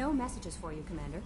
No messages for you, Commander.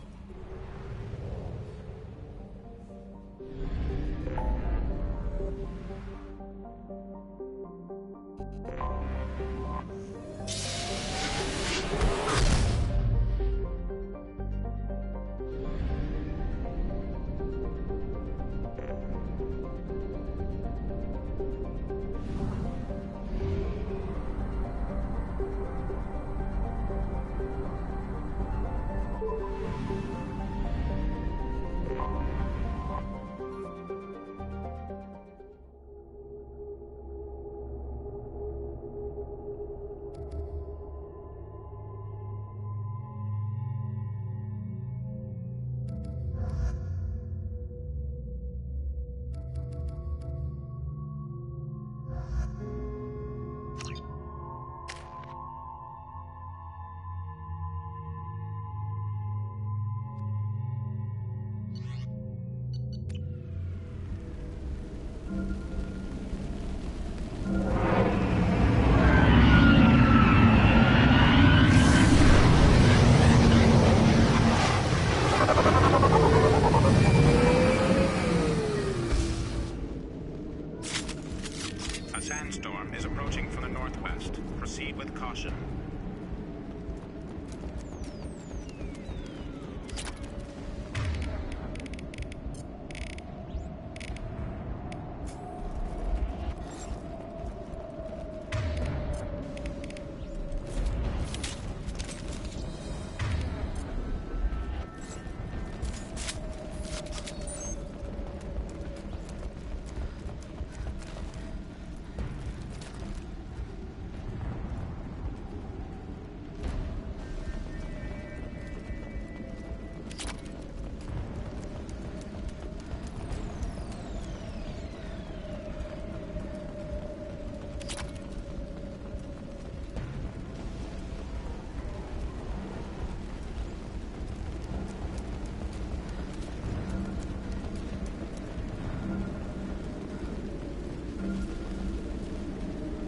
Sandstorm is approaching from the northwest. Proceed with caution.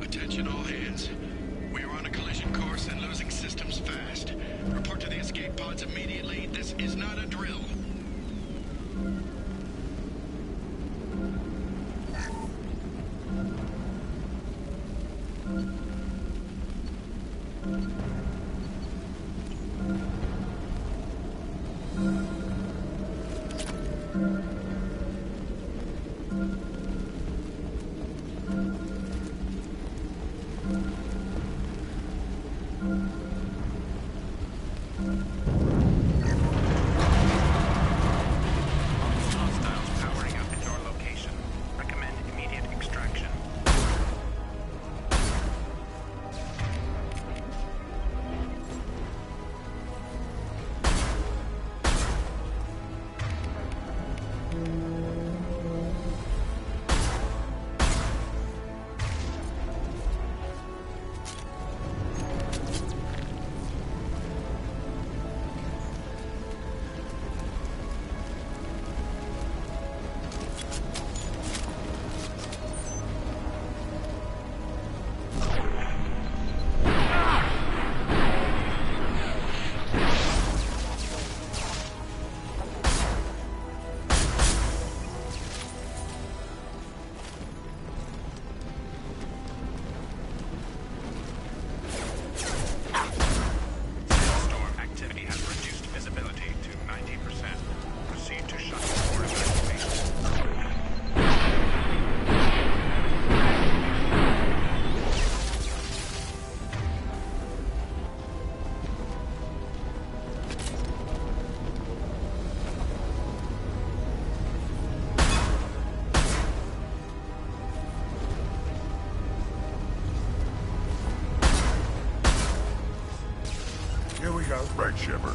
Attention all hands. We are on a collision course and losing systems fast. Report to the escape pods immediately. This is not a drill. Here we go. Right, Shepard.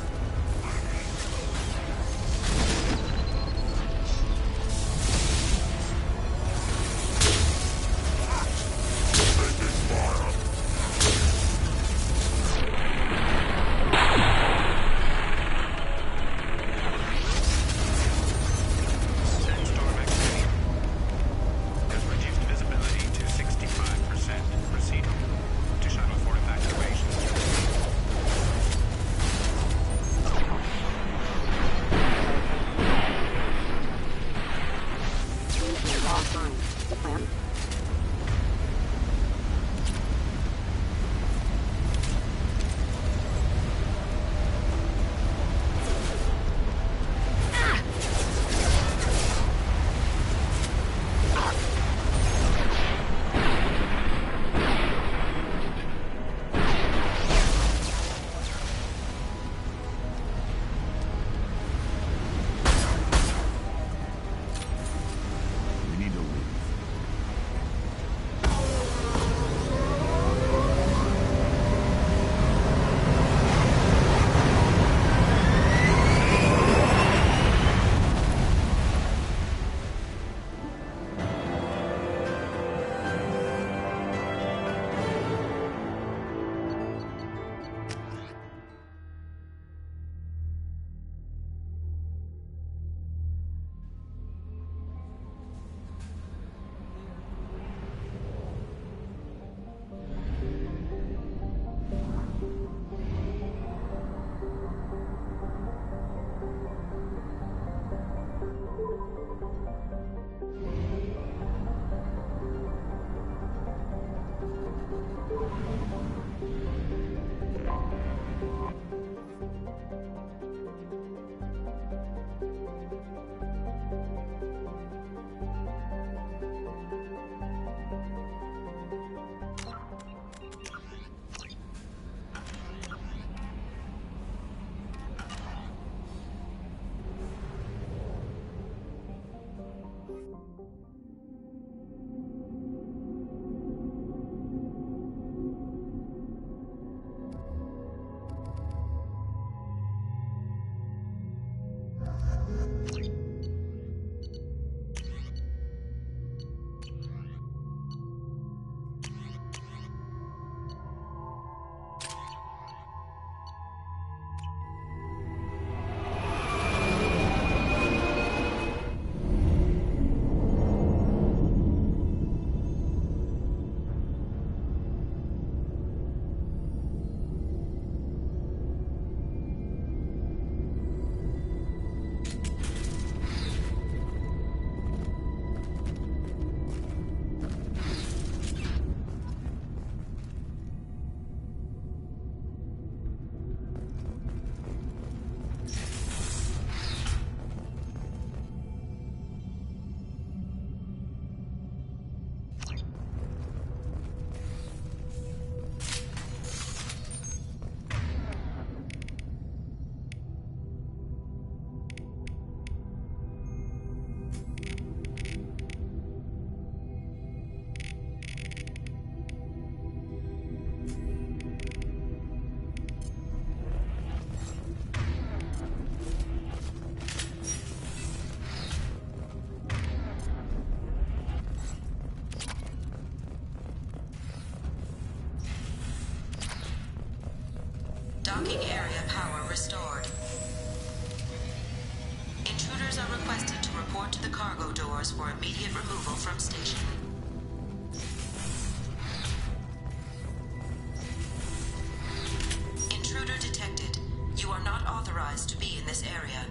to plan. Docking area power restored. Intruders are requested to report to the cargo doors for immediate removal from station. Intruder detected. You are not authorized to be in this area.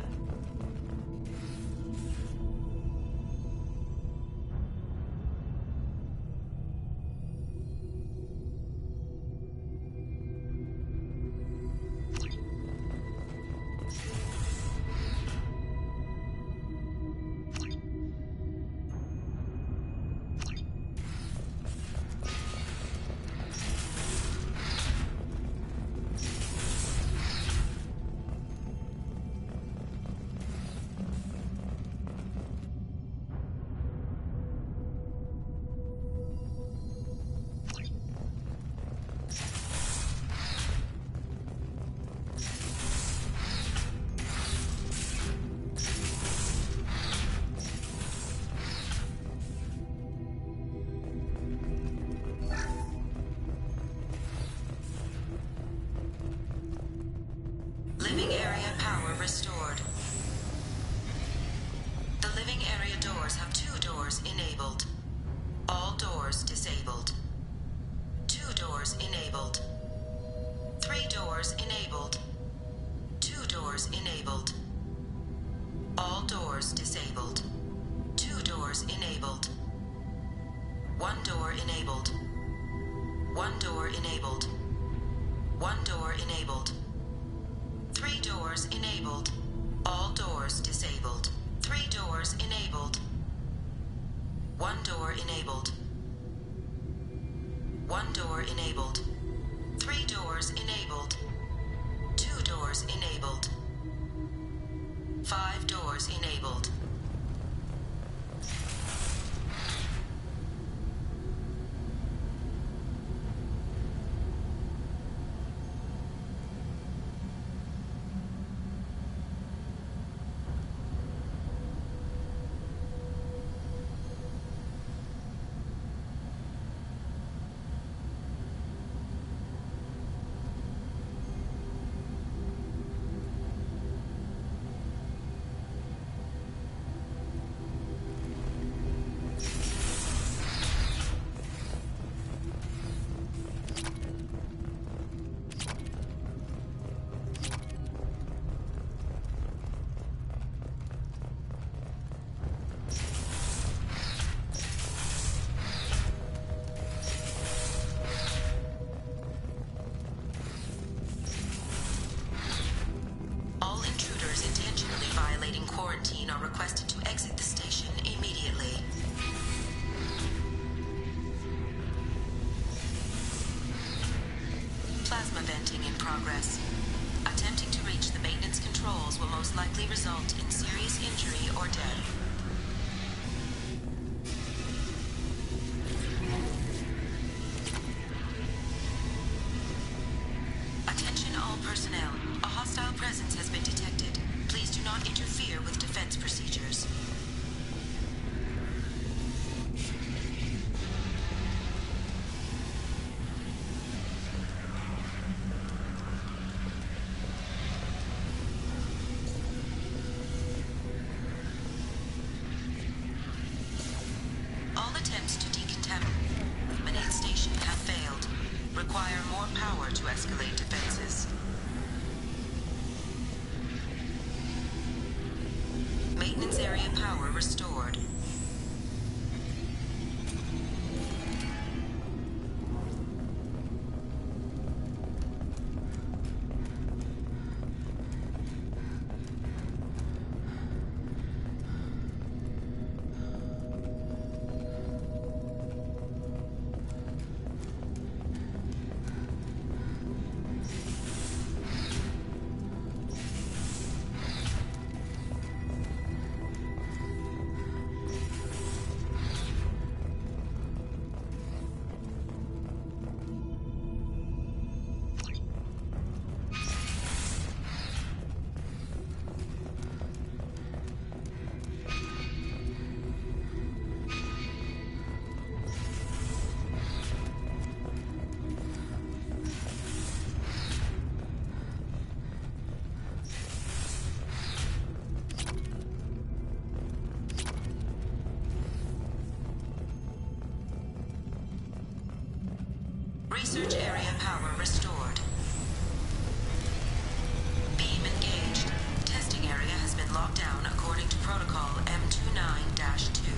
Living area power restored. The living area doors have 2 doors enabled. All doors disabled. 2 doors enabled. 3 doors enabled. 2 doors enabled. All doors disabled. 2 doors enabled. One door enabled. One door enabled. One door enabled. 3 doors enabled. All doors disabled. 3 doors enabled. 1 door enabled. 1 door enabled. 3 doors enabled. 2 doors enabled. 5 doors enabled. Quarantine are requested to exit the station immediately. Plasma venting in progress. Attempting to reach the maintenance controls will most likely result in serious injury or death. Attention all personnel. A hostile presence has been detected. Please do not interfere with defense procedures. All attempts to decontaminate station have failed. Require more power to escalate defenses. Maintenance area power restored. Research area power restored. Beam engaged. Testing area has been locked down according to protocol M29-2.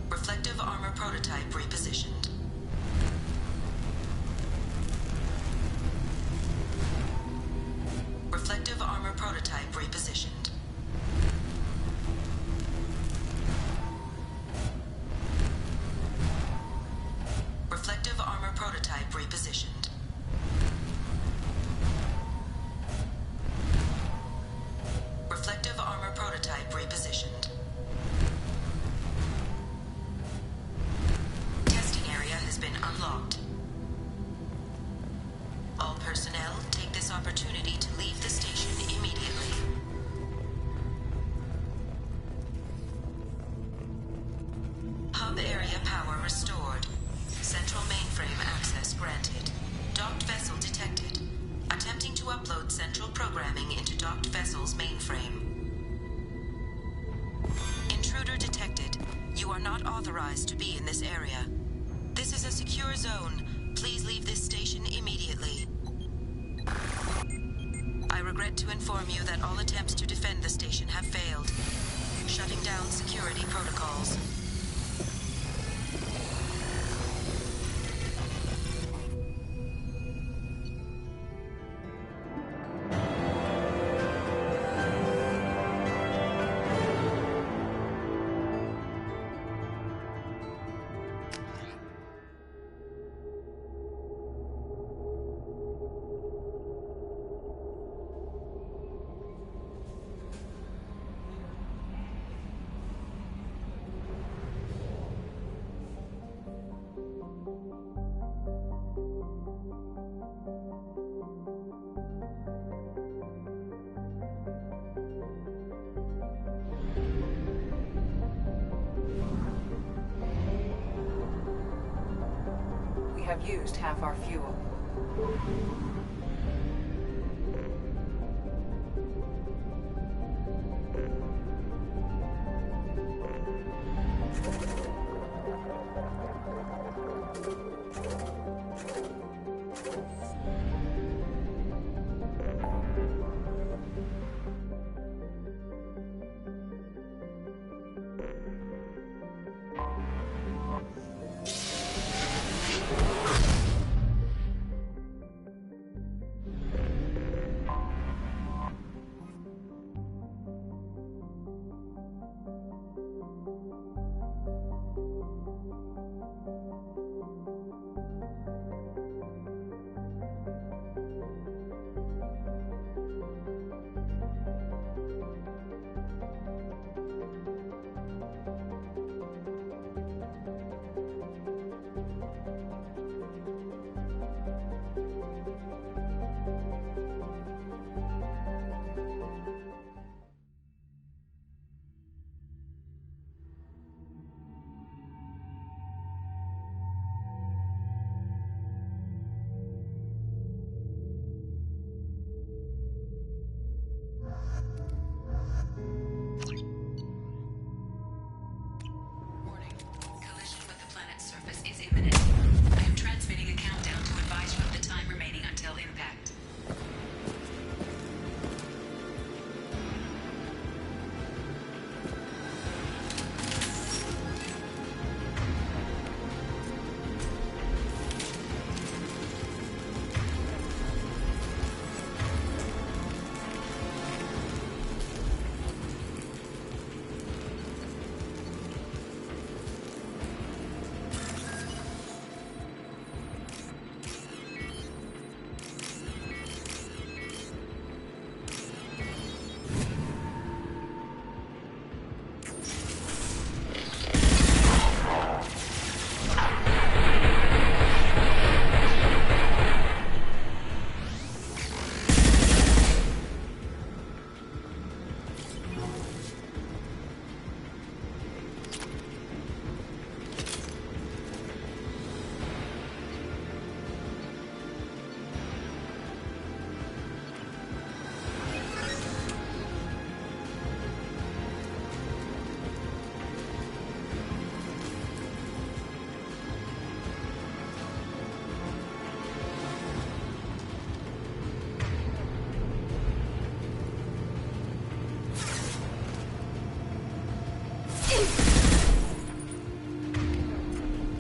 Reflective armor prototype repositioned. Reflective armor prototype repositioned. Reflective armor prototype repositioned. Reflective armor prototype repositioned. Testing area has been unlocked. All personnel take this opportunity to leave the station immediately. Hub area power restored. Central mainframe access granted. Docked vessel detected. Attempting to upload central programming into docked vessel's mainframe. Intruder detected. You are not authorized to be in this area. This is a secure zone. Please leave this station immediately. I regret to inform you that all attempts to defend the station have failed. Shutting down security protocols. have used half our fuel.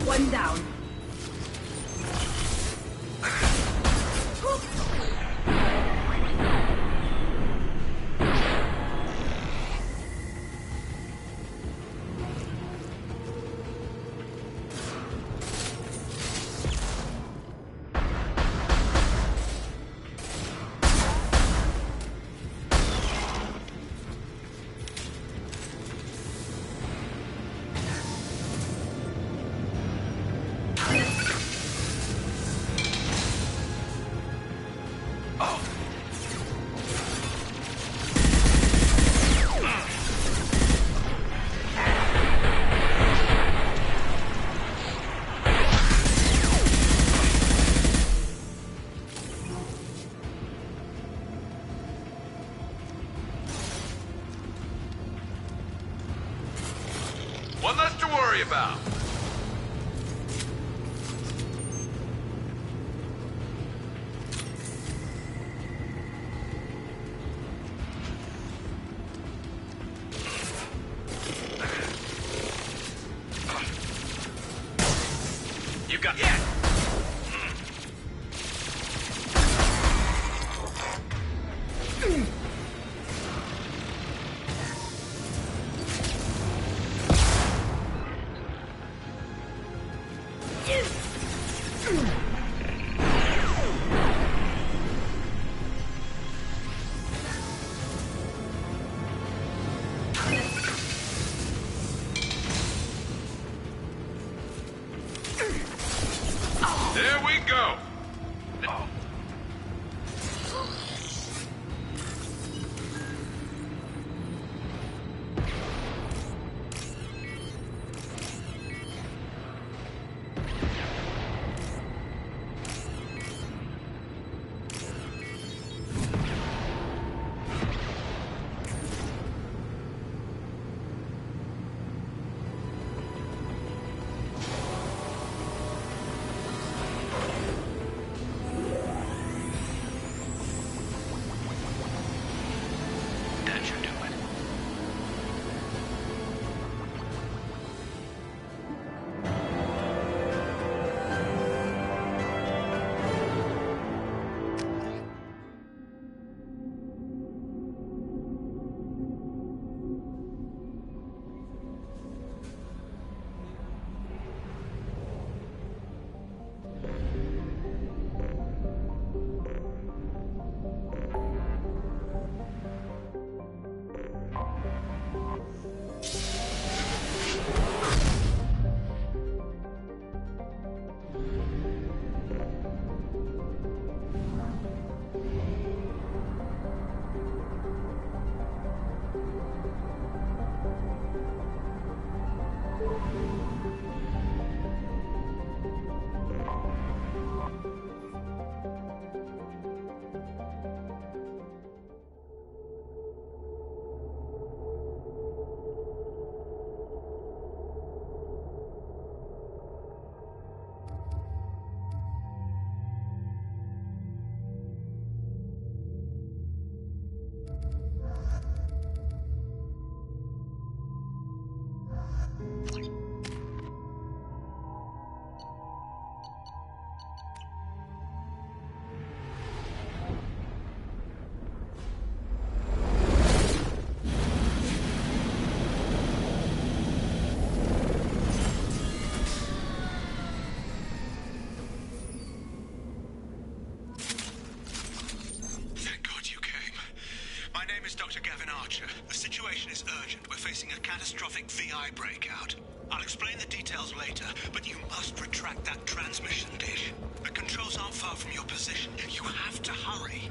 One down. One less to worry about. You got it. There we go. Archer. The situation is urgent. We're facing a catastrophic VI breakout. I'll explain the details later, but you must retract that transmission dish. The controls aren't far from your position. You have to hurry.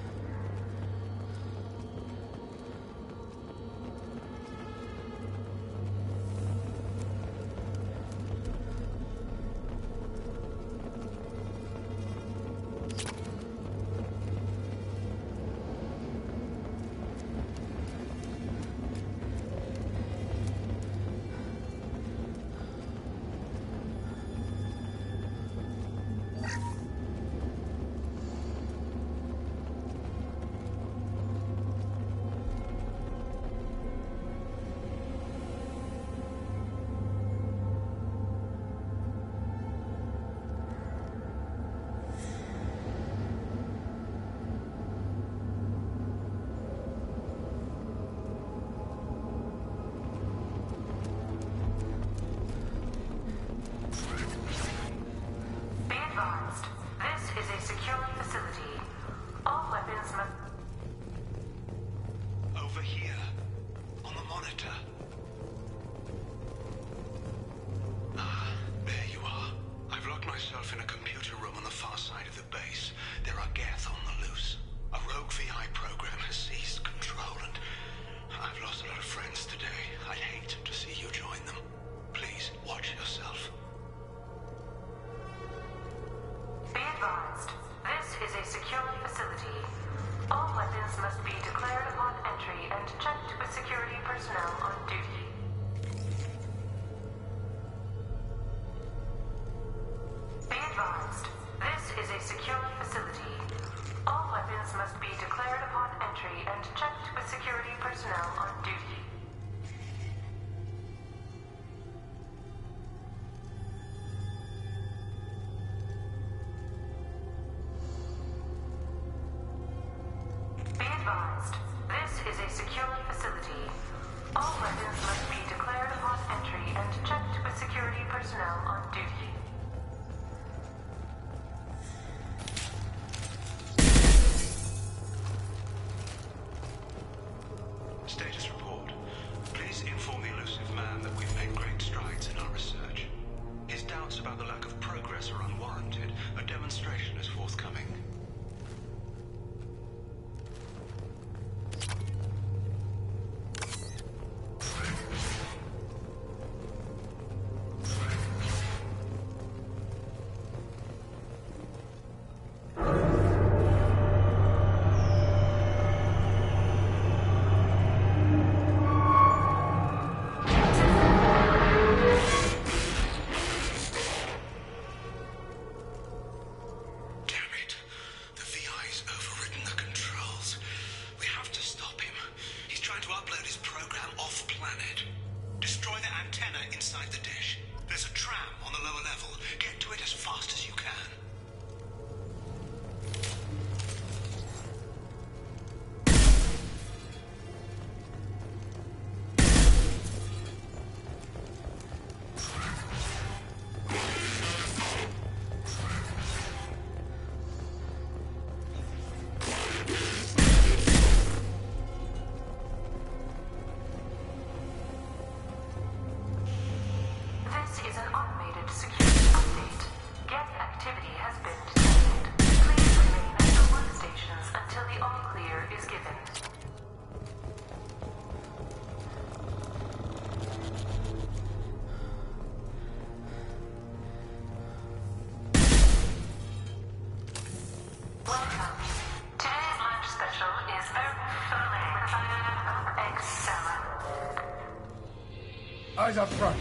In a computer room on the far side of the base, there are Geth on the loose. A rogue VI program has seized control, and I've lost a lot of friends today. I'd hate to see you join them. Please, watch yourself. Be advised, this is a secure facility. All weapons must be declared upon entry and checked with security personnel on duty. This is a secure facility. All weapons must be declared upon entry and checked with security personnel on duty. Be advised, this is a secure facility. All weapons must be declared upon entry and checked with security personnel on duty. Status report. Please inform the elusive man that we've made great strides in our research. His doubts about the lack of progress are unwarranted. A demonstration is forthcoming. Eyes up front.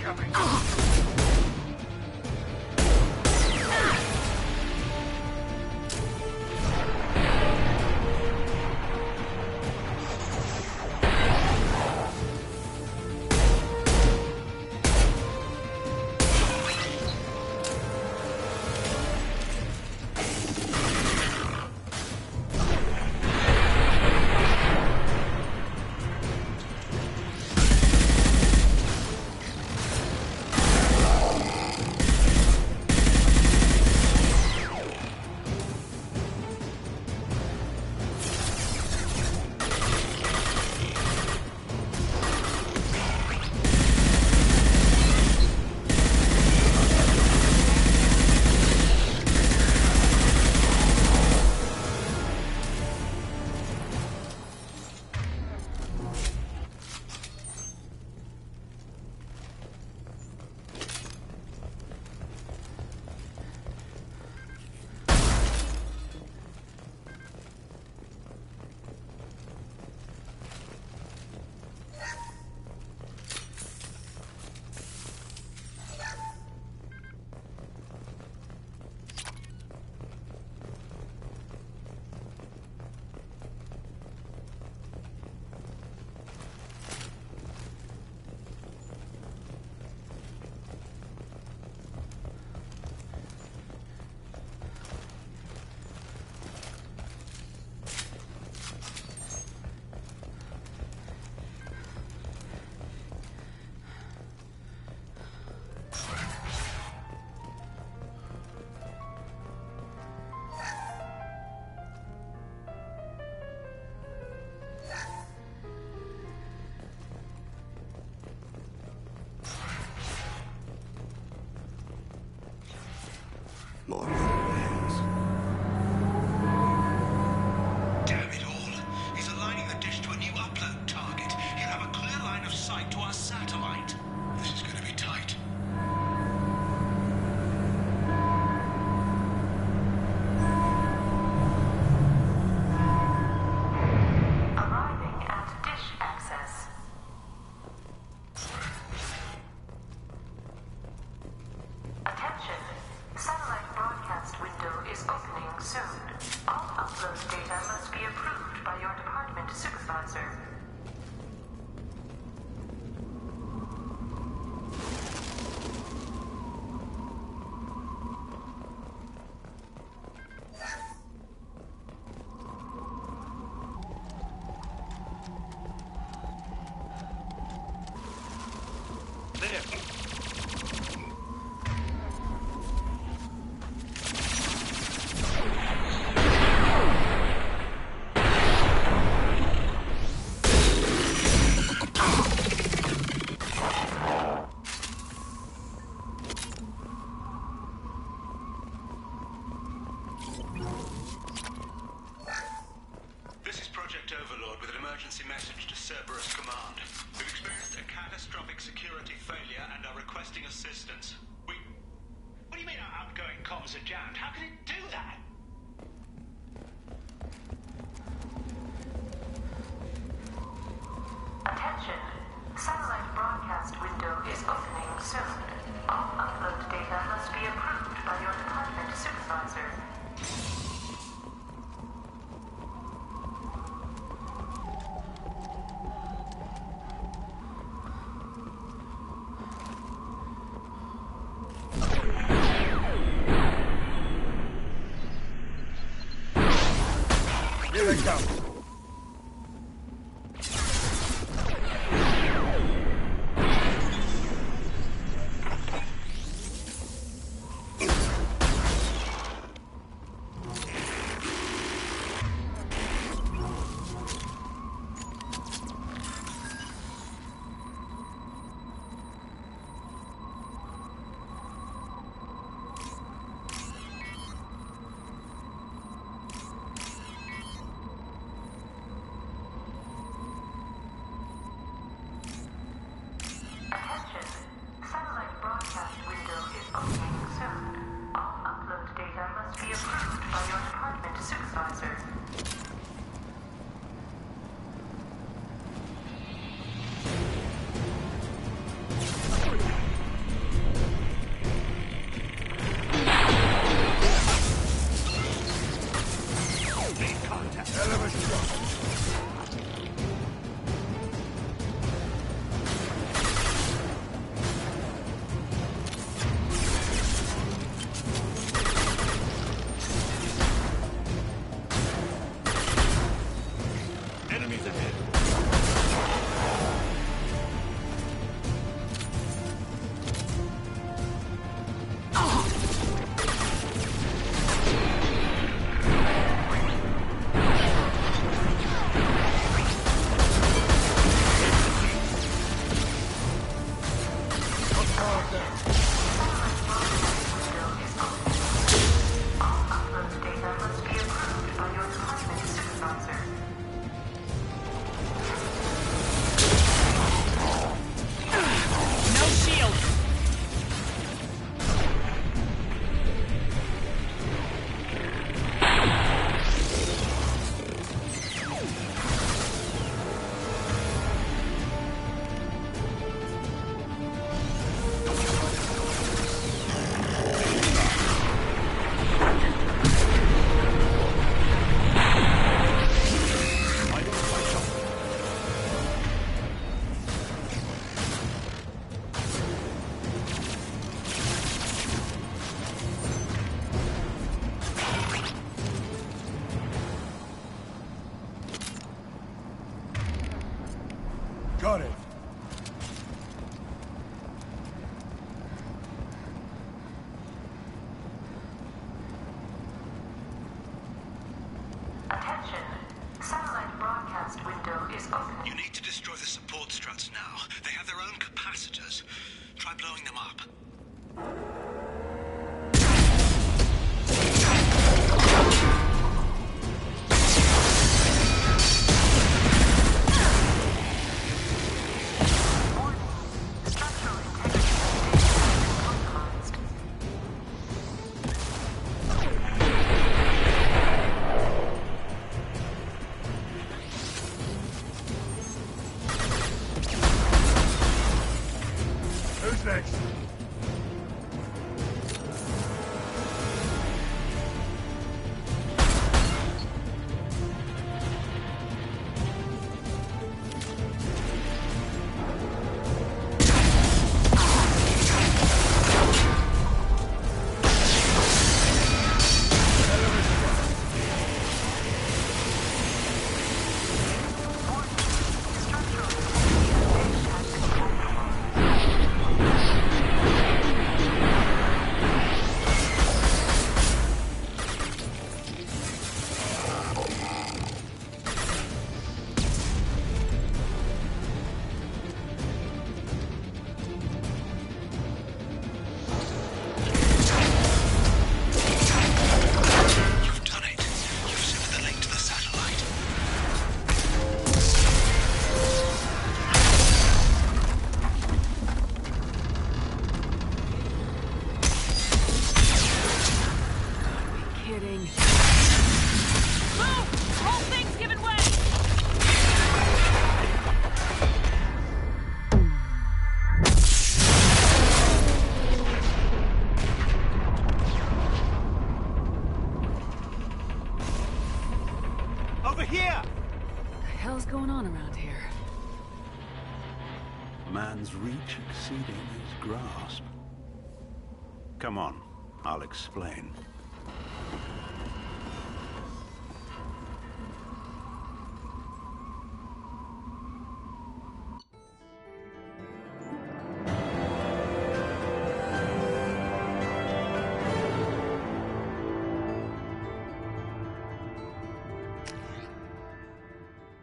incoming! More hands. Damn it all. He's aligning the dish to a new upload target. He'll have a clear line of sight to our satellite. This is going to be tight. Arriving at dish access. Attention. Satellite broadcast window is opening soon. All upload data must be approved by your department supervisor. This is Project Overlord with an emergency message to Cerberus Command. We've experienced a catastrophic security failure and are requesting assistance. What do you mean our outgoing comms are jammed? How can it do that? Attention. Satellite broadcast window is opening soon. All upload data must be approved by your department supervisor. Here they come. Got it. Attention. Satellite broadcast window is open. You need to destroy the support struts now. They have their own capacitors. Try blowing them up. Structural integrity is compromised. Who's next? Structural integrity has been compromised. You've done it. You've severed the link to the satellite. Kidding. Move! Whole thing's giving way! Over here! What the hell's going on around here? Man's reach exceeding his grasp. Come on, I'll explain.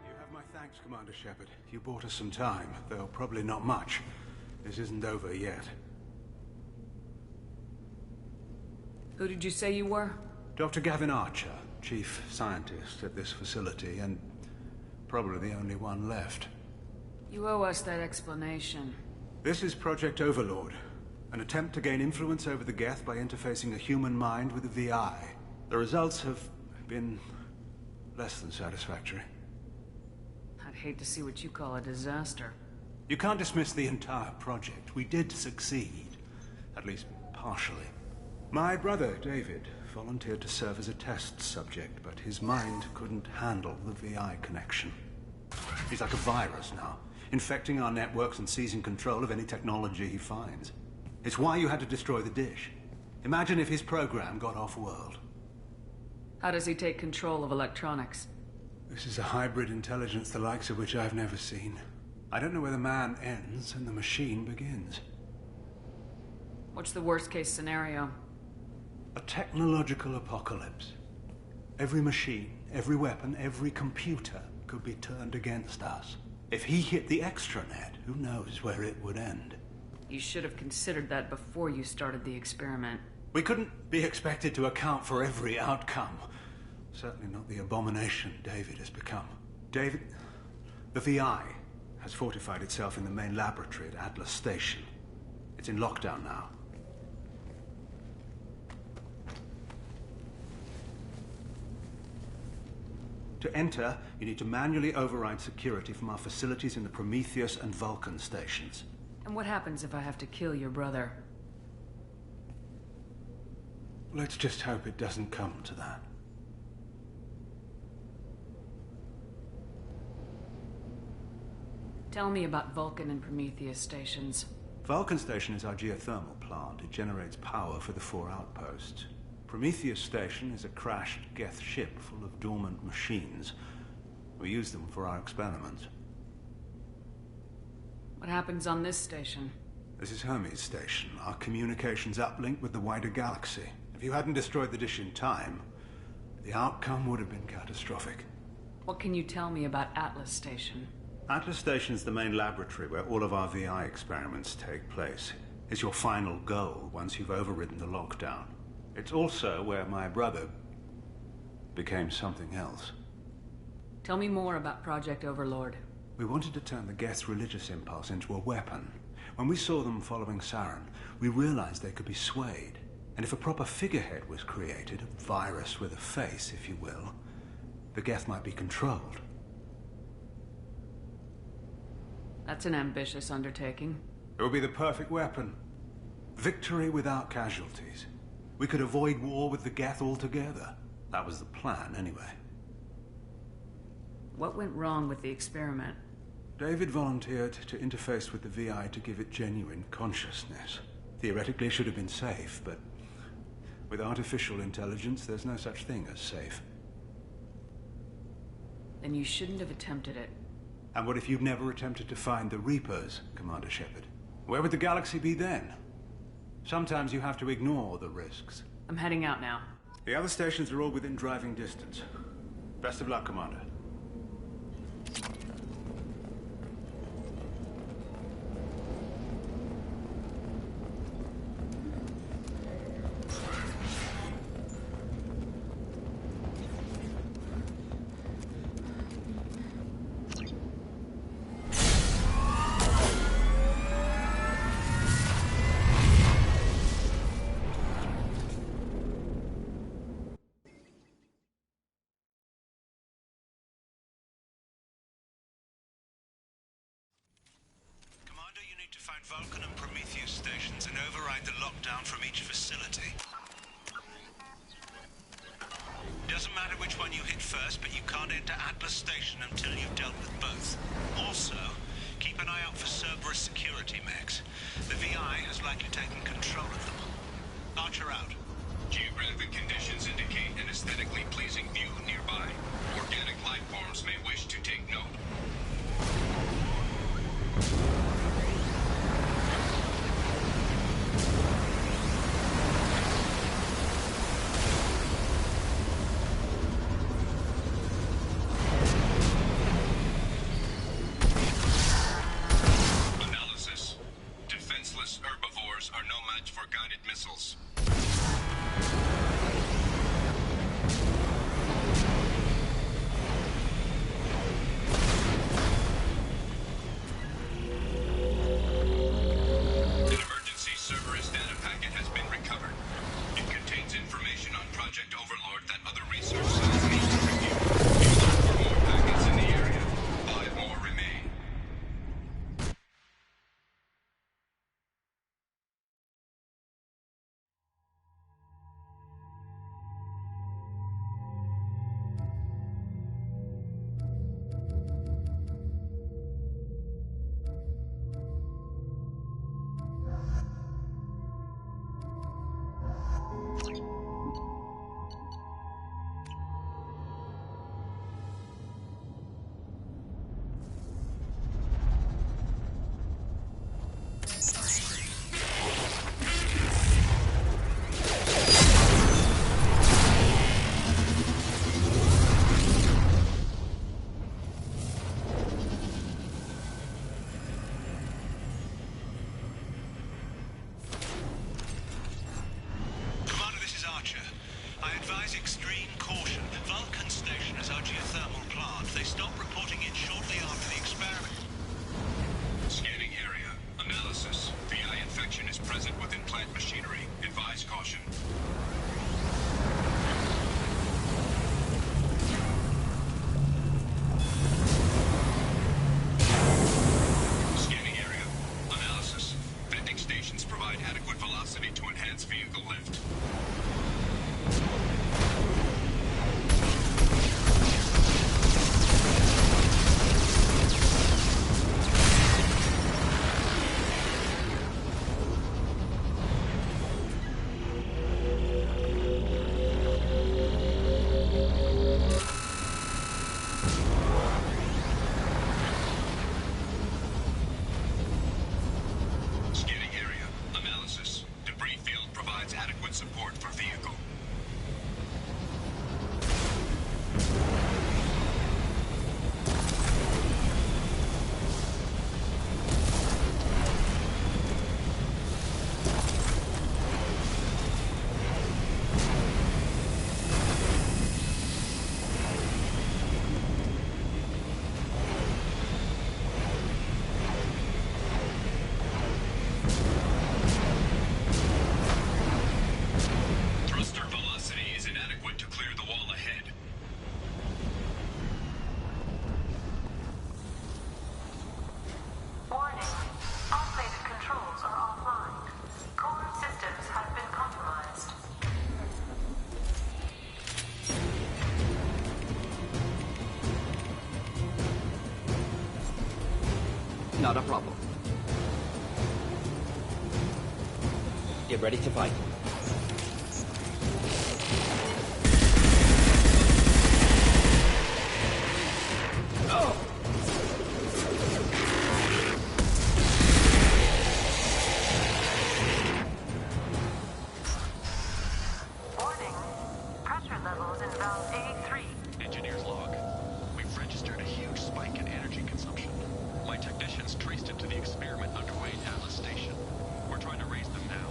You have my thanks, Commander Shepard. You bought us some time, though probably not much. This isn't over yet. Who did you say you were? Dr. Gavin Archer, chief scientist at this facility, and probably the only one left. You owe us that explanation. This is Project Overlord, an attempt to gain influence over the Geth by interfacing a human mind with a VI. The results have been less than satisfactory. I'd hate to see what you call a disaster. You can't dismiss the entire project. We did succeed, at least partially. My brother, David, volunteered to serve as a test subject, but his mind couldn't handle the VI connection. He's like a virus now, infecting our networks and seizing control of any technology he finds. It's why you had to destroy the dish. Imagine if his program got off-world. How does he take control of electronics? This is a hybrid intelligence the likes of which I've never seen. I don't know where the man ends and the machine begins. What's the worst-case scenario? A technological apocalypse. Every machine, every weapon, every computer could be turned against us. If he hit the extranet, who knows where it would end? You should have considered that before you started the experiment. We couldn't be expected to account for every outcome. Certainly not the abomination David has become. David, the VI has fortified itself in the main laboratory at Atlas Station. It's in lockdown now. To enter, you need to manually override security from our facilities in the Prometheus and Vulcan stations. And what happens if I have to kill your brother? Let's just hope it doesn't come to that. Tell me about Vulcan and Prometheus stations. Vulcan Station is our geothermal plant. It generates power for the 4 outposts. Prometheus Station is a crashed Geth ship full of dormant machines. We use them for our experiments. What happens on this station? This is Hermes Station, our communications uplink with the wider galaxy. If you hadn't destroyed the dish in time, the outcome would have been catastrophic. What can you tell me about Atlas Station? Atlas Station's the main laboratory where all of our VI experiments take place. It's your final goal once you've overridden the lockdown. It's also where my brother became something else. Tell me more about Project Overlord. We wanted to turn the Geth religious impulse into a weapon. When we saw them following Saren, we realized they could be swayed. And if a proper figurehead was created, a virus with a face, if you will, the Geth might be controlled. That's an ambitious undertaking. It would be the perfect weapon. Victory without casualties. We could avoid war with the Geth altogether. That was the plan, anyway. What went wrong with the experiment? David volunteered to interface with the VI to give it genuine consciousness. Theoretically, it should have been safe, but with artificial intelligence, there's no such thing as safe. Then you shouldn't have attempted it. And what if you'd never attempted to find the Reapers, Commander Shepard? Where would the galaxy be then? Sometimes you have to ignore the risks. I'm heading out now. The other stations are all within driving distance. Best of luck, Commander. Find Vulcan and Prometheus stations and override the lockdown from each facility. Doesn't matter which one you hit first, but you can't enter Atlas Station until you've dealt with both. Also, keep an eye out for Cerberus security mechs. The VI has likely taken control of them. Archer out. Geographic conditions indicate an aesthetically pleasing view nearby. Organic life forms may wish to take note. Not a problem. Get ready to fight. Warning. Pressure levels in valve A3. Engineer's log. We've registered a huge spike in energy consumption. My technicians traced it to the experiment underway at Atlas Station. We're trying to raise them now.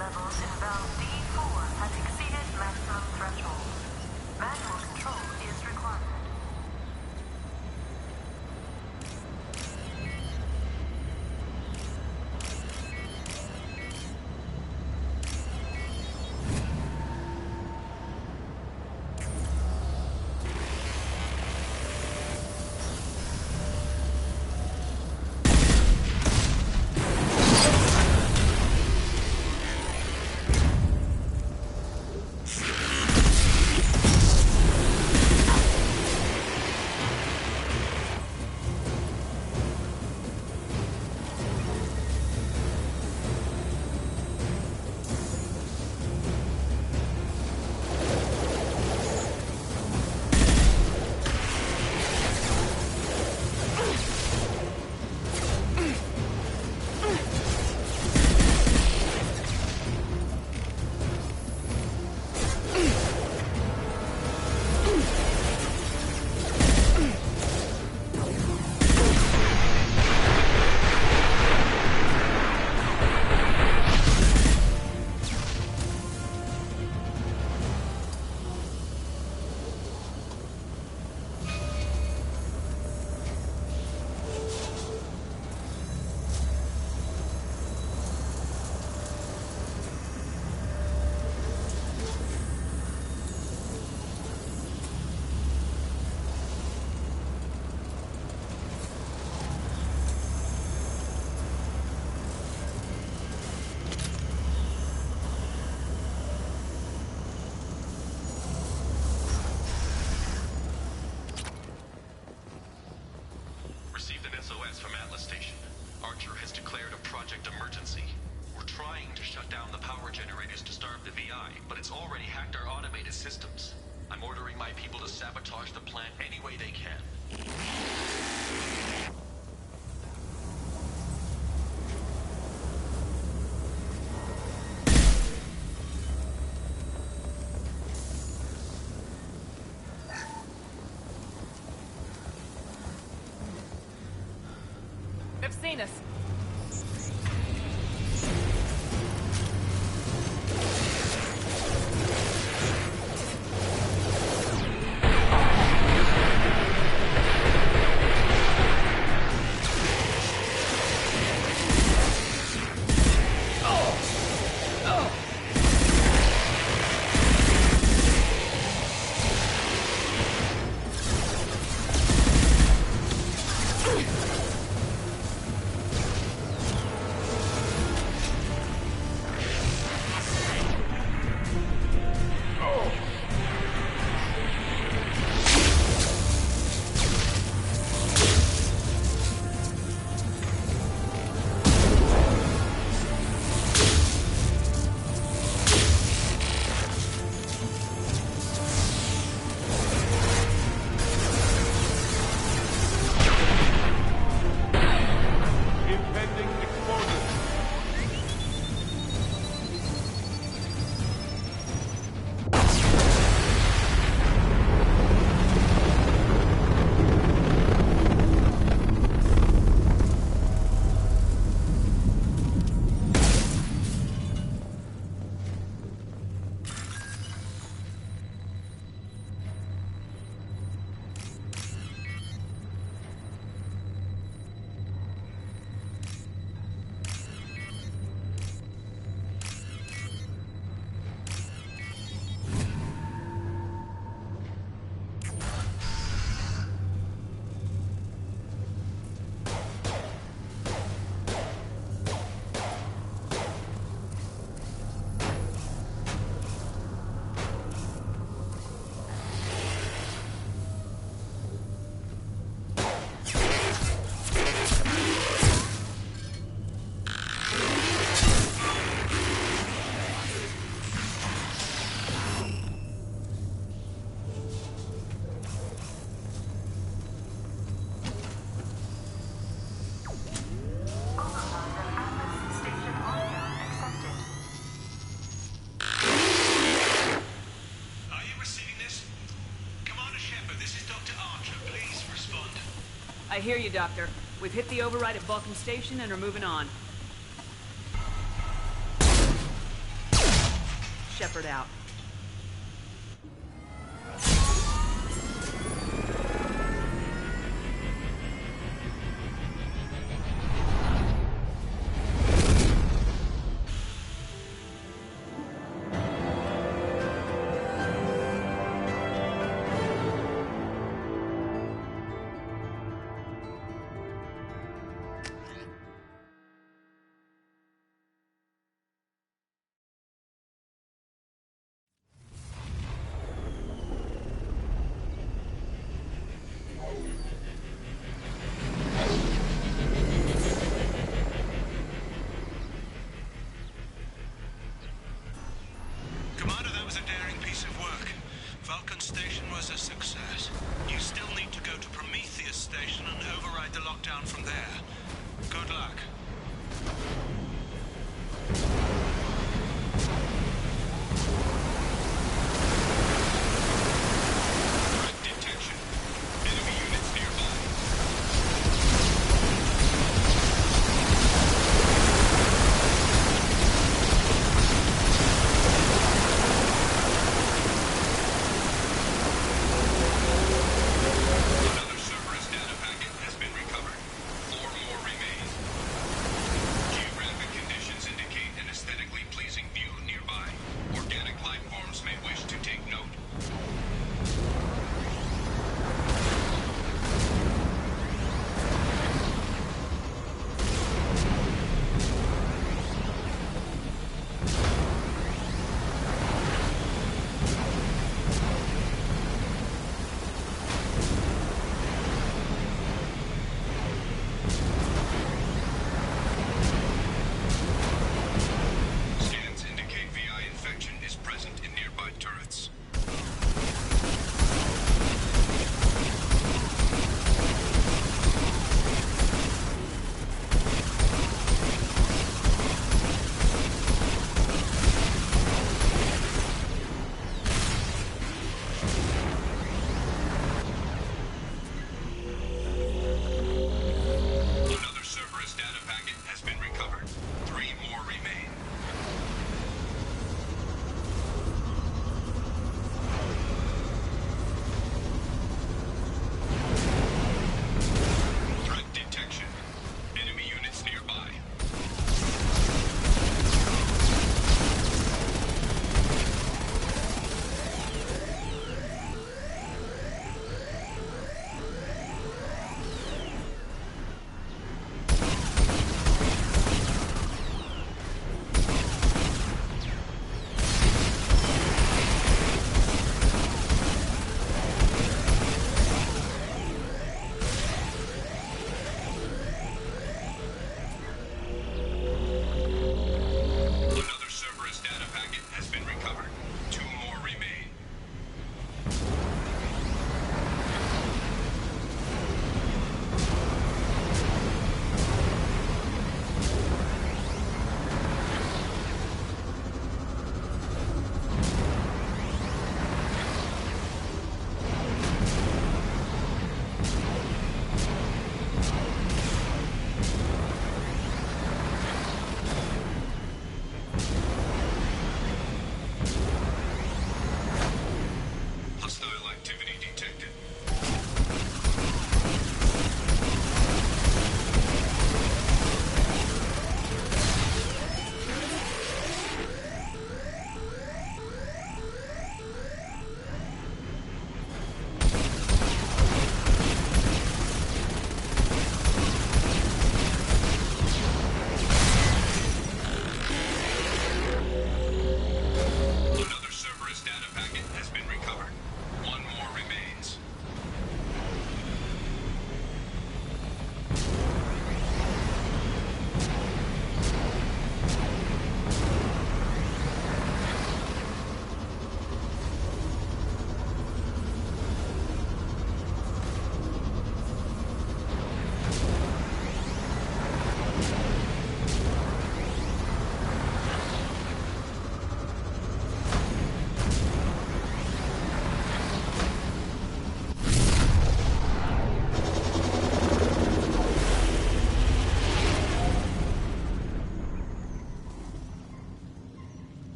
levels in valve D4 have exceeded maximum threshold. Manual control is required. They've seen us. I hear you, Doctor. We've hit the override at Vulcan Station and are moving on. Shepard out. Commander, that was a daring piece of work. Vulcan Station was a success. You still need to go to Prometheus Station and override the lockdown from there. Good luck. Threat detection. Enemy units nearby.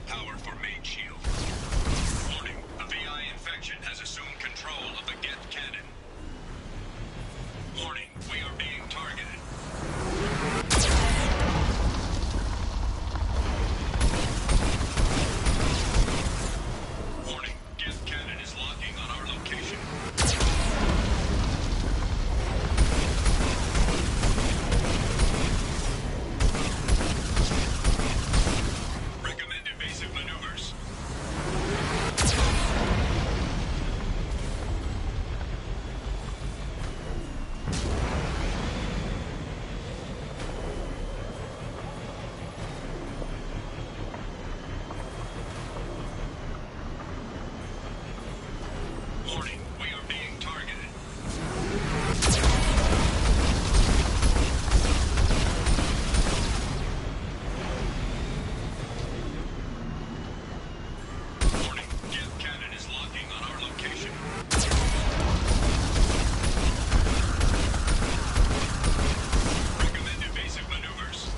power for main shield. Warning, a VI infection has assumed control of the Geth cannon. Warning, we are being targeted. Warning, Geth cannon is locking on our location. Recommend evasive maneuvers. Warning, we are being targeted. Warning, Geth cannon is locking on our location. Recommend evasive maneuvers.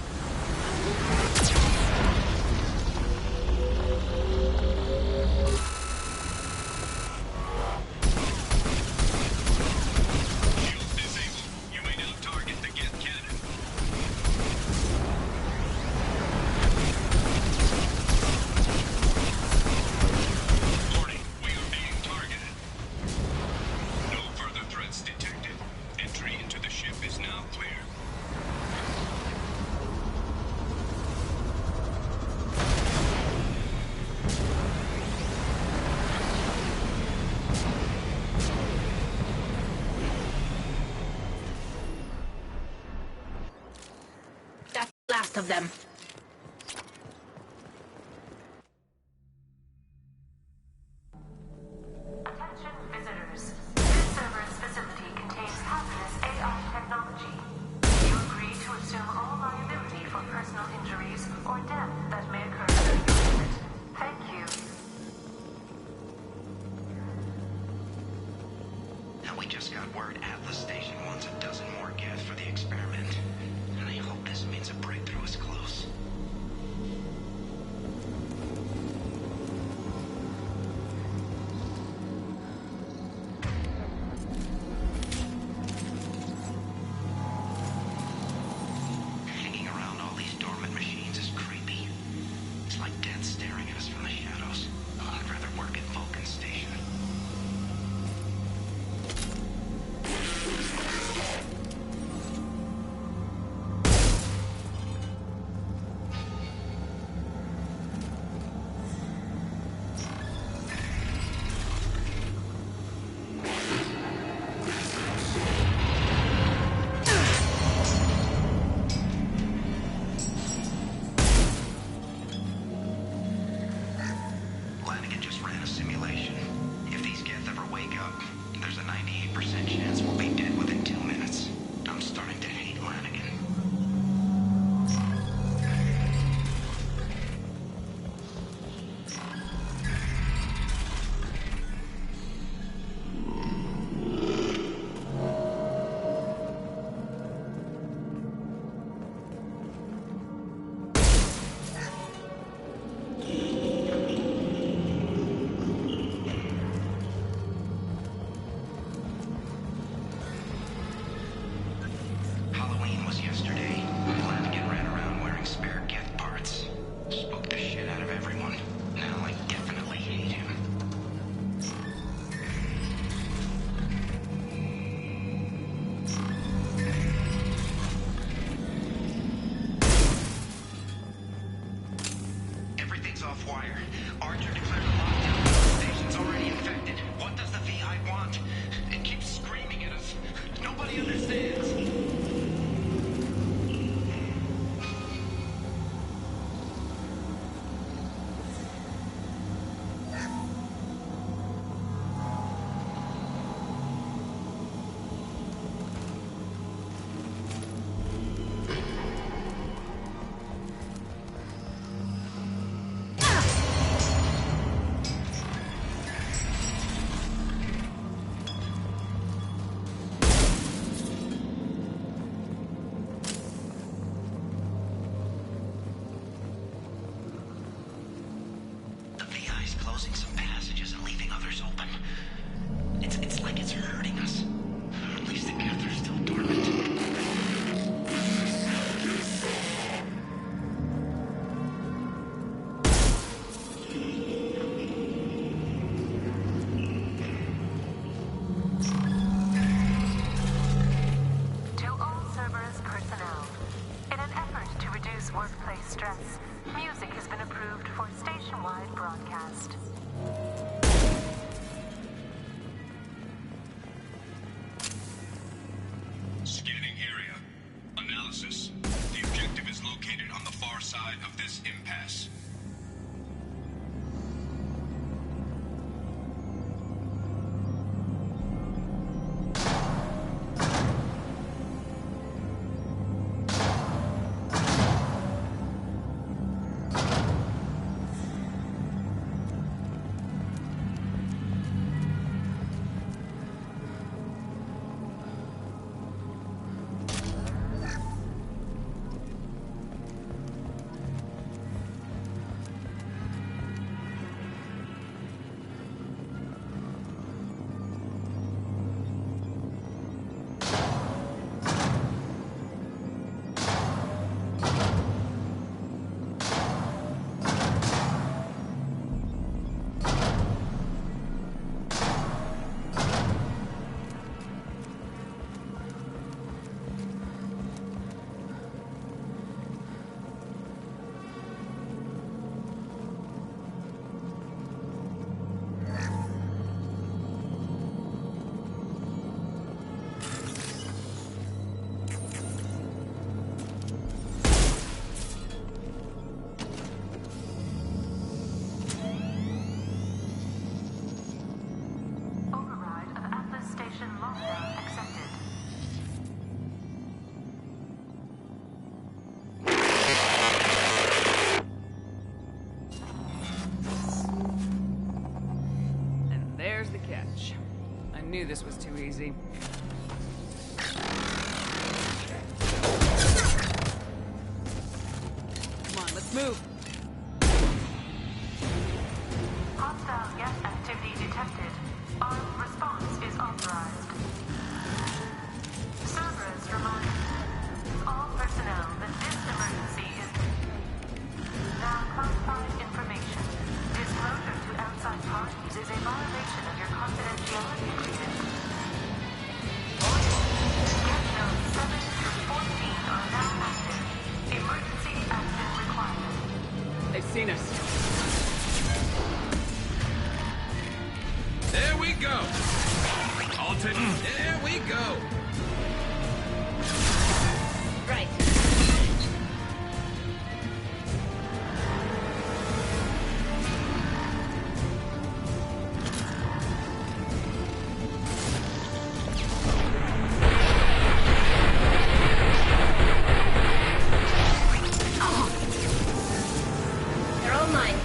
Shields disabled. You may now target the Geth cannon. Warning, we are being targeted. No further threats detected. Entry into the ship is now clear. That's the last of them. Attention visitors. This server's facility contains hazardous AI technology. You agree to assume all liability for personal injuries or death that may occur during your visit. Thank you. Now, we just got word Atlas Station wants a dozen more Geth for the experiment. And I hope this means a breakthrough is close. Hanging around all these dormant machines is creepy. It's like death staring at us from the shadows. I'd rather work at Vulcan Station. doors open. It's like it's hurting us. At least the Geth are still dormant. To all Cerberus personnel, in an effort to reduce workplace stress, music has been approved for station-wide broadcast. Scanning area. Analysis. The objective is located on the far side of this impasse. Override of Atlas Station lockdown accepted. And there's the catch. I knew this was too easy. Come on, let's move. Hostile Geth activity detected. Armed response is authorized. Cerberus reminds all personnel that this emergency is now classified information. Disclosure to outside parties is a violation of your confidentiality agreement. Geth nodes 7 through 14 are now active. Emergency action required. They've seen us. There we go. Alton, there we go. Right. They're all mine.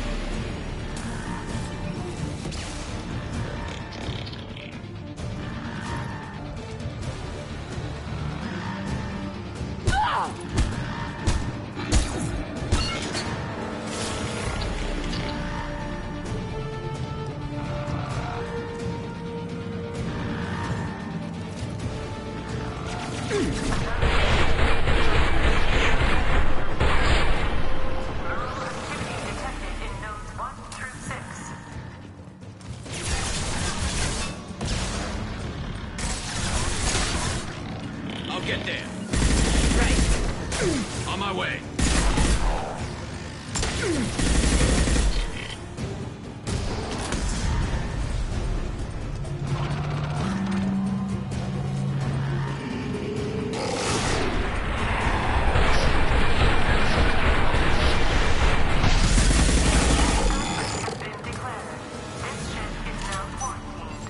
Activity detected in nodes 1 through 6. I'll get there. Right. On my way. Has been declared. This ship is now quarantined.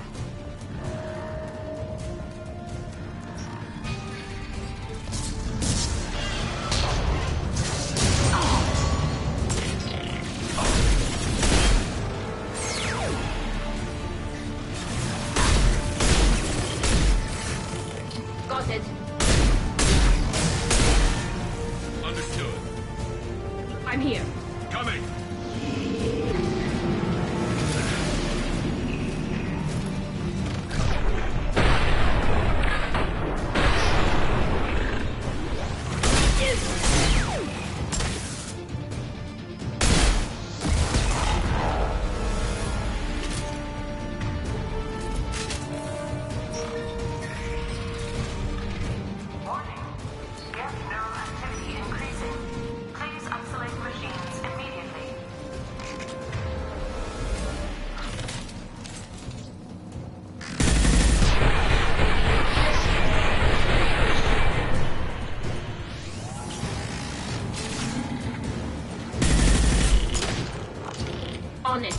On it.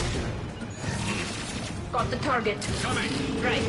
Got the target. Coming. Right.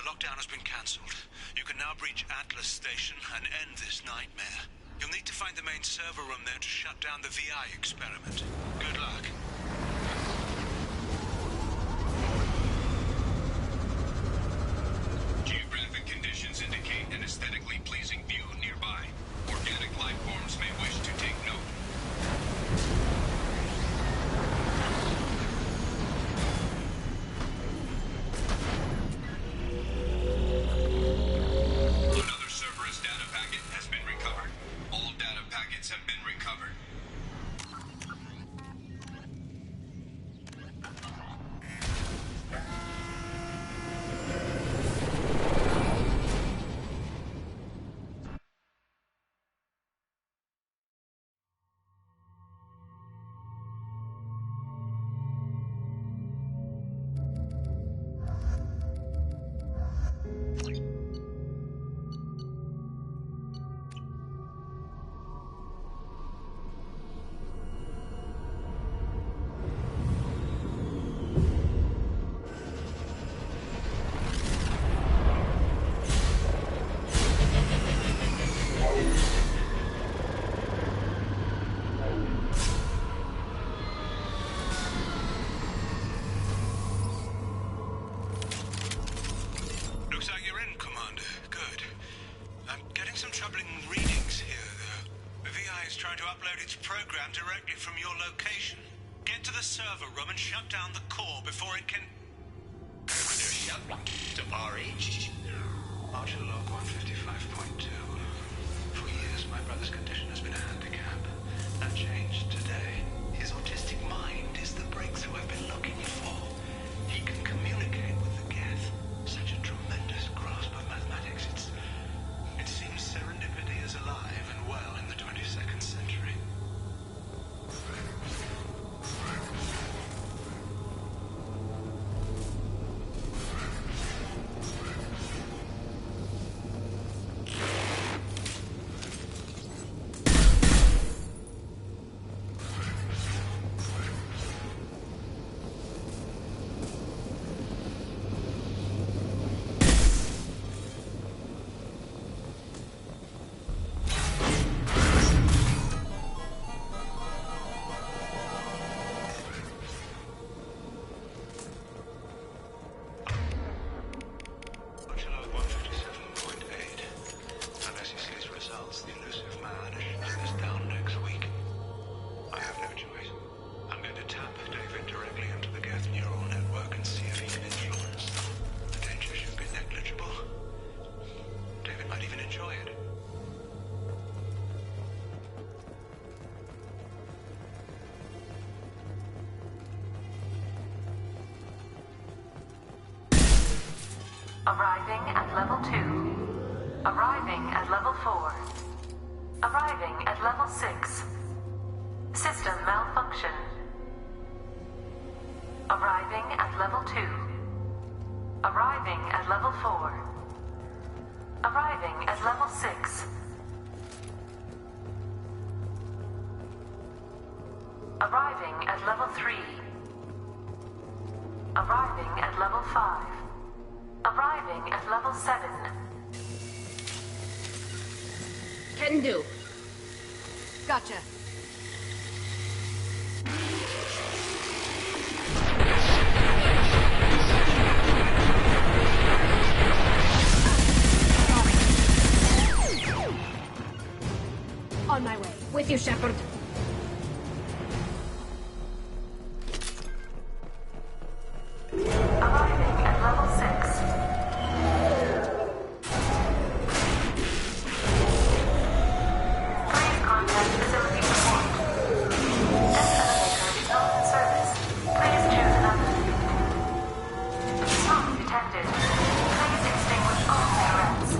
Lockdown has been cancelled. You can now breach Atlas Station and end this nightmare. You'll need to find the main server room there to shut down the VI experiment. Good luck. Geographic conditions indicate an aesthetically pleasing view nearby. Organic life forms may wish to take note. Another Cerberus data packet has been recovered. All data packets have been recovered. Looks like you're in, Commander. Good. I'm getting some troubling readings here, though. The VI is trying to upload its program directly from your location. Get to the server room and shut down the core before it can... Shut to RH. Archer log 155.2. For years, my brother's condition has been a handicap. That changed today. His autistic mind is the breakthrough I've been looking for. He can communicate with the Geth. Such a tremendous grasp of mathematics. It seems serendipity is alive and well in the 22nd century. Arriving at level 2. Arriving at level 4. Arriving at level 6. System malfunction. Arriving at level 2. Arriving at level 4. Arriving at level 6. Arriving at level 3. Arriving at level 5. Arriving at level 7. Can do. Gotcha. On my way. With you, Shepard. Arriving at level 6. Please contact facility support. This elevator is not in service. Please choose another. Smoke detected. Please extinguish all cigarettes.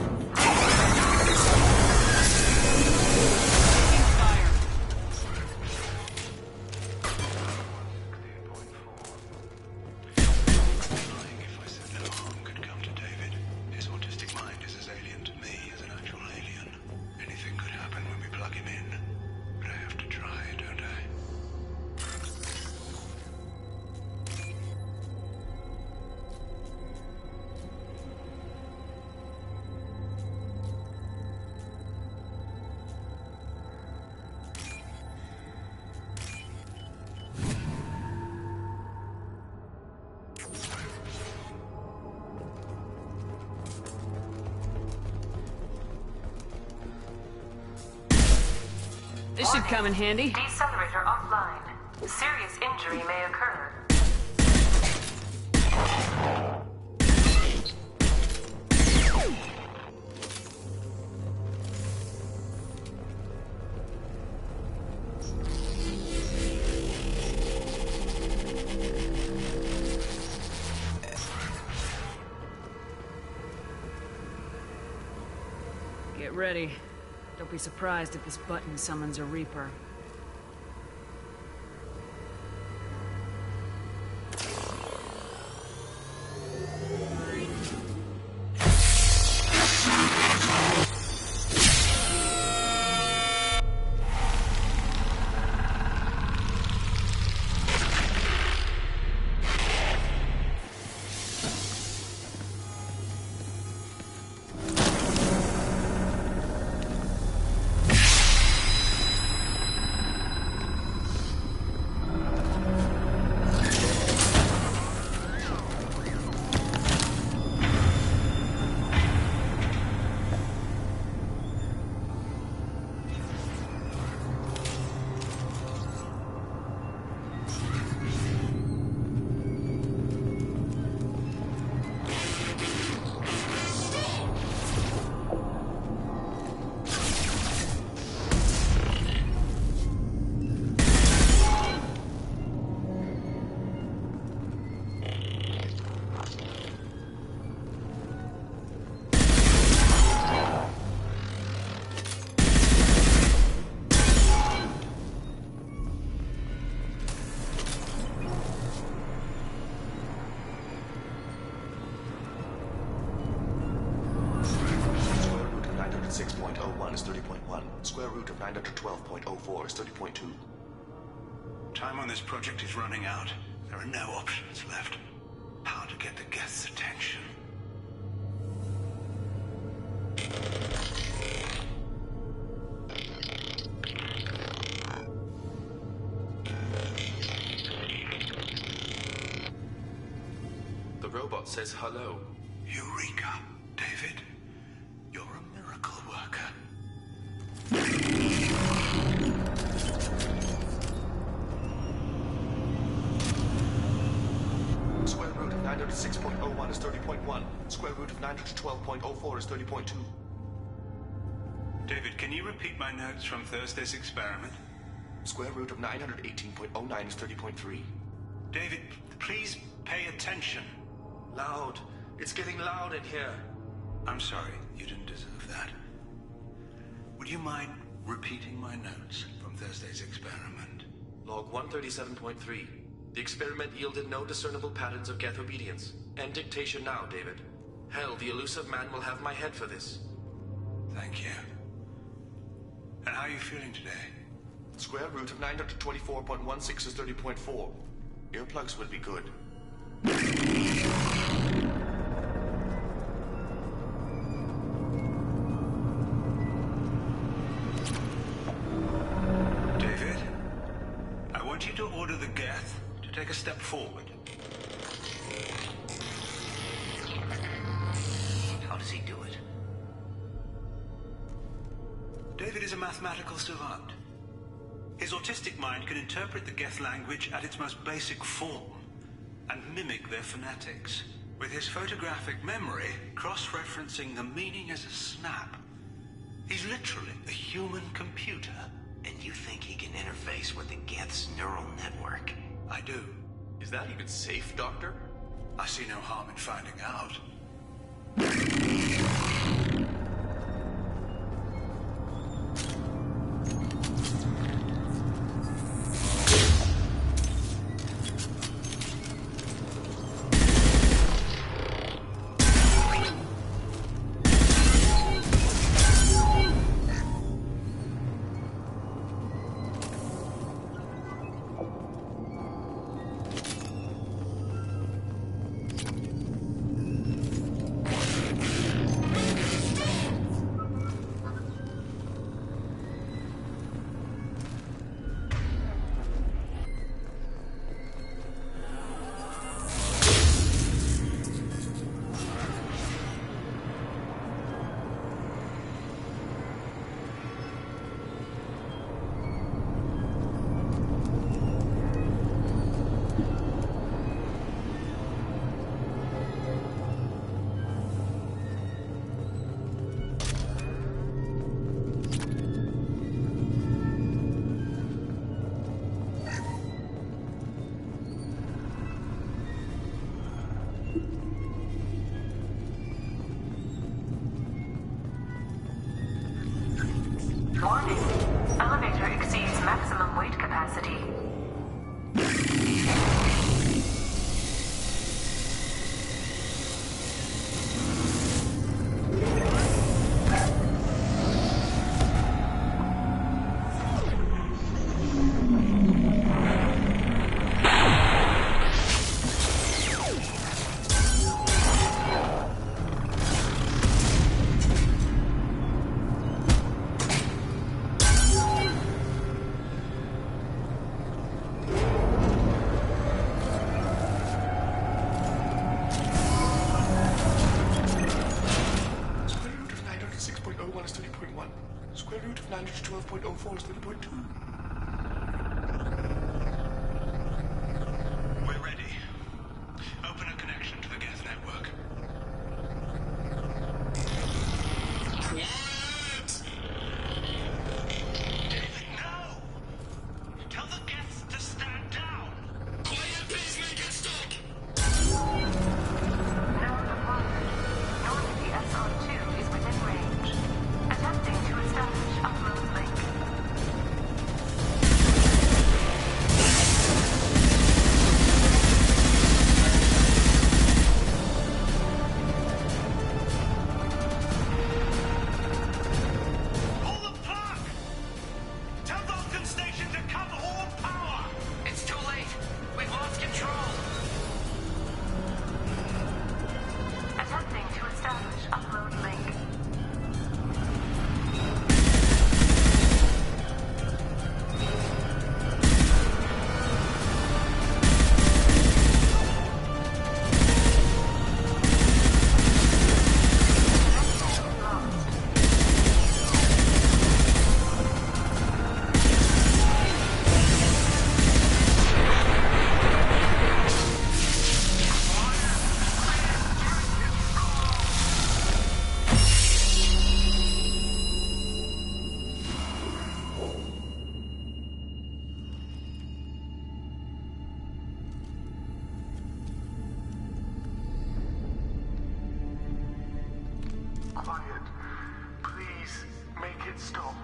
Lying if I said no harm could come to David. His autistic mind is as alien to me as an actual alien. Anything could happen when we plug him in. But I have to try, don't I? This should come in handy. Decelerator offline. Serious injury may occur. Get ready. Don't be surprised if this button summons a Reaper. Is 30.1. Square root of 912.04 is 30.2. Time on this project is running out. There are no options left. How to get the Geth's attention? The robot says hello. Eureka, David. You're a miracle worker. Square root of 906.01 is 30.1. Square root of 912.04 is 30.2. David, can you repeat my notes from Thursday's experiment? Square root of 918.09 is 30.3. David, please pay attention. Loud It's getting loud in here. I'm sorry, you didn't deserve that. Would you mind repeating my notes from Thursday's experiment? Log 137.3. The experiment yielded no discernible patterns of Geth obedience. End dictation now, David. Hell, the elusive man will have my head for this. Thank you. And how are you feeling today? Square root of 924.16 is 30.4. Earplugs would be good. David, I want you to order the Geth to take a step forward. How does he do it? David is a mathematical savant. His autistic mind can interpret the Geth language at its most basic form and mimic their phonetics, with his photographic memory cross-referencing the meaning as a snap. He's literally a human computer. And you think he can interface with the Geth's neural network? I do. Is that even safe, Doctor? I see no harm in finding out. Warning. Elevator exceeds maximum weight capacity. Square root of 912.04 is 30.2. We're ready. Open a connection to the Geth network. Quiet! David, no! Tell the Geths to stand down! Quiet, pacemaker stuck! Node acquired. Normandy SR2 is within range. Attempting to establish upload link. it stop.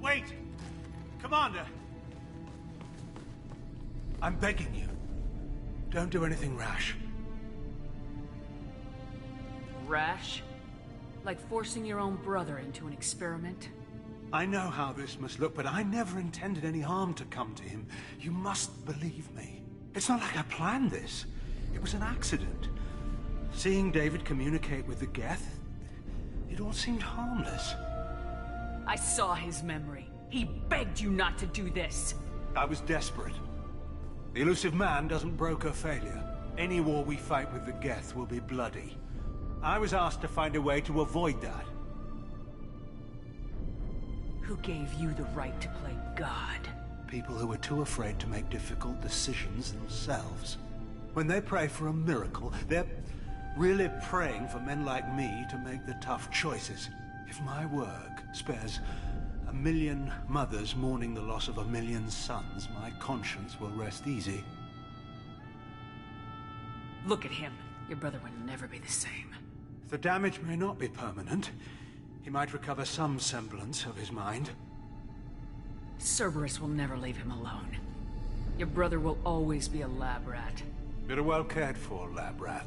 Wait! Commander! I'm begging you. Don't do anything rash. Rash? Like forcing your own brother into an experiment? I know how this must look, but I never intended any harm to come to him. You must believe me. It's not like I planned this. It was an accident. Seeing David communicate with the Geth, it all seemed harmless. I saw his memory. He begged you not to do this. I was desperate. The elusive man doesn't broker failure. Any war we fight with the Geth will be bloody. I was asked to find a way to avoid that. Who gave you the right to play God? People who are too afraid to make difficult decisions themselves. When they pray for a miracle, they're really praying for men like me to make the tough choices. If my work spares 1 million mothers mourning the loss of 1 million sons, my conscience will rest easy. Look at him. Your brother would never be the same. The damage may not be permanent. He might recover some semblance of his mind. Cerberus will never leave him alone. Your brother will always be a lab rat. But a well-cared-for lab rat.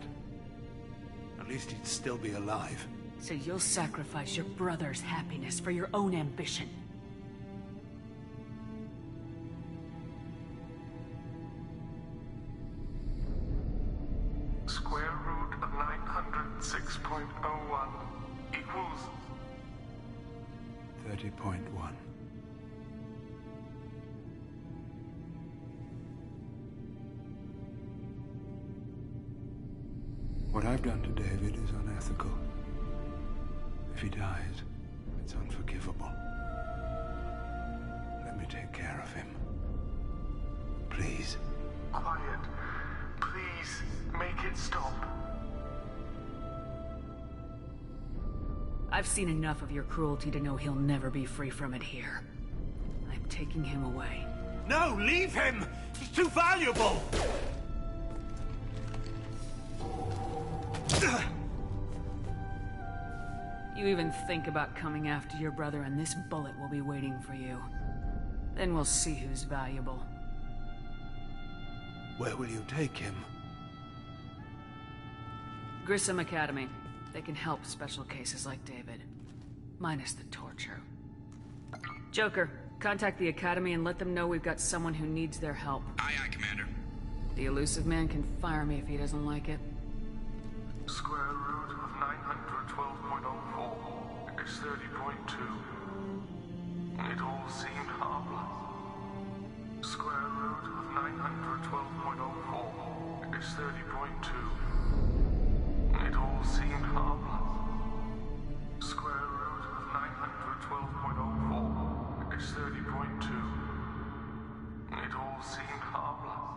At least he'd still be alive. So you'll sacrifice your brother's happiness for your own ambition. Square root of 906.01 equals 30.1. What I've done to David is unethical. If he dies, it's unforgivable. Let me take care of him. Please. quiet. Please, make it stop. I've seen enough of your cruelty to know he'll never be free from it here. I'm taking him away. No, leave him! He's too valuable! You even think about coming after your brother and this bullet will be waiting for you. Then we'll see who's valuable. Where will you take him? Grissom Academy. They can help special cases like David. Minus the torture. Joker, contact the Academy and let them know we've got someone who needs their help. Aye, aye, Commander. The elusive man can fire me if he doesn't like it. Square root of 912.04 is 30.2. It all seemed harmless. Square root of 912.04 is 30.2. It all seemed harmless. Square root of 912.04 is 30.2. It all seemed harmless.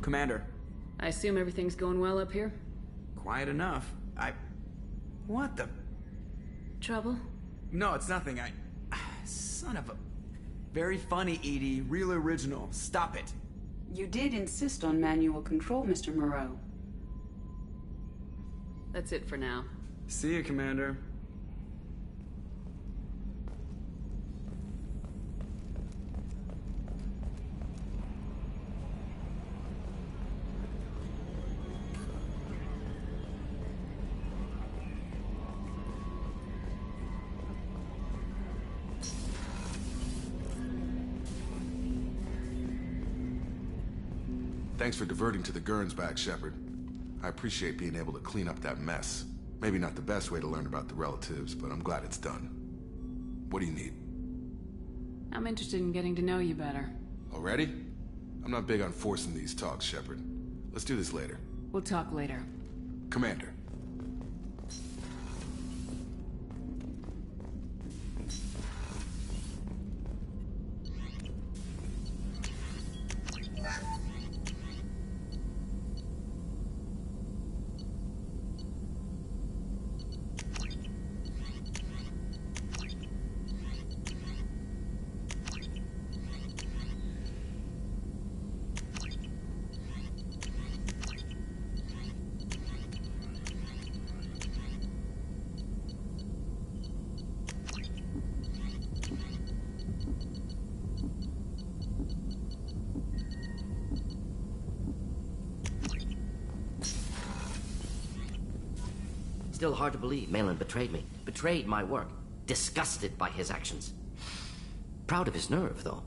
Commander. I assume everything's going well up here? Quiet enough. What the... Trouble? No, it's nothing. Son of a... Very funny, Edie. Real original. Stop it. You did insist on manual control, Mr. Moreau. That's it for now. See you, Commander. Thanks for diverting to the Gurns back, Shepard. I appreciate being able to clean up that mess. Maybe not the best way to learn about the relatives, but I'm glad it's done. What do you need? I'm interested in getting to know you better. Already? I'm not big on forcing these talks, Shepard. Let's do this later. We'll talk later. Commander. Still hard to believe Malin betrayed me. Betrayed my work. Disgusted by his actions. Proud of his nerve, though.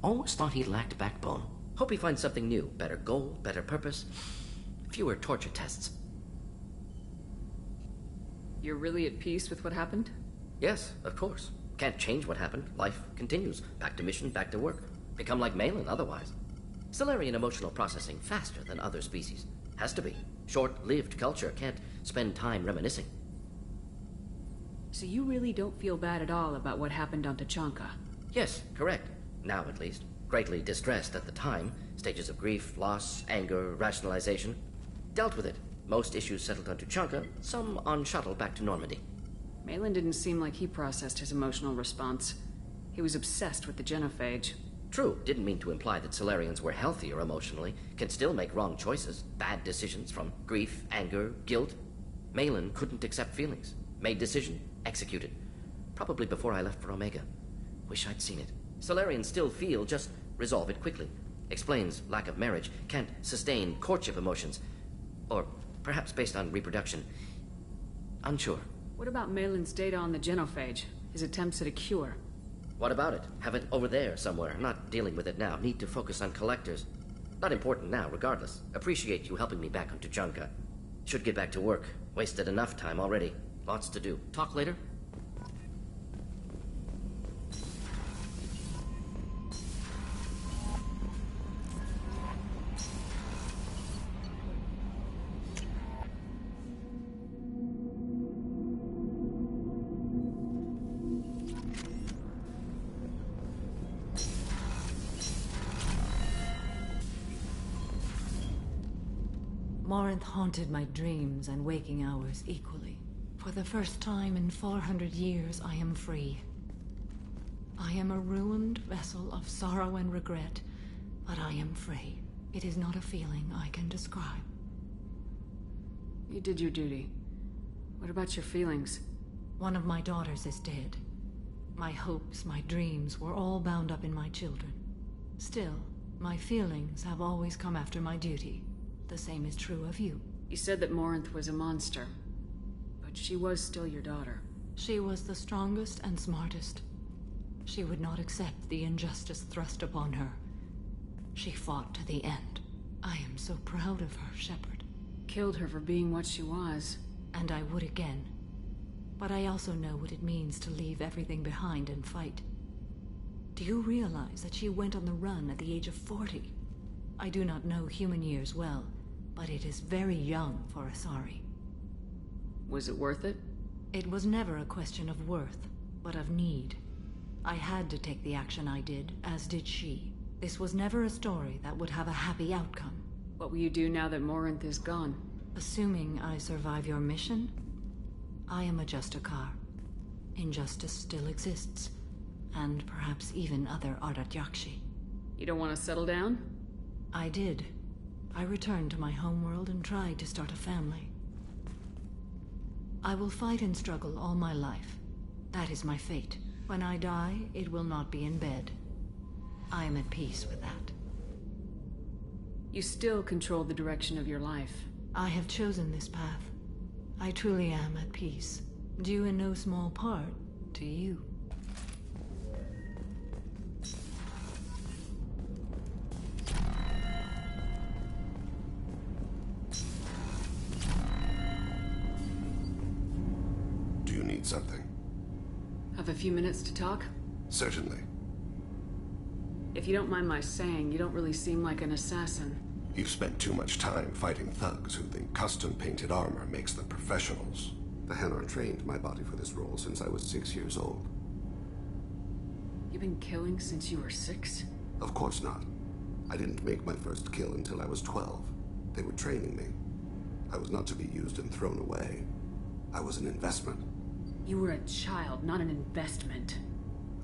Almost thought he lacked backbone. Hope he finds something new. Better goal, better purpose. Fewer torture tests. You're really at peace with what happened? Yes, of course. Can't change what happened. Life continues. Back to mission, back to work. Become like Malin otherwise. Solarian emotional processing faster than other species. Has to be. Short-lived culture can't spend time reminiscing. So you really don't feel bad at all about what happened on Tachanka? Yes, correct. Now at least. Greatly distressed at the time. Stages of grief, loss, anger, rationalization. Dealt with it. Most issues settled on Tachanka, some on shuttle back to Normandy. Malin didn't seem like he processed his emotional response. He was obsessed with the genophage. True, didn't mean to imply that Solarians were healthier emotionally, can still make wrong choices, bad decisions from grief, anger, guilt. Malin couldn't accept feelings, made decision, executed. Probably before I left for Omega. Wish I'd seen it. Solarians still feel, just resolve it quickly. Explains lack of marriage, can't sustain courtship emotions. Or perhaps based on reproduction. Unsure. What about Malin's data on the genophage? His attempts at a cure? What about it? Have it over there somewhere. Not dealing with it now. Need to focus on collectors. Not important now, regardless. Appreciate you helping me back on Tachanka. Should get back to work. Wasted enough time already. Lots to do. Talk later? Morinth haunted my dreams and waking hours equally. For the first time in 400 years, I am free. I am a ruined vessel of sorrow and regret, but I am free. It is not a feeling I can describe. You did your duty. What about your feelings? One of my daughters is dead. My hopes, my dreams were all bound up in my children. Still, my feelings have always come after my duty. The same is true of you. You said that Morinth was a monster, but she was still your daughter. She was the strongest and smartest. She would not accept the injustice thrust upon her. She fought to the end. I am so proud of her, Shepard. Killed her for being what she was. And I would again. But I also know what it means to leave everything behind and fight. Do you realize that she went on the run at the age of 40? I do not know human years well, but it is very young for Asari. Was it worth it? It was never a question of worth, but of need. I had to take the action I did, as did she. This was never a story that would have a happy outcome. What will you do now that Morinth is gone? Assuming I survive your mission, I am a Justicar. Injustice still exists, and perhaps even other Ardatyakshi. You don't want to settle down? I did. I returned to my homeworld and tried to start a family. I will fight and struggle all my life. That is my fate. When I die, it will not be in bed. I am at peace with that. You still control the direction of your life. I have chosen this path. I truly am at peace, due in no small part to you. Do you need something? Have a few minutes to talk? Certainly. If you don't mind my saying, you don't really seem like an assassin. You've spent too much time fighting thugs who think custom-painted armor makes them professionals. The Hanar trained my body for this role since I was 6 years old. You've been killing since you were 6? Of course not. I didn't make my first kill until I was 12. They were training me. I was not to be used and thrown away. I was an investment. You were a child, not an investment.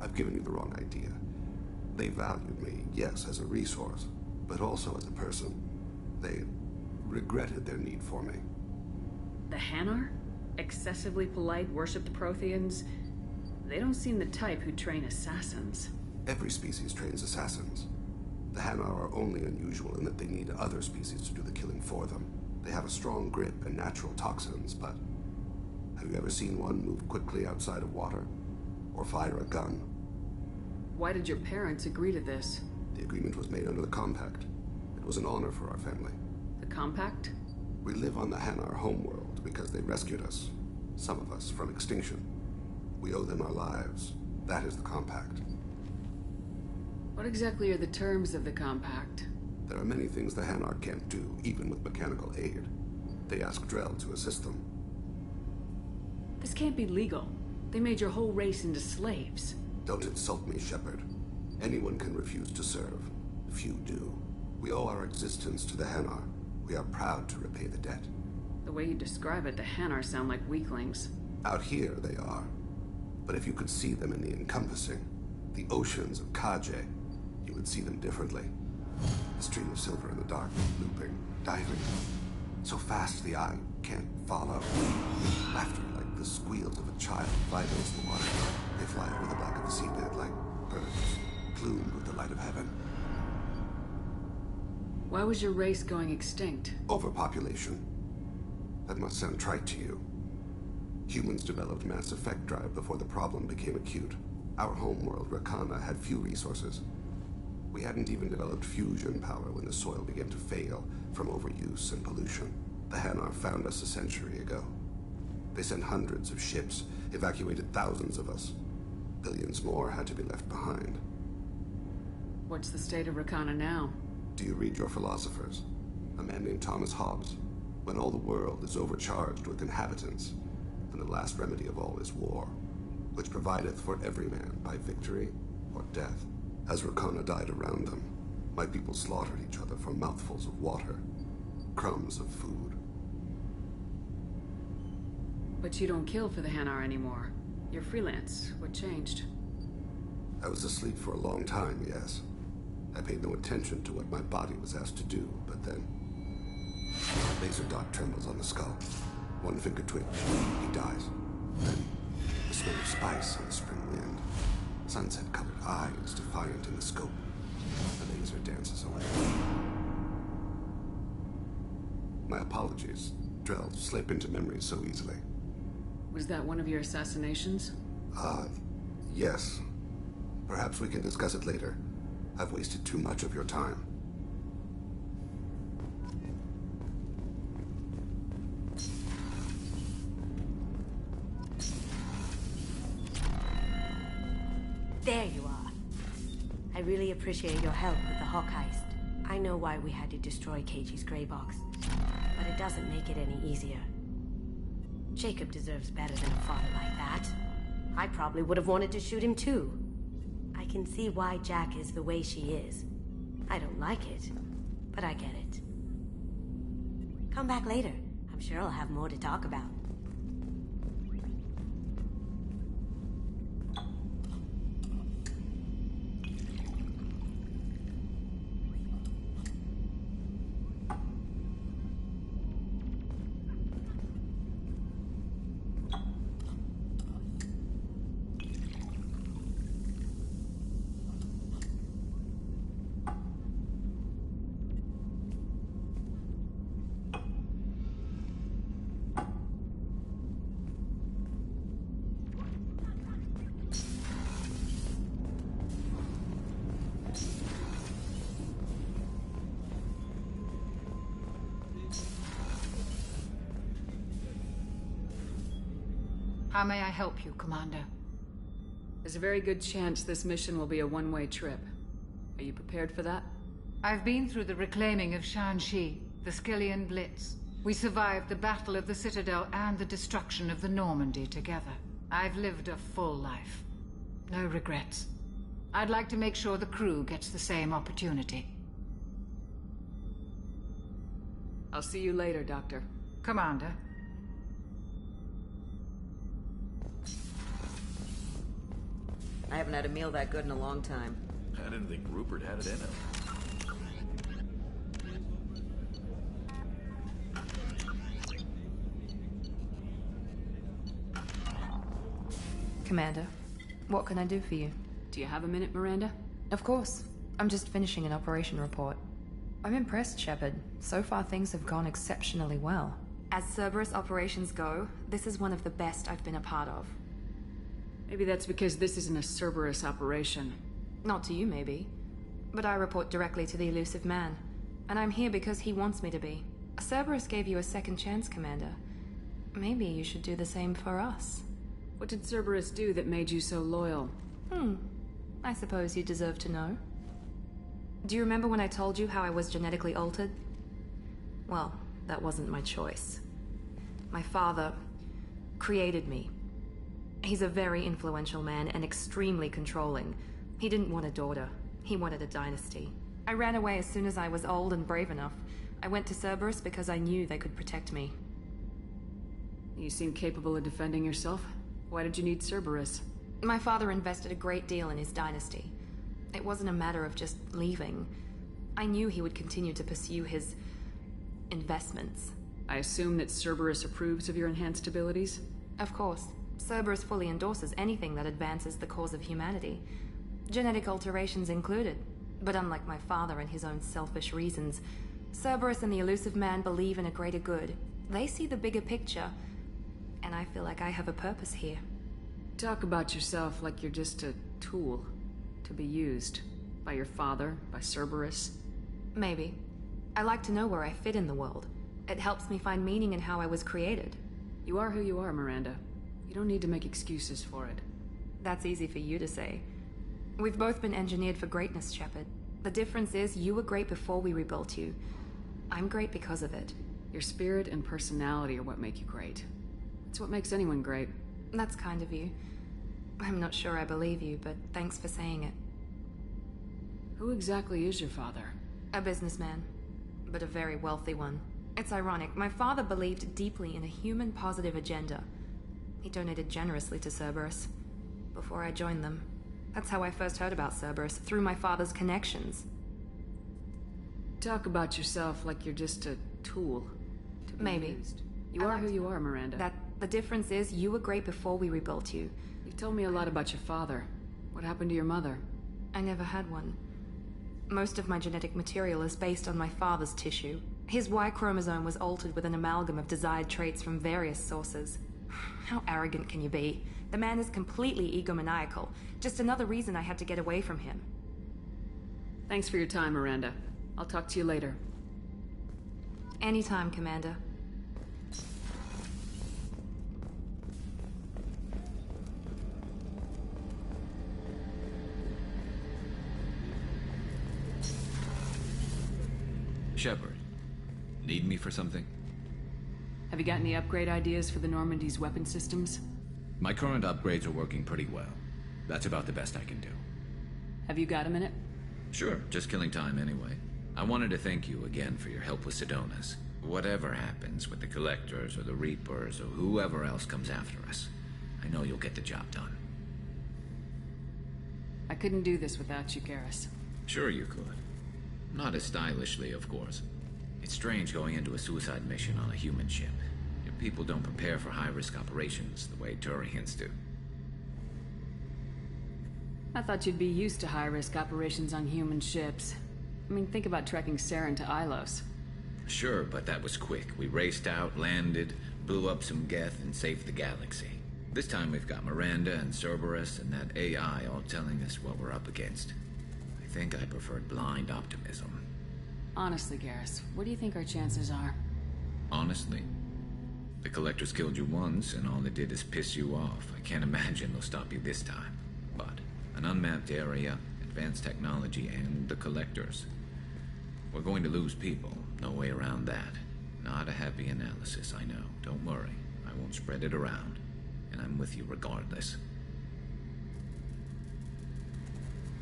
I've given you the wrong idea. They valued me, yes, as a resource, but also as a person. They regretted their need for me. The Hanar? Excessively polite, worshipped Protheans? They don't seem the type who train assassins. Every species trains assassins. The Hanar are only unusual in that they need other species to do the killing for them. They have a strong grip and natural toxins, but have you ever seen one move quickly outside of water? Or fire a gun? Why did your parents agree to this? The agreement was made under the Compact. It was an honor for our family. The Compact? We live on the Hanar homeworld because they rescued us. Some of us from extinction. We owe them our lives. That is the Compact. What exactly are the terms of the Compact? There are many things the Hanar can't do, even with mechanical aid. They ask Drell to assist them. This can't be legal. They made your whole race into slaves. Don't insult me, Shepard. Anyone can refuse to serve. Few do. We owe our existence to the Hanar. We are proud to repay the debt. The way you describe it, the Hanar sound like weaklings. Out here, they are. But if you could see them in the encompassing, the oceans of Kaje, you would see them differently. A stream of silver in the dark, looping, diving. So fast the eye can't follow. Laughter like the squeals of a child vibrates the water. They fly over the back of the seabed like birds, plumed with the light of heaven. Why was your race going extinct? Overpopulation. That must sound trite to you. Humans developed mass effect drive before the problem became acute. Our homeworld, Rakana, had few resources. We hadn't even developed fusion power when the soil began to fail from overuse and pollution. The Hanar found us a century ago. They sent hundreds of ships, evacuated thousands of us. Billions more had to be left behind. What's the state of Rakana now? Do you read your philosophers? A man named Thomas Hobbes. When all the world is overcharged with inhabitants, then the last remedy of all is war, which provideth for every man by victory or death. As Rakana died around them, my people slaughtered each other for mouthfuls of water, crumbs of food. But you don't kill for the Hanar anymore. You're freelance. What changed? I was asleep for a long time, yes. I paid no attention to what my body was asked to do, but then... a laser dot trembles on the skull. One finger twitch, he dies. Then, the smell of spice on the spring wind. Sunset-colored eyes defiant in the scope. The laser dances away. My apologies. Drell slip into memory so easily. Was that one of your assassinations? Yes. Perhaps we can discuss it later. I've wasted too much of your time. There you are. I really appreciate your help with the Hawk heist. I know why we had to destroy Keiji's gray box, but it doesn't make it any easier. Jacob deserves better than a father like that. I probably would have wanted to shoot him too. I can see why Jack is the way she is. I don't like it, but I get it. Come back later. I'm sure I'll have more to talk about. How may I help you, Commander? There's a very good chance this mission will be a one-way trip. Are you prepared for that? I've been through the reclaiming of Shanxi, the Skillian Blitz. We survived the Battle of the Citadel and the destruction of the Normandy together. I've lived a full life. No regrets. I'd like to make sure the crew gets the same opportunity. I'll see you later, Doctor. Commander. I haven't had a meal that good in a long time. I didn't think Rupert had it in him. Commander, what can I do for you? Do you have a minute, Miranda? Of course. I'm just finishing an operation report. I'm impressed, Shepard. So far things have gone exceptionally well. As Cerberus operations go, this is one of the best I've been a part of. Maybe that's because this isn't a Cerberus operation. Not to you, maybe. But I report directly to the elusive man. And I'm here because he wants me to be. Cerberus gave you a second chance, Commander. Maybe you should do the same for us. What did Cerberus do that made you so loyal? I suppose you deserve to know. Do you remember when I told you how I was genetically altered? Well, that wasn't my choice. My father created me. He's a very influential man and extremely controlling. He didn't want a daughter. He wanted a dynasty. I ran away as soon as I was old and brave enough. I went to Cerberus because I knew they could protect me. You seem capable of defending yourself. Why did you need Cerberus? My father invested a great deal in his dynasty. It wasn't a matter of just leaving. I knew he would continue to pursue his investments. I assume that Cerberus approves of your enhanced abilities? Of course. Cerberus fully endorses anything that advances the cause of humanity. Genetic alterations included. But unlike my father and his own selfish reasons, Cerberus and the elusive man believe in a greater good. They see the bigger picture, and I feel like I have a purpose here. Talk about yourself like you're just a tool to be used by your father, by Cerberus. Maybe. I like to know where I fit in the world. It helps me find meaning in how I was created. You are who you are, Miranda. You don't need to make excuses for it. That's easy for you to say. We've both been engineered for greatness, Shepard. The difference is you were great before we rebuilt you. I'm great because of it. Your spirit and personality are what make you great. It's what makes anyone great. That's kind of you. I'm not sure I believe you, but thanks for saying it. Who exactly is your father? A businessman, but a very wealthy one. It's ironic. My father believed deeply in a human-positive agenda. He donated generously to Cerberus before I joined them. That's how I first heard about Cerberus, through my father's connections. Talk about yourself like you're just a tool to be Maybe. used. You are who you are, Miranda. The difference is you were great before we rebuilt you. You've told me a lot about your father. What happened to your mother? I never had one. Most of my genetic material is based on my father's tissue. His Y chromosome was altered with an amalgam of desired traits from various sources. How arrogant can you be? The man is completely egomaniacal. Just another reason I had to get away from him. Thanks for your time, Miranda. I'll talk to you later. Anytime, Commander. Shepard, need me for something? Have you got any upgrade ideas for the Normandy's weapon systems? My current upgrades are working pretty well. That's about the best I can do. Have you got a minute? Sure, just killing time anyway. I wanted to thank you again for your help with Sidonis. Whatever happens with the Collectors or the Reapers or whoever else comes after us, I know you'll get the job done. I couldn't do this without you, Garrus. Sure you could. Not as stylishly, of course. It's strange going into a suicide mission on a human ship. Your people don't prepare for high-risk operations the way Turians do. I thought you'd be used to high-risk operations on human ships. I mean, think about trekking Saren to Ilos. Sure, but that was quick. We raced out, landed, blew up some Geth, and saved the galaxy. This time we've got Miranda and Cerberus and that AI all telling us what we're up against. I think I preferred blind optimism. Honestly, Garrus, what do you think our chances are? Honestly? The Collectors killed you once, and all they did is piss you off. I can't imagine they'll stop you this time. But an unmapped area, advanced technology, and the Collectors. We're going to lose people. No way around that. Not a happy analysis, I know. Don't worry. I won't spread it around. And I'm with you regardless.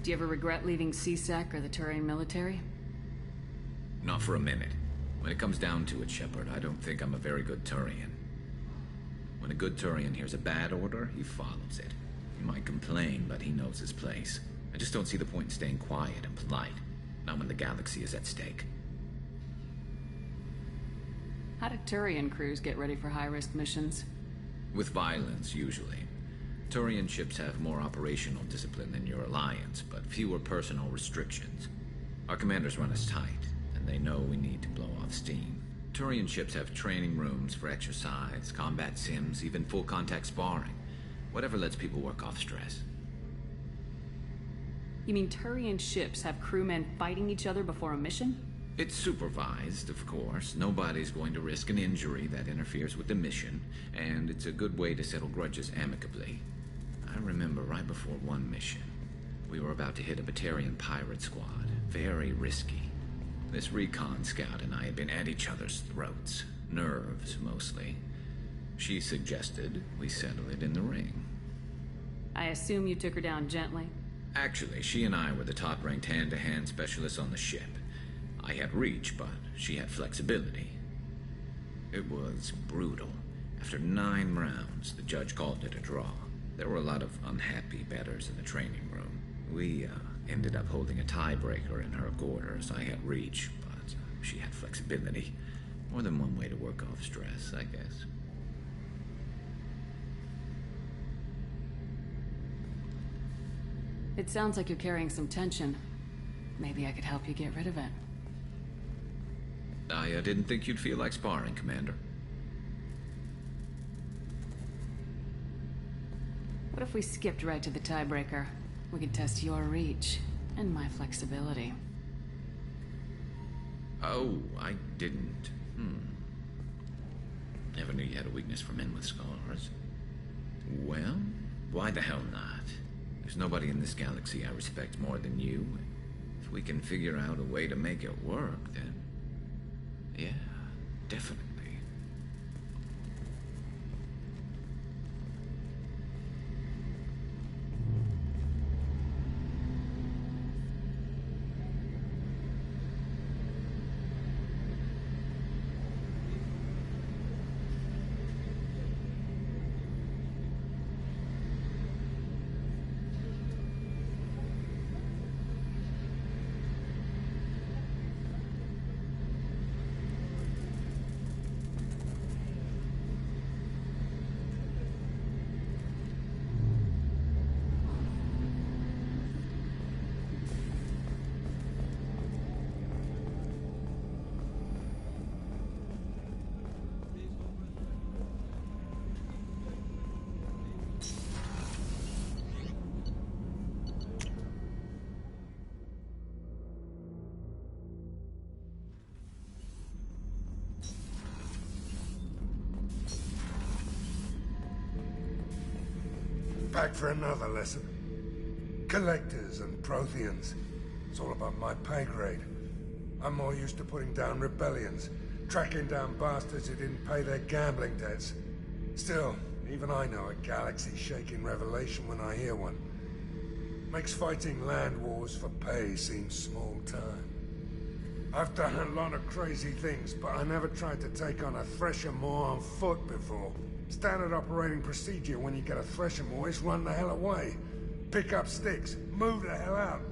Do you ever regret leaving CSEC or the Turian military? Not for a minute. When it comes down to it, Shepard, I don't think I'm a very good Turian. When a good Turian hears a bad order, he follows it. He might complain, but he knows his place. I just don't see the point in staying quiet and polite. Not when the galaxy is at stake. How do Turian crews get ready for high-risk missions? With violence, usually. Turian ships have more operational discipline than your alliance, but fewer personal restrictions. Our commanders run us tight, and they know we need to blow off steam. Turian ships have training rooms for exercise, combat sims, even full-contact sparring. Whatever lets people work off stress. You mean Turian ships have crewmen fighting each other before a mission? It's supervised, of course. Nobody's going to risk an injury that interferes with the mission, and it's a good way to settle grudges amicably. I remember right before one mission, we were about to hit a Batarian pirate squad. Very risky. This recon scout and I had been at each other's throats. Nerves, mostly. She suggested we settle it in the ring. I assume you took her down gently? Actually, she and I were the top-ranked hand-to-hand specialists on the ship. I had reach, but she had flexibility. It was brutal. After 9 rounds, the judge called it a draw. There were a lot of unhappy bettors in the training room. We ended up holding a tiebreaker in her quarters. I had reach, but she had flexibility. More than one way to work off stress, I guess. It sounds like you're carrying some tension. Maybe I could help you get rid of it. I didn't think you'd feel like sparring, Commander. What if we skipped right to the tiebreaker? We could test your reach and my flexibility. Oh, I didn't. Never knew you had a weakness for men with scars. Well, why the hell not? There's nobody in this galaxy I respect more than you. If we can figure out a way to make it work, then... yeah, definitely. Back for another lesson. Collectors and Protheans. It's all above my pay grade. I'm more used to putting down rebellions, tracking down bastards who didn't pay their gambling debts. Still, even I know a galaxy-shaking revelation when I hear one. Makes fighting land wars for pay seem small time. I've done a lot of crazy things, but I never tried to take on a Thresher Maw on foot before. Standard operating procedure when you get a Thresher Maw is run the hell away. Pick up sticks, move the hell out.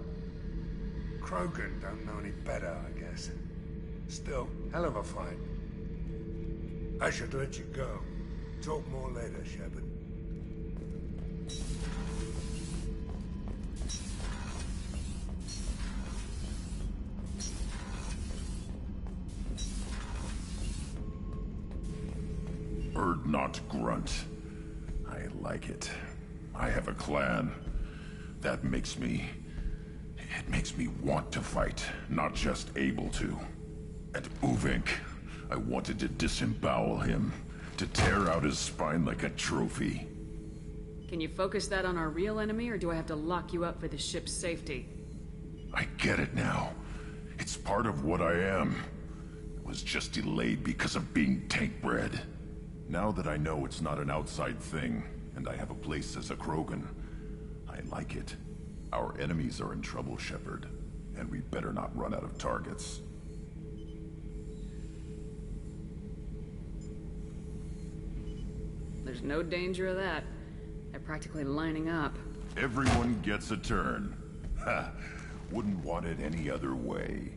Krogan don't know any better, I guess. Still, hell of a fight. I should let you go. Talk more later, Shepard. Bird not grunt. I like it. I have a clan. That makes me... It makes me want to fight, not just able to. And Uvink, I wanted to disembowel him, to tear out his spine like a trophy. Can you focus that on our real enemy, or do I have to lock you up for the ship's safety? I get it now. It's part of what I am. It was just delayed because of being tank-bred. Now that I know it's not an outside thing, and I have a place as a Krogan, I like it. Our enemies are in trouble, Shepard, and we better not run out of targets. There's no danger of that. They're practically lining up. Everyone gets a turn. Ha! Wouldn't want it any other way.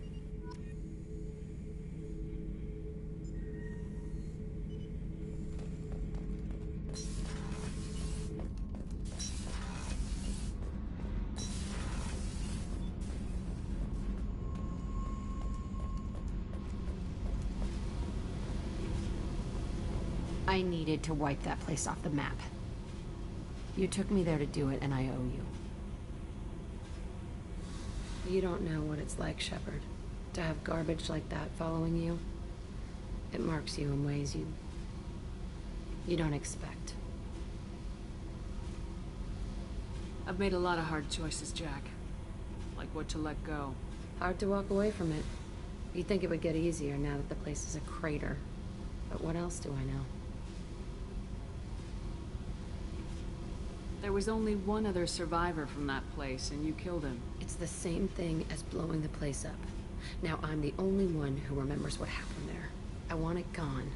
I needed to wipe that place off the map. You took me there to do it, and I owe you. You don't know what it's like, Shepard, to have garbage like that following you. It marks you in ways you don't expect. I've made a lot of hard choices, Jack. Like what to let go. Hard to walk away from it. You'd think it would get easier now that the place is a crater. But what else do I know? There was only one other survivor from that place, and you killed him. It's the same thing as blowing the place up. Now I'm the only one who remembers what happened there. I want it gone.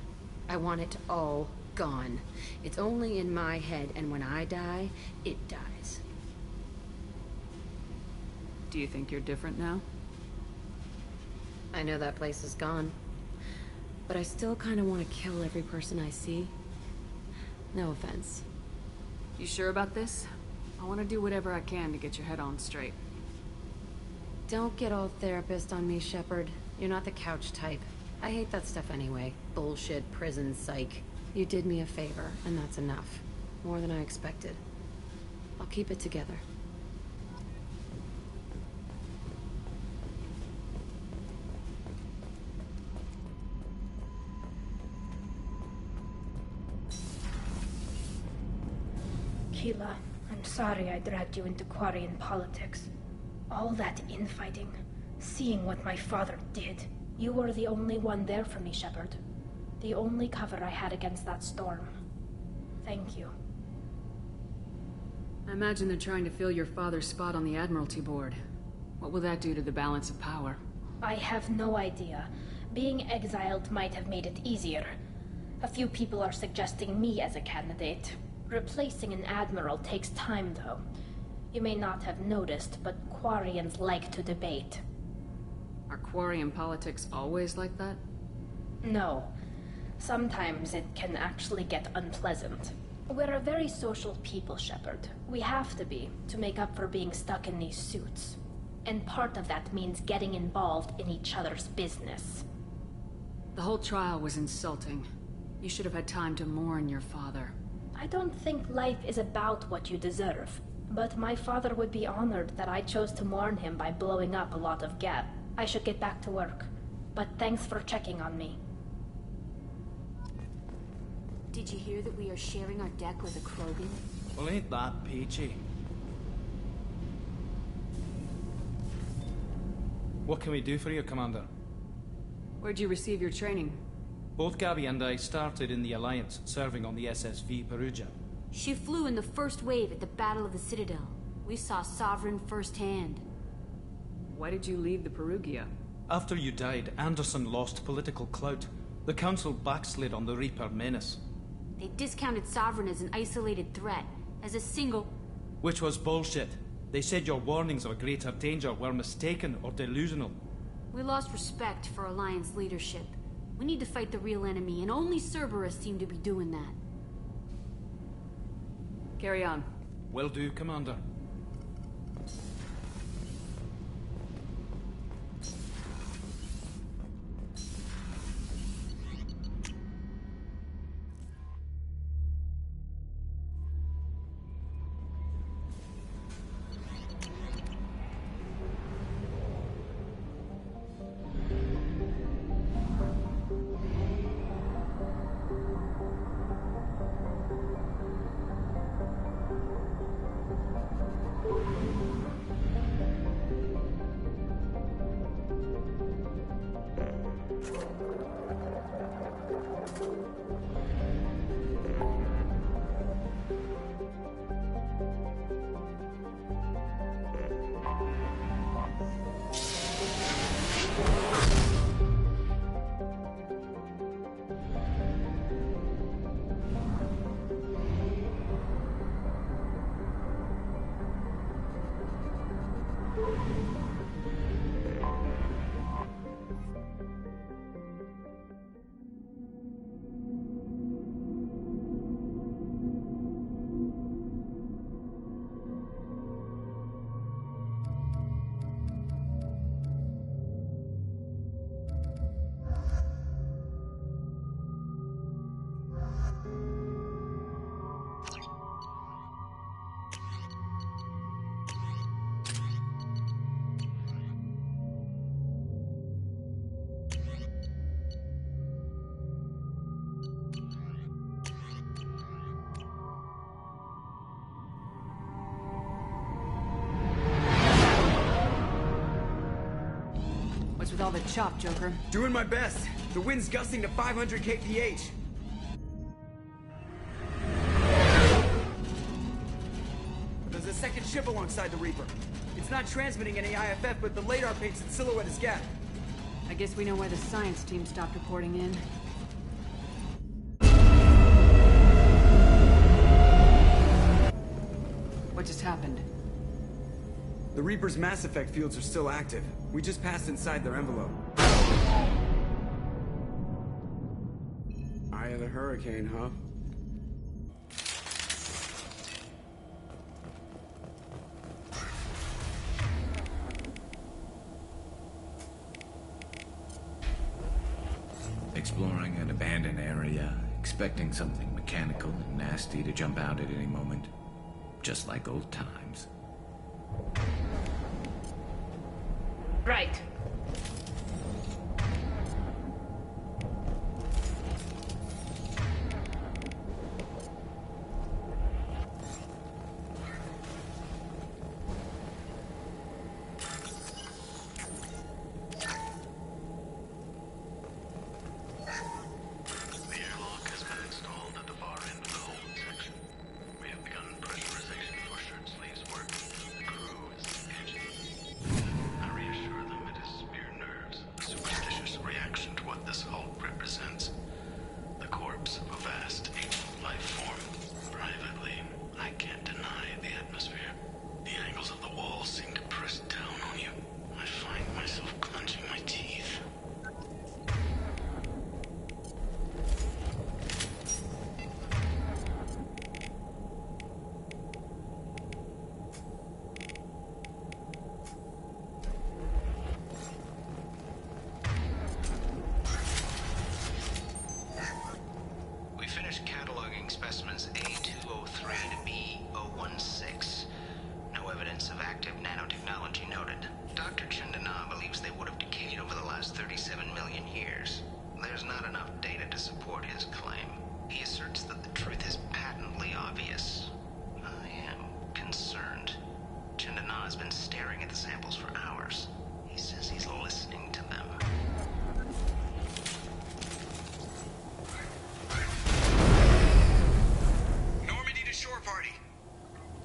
I want it all gone. It's only in my head, and when I die, it dies. Do you think you're different now? I know that place is gone. But I still kind of want to kill every person I see. No offense. You sure about this? I want to do whatever I can to get your head on straight. Don't get all therapist on me, Shepard. You're not the couch type. I hate that stuff anyway. Bullshit, prison, psych. You did me a favor, and that's enough. More than I expected. I'll keep it together. Keela, I'm sorry I dragged you into Quarian politics. All that infighting, seeing what my father did. You were the only one there for me, Shepard. The only cover I had against that storm. Thank you. I imagine they're trying to fill your father's spot on the Admiralty Board. What will that do to the balance of power? I have no idea. Being exiled might have made it easier. A few people are suggesting me as a candidate. Replacing an admiral takes time, though. You may not have noticed, but Quarians like to debate. Are Quarian politics always like that? No. Sometimes it can actually get unpleasant. We're a very social people, Shepard. We have to be, to make up for being stuck in these suits. And part of that means getting involved in each other's business. The whole trial was insulting. You should have had time to mourn your father. I don't think life is about what you deserve. But my father would be honored that I chose to mourn him by blowing up a lot of Geth. I should get back to work. But thanks for checking on me. Did you hear that we are sharing our deck with a Krogan? Well, ain't that peachy? What can we do for you, Commander? Where'd you receive your training? Both Gabby and I started in the Alliance, serving on the SSV Perugia. She flew in the first wave at the Battle of the Citadel. We saw Sovereign firsthand. Why did you leave the Perugia? After you died, Anderson lost political clout. The Council backslid on the Reaper menace. They discounted Sovereign as an isolated threat, as a single... Which was bullshit. They said your warnings of a greater danger were mistaken or delusional. We lost respect for Alliance leadership. We need to fight the real enemy, and only Cerberus seem to be doing that. Carry on. Will do, Commander. With all the chop, Joker. Doing my best. The wind's gusting to 500 kph. There's a second ship alongside the Reaper. It's not transmitting any IFF, but the radar paints its silhouette as Geth. I guess we know why the science team stopped reporting in. What just happened? The Reaper's mass effect fields are still active. We just passed inside their envelope. Eye of the Hurricane, huh? Exploring an abandoned area, expecting something mechanical and nasty to jump out at any moment. Just like old times. Right.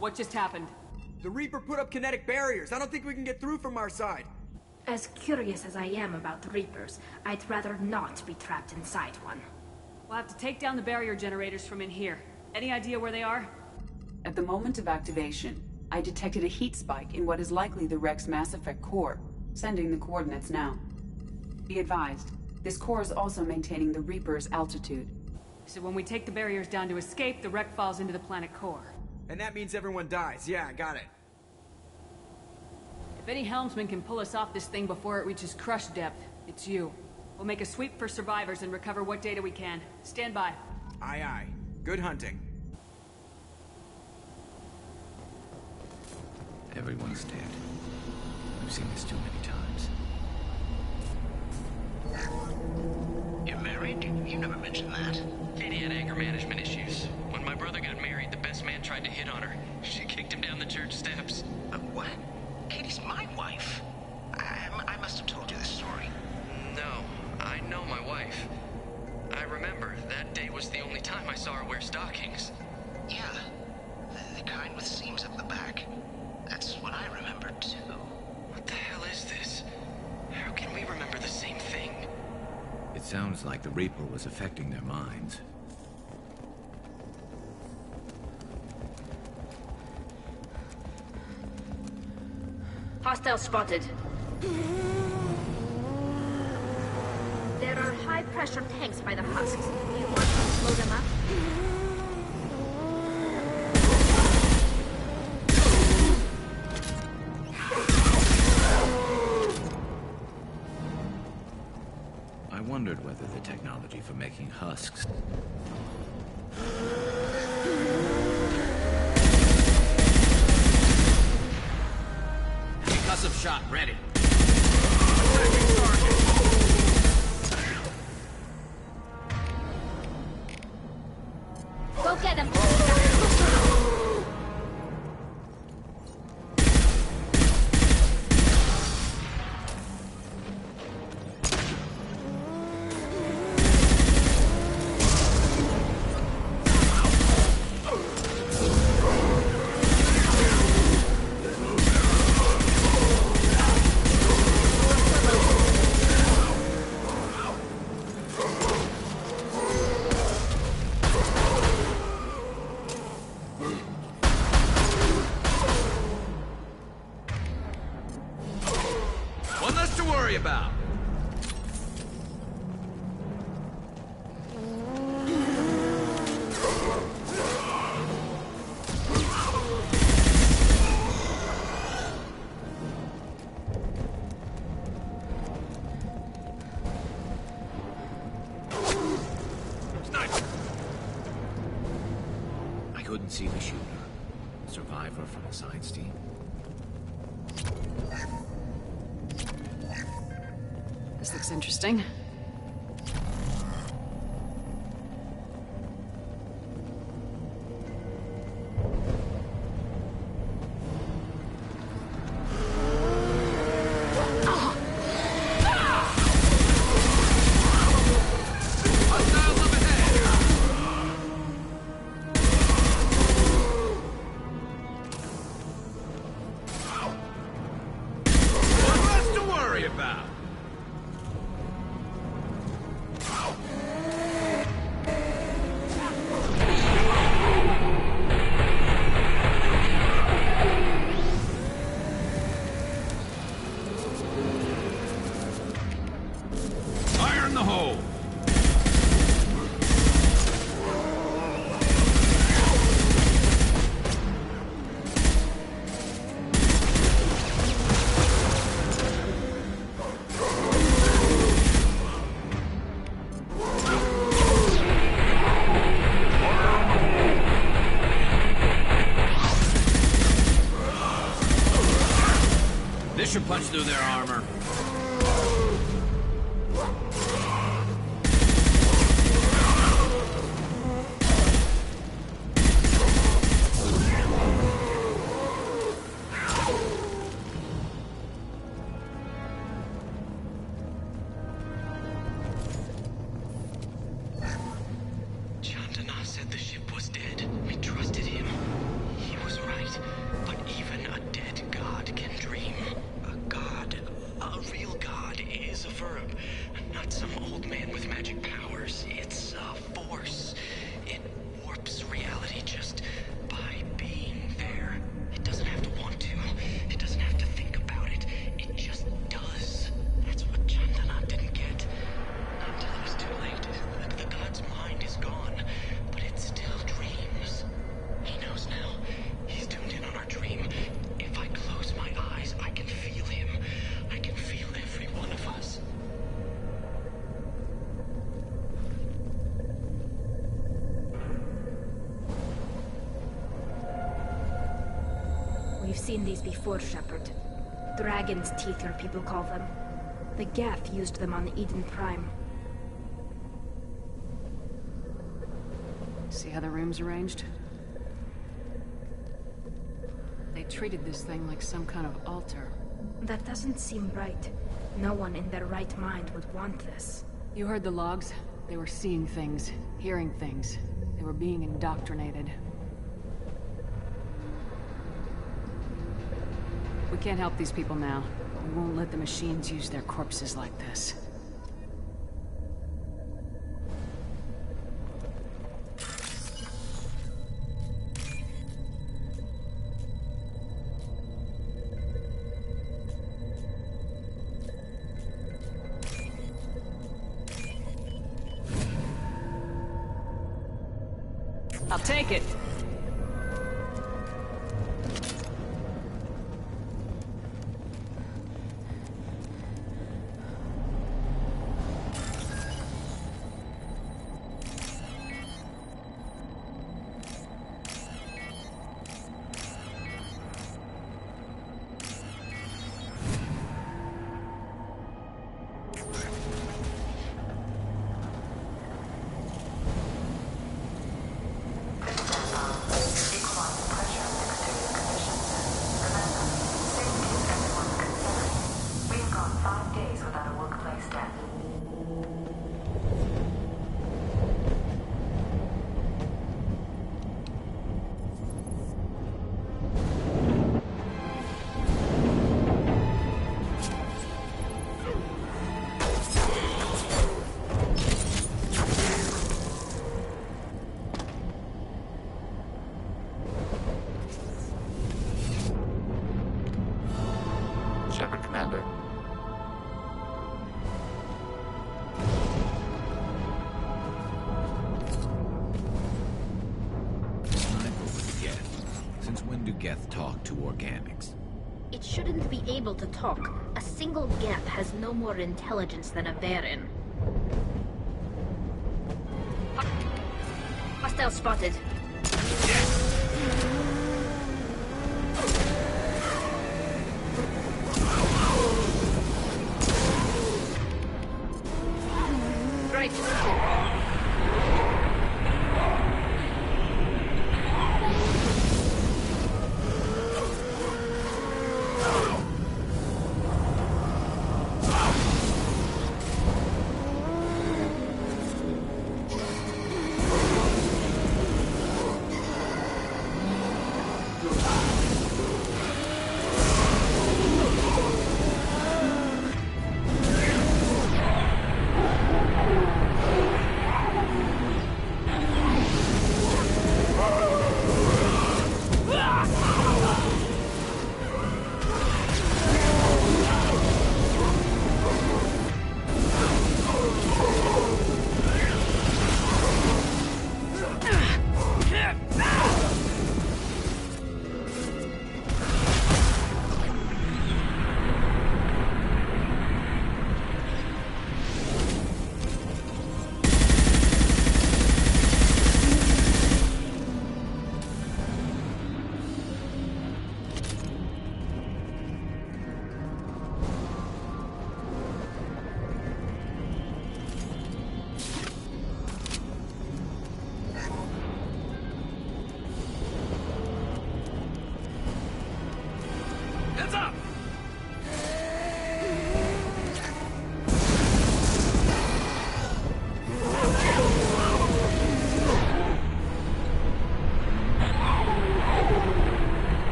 What just happened? The Reaper put up kinetic barriers. I don't think we can get through from our side. As curious as I am about the Reapers, I'd rather not be trapped inside one. We'll have to take down the barrier generators from in here. Any idea where they are? At the moment of activation, I detected a heat spike in what is likely the Rex Mass Effect core, sending the coordinates now. Be advised, this core is also maintaining the Reaper's altitude. So when we take the barriers down to escape, the wreck falls into the planet core. And that means everyone dies. Yeah, got it. If any helmsman can pull us off this thing before it reaches crush depth, it's you. We'll make a sweep for survivors and recover what data we can. Stand by. Aye, aye. Good hunting. Everyone's dead. We've seen this too many times. You're married? You never mentioned that. Katie had anger management issues. When my brother got married, the best man tried to hit on her. She kicked him down the church steps. What? Katie's my wife. I must have told you this story. No, I know my wife. I remember, that day was the only time I saw her wear stockings. Yeah, the kind with seams up the back. That's what I remember, too. What the hell is this? How can we remember the same thing? It sounds like the Reaper was affecting their minds. Hostile spotted. There are high-pressure tanks by the husks. Do you want to slow them up? I wondered whether the technology for making husks... Concussive shot ready. Go get him! One less to worry about. I couldn't see the shooter. Survivor from the science team. This looks interesting. One less to worry about. Fire in the hole. This should punch through their armor. Chandana said the ship was dead. We trusted him. He was right. But even a dead god can dream. A god? A real seen these before, Shepard. Dragon's teeth, your people call them. The Geth used them on Eden Prime. See how the room's arranged? They treated this thing like some kind of altar. That doesn't seem right. No one in their right mind would want this. You heard the logs? They were seeing things, hearing things. They were being indoctrinated. We can't help these people now, but we won't let the machines use their corpses like this. I'll take it. Shepard, Commander. Time over to Geth. Since when do Geth talk to organics? It shouldn't be able to talk. A single Geth has no more intelligence than a Varen. Hostile spotted. Right.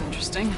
Interesting.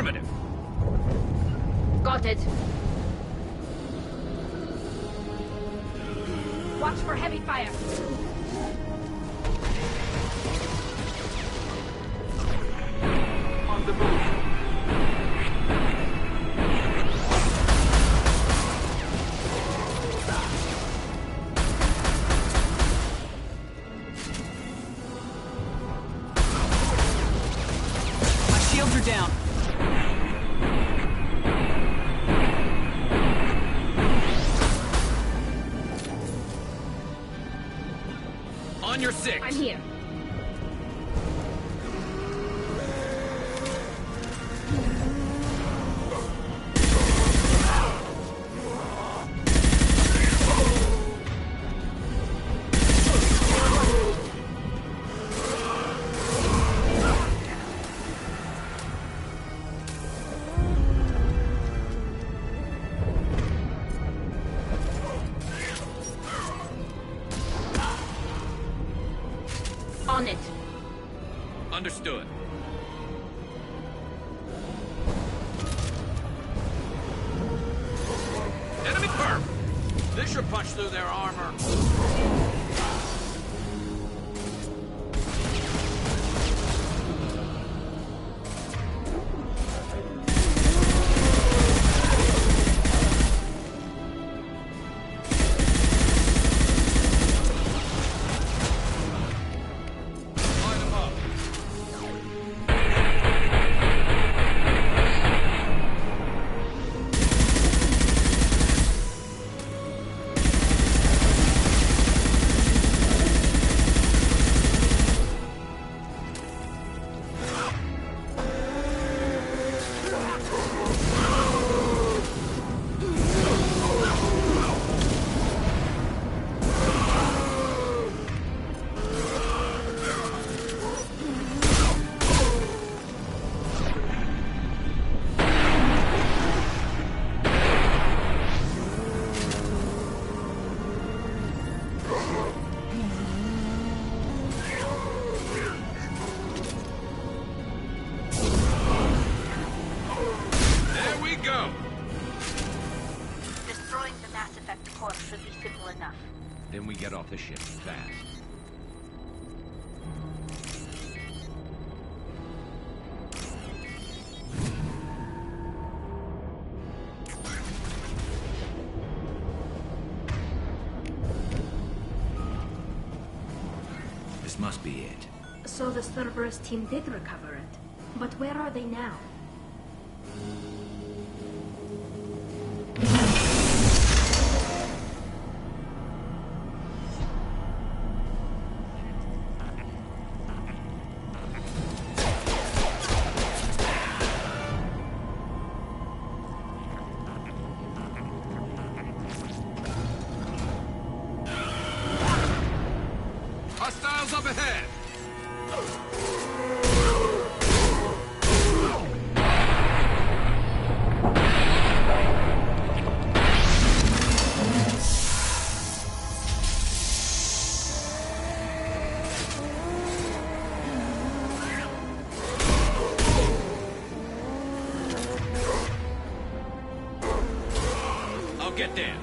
Affirmative. Got it. Watch for heavy fire. On the move. My shields are down. On your 6. I'm here. On it. Understood. Enemy perp! This should punch through their armor. Destroying the Mass Effect core should be simple enough. Then we get off the ship fast. This must be it. So the Cerberus team did recover it. But where are they now? Hostiles up ahead! I'll get there.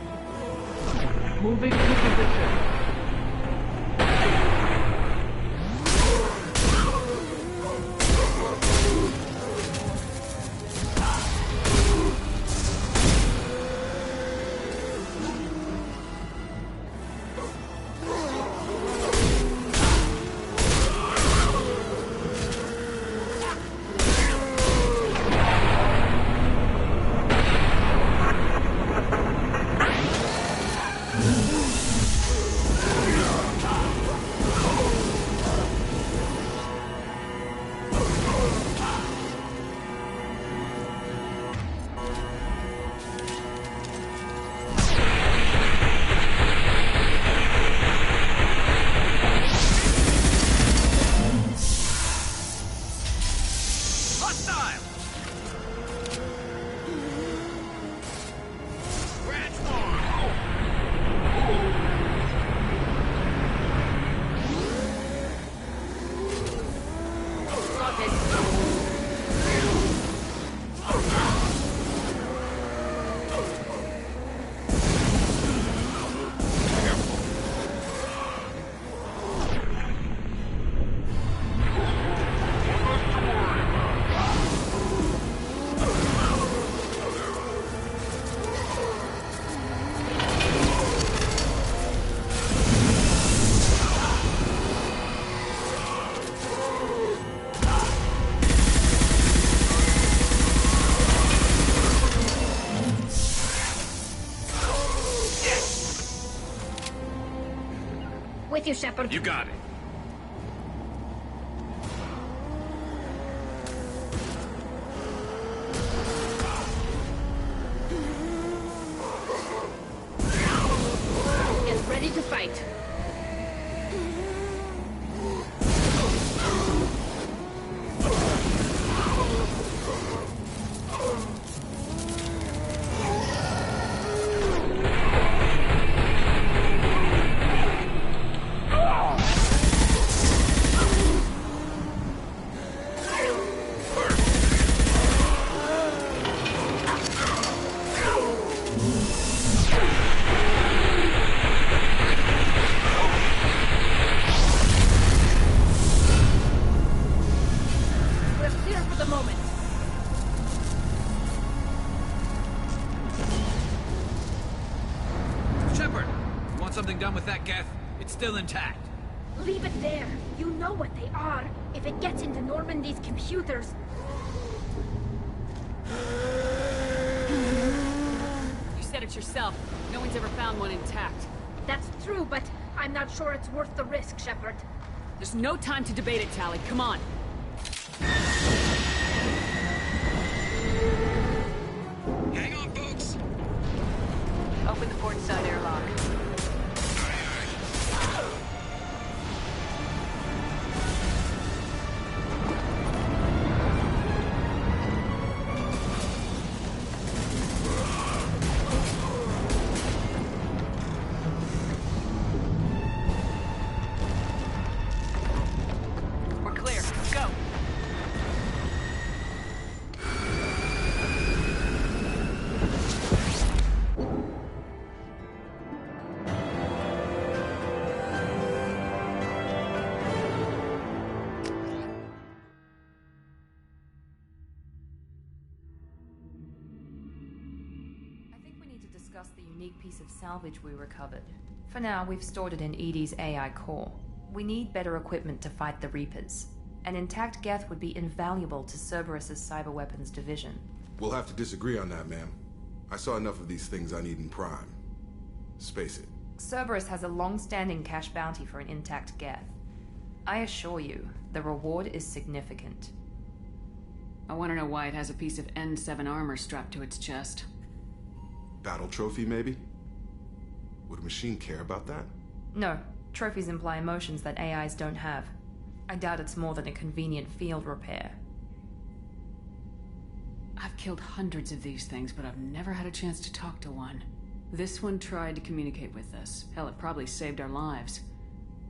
Moving to position. Hostile! with you, Shepard. You got it. Get ready to fight. Done with that, Geth? It's still intact. Leave it there. You know what they are. If it gets into Normandy's computers... You said it yourself. No one's ever found one intact. That's true, but I'm not sure it's worth the risk, Shepard. There's no time to debate it, Tally. Come on. Hang on, folks. Open the port side airlock. The unique piece of salvage we recovered. For now, we've stored it in Edie's AI core. We need better equipment to fight the Reapers. An intact Geth would be invaluable to Cerberus's cyber weapons division. We'll have to disagree on that, ma'am. I saw enough of these things on Eden Prime. Space it. Cerberus has a long-standing cash bounty for an intact Geth. I assure you, the reward is significant. I want to know why it has a piece of N7 armor strapped to its chest. Battle trophy, maybe? Would a machine care about that? No. Trophies imply emotions that AIs don't have. I doubt it's more than a convenient field repair. I've killed hundreds of these things, but I've never had a chance to talk to one. This one tried to communicate with us. Hell, it probably saved our lives.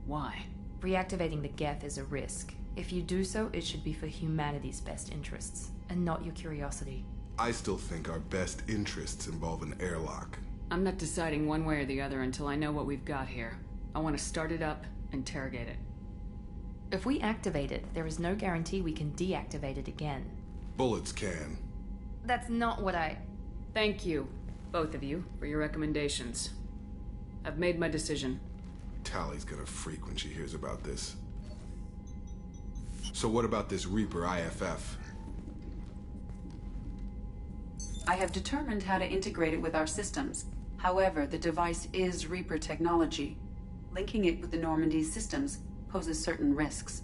Why? Reactivating the Geth is a risk. If you do so, it should be for humanity's best interests, and not your curiosity. I still think our best interests involve an airlock. I'm not deciding one way or the other until I know what we've got here. I want to start it up, interrogate it. If we activate it, there is no guarantee we can deactivate it again. Bullets can. That's not what I... Thank you, both of you, for your recommendations. I've made my decision. Tally's gonna freak when she hears about this. So what about this Reaper IFF? I have determined how to integrate it with our systems. However, the device is Reaper technology. Linking it with the Normandy's systems poses certain risks.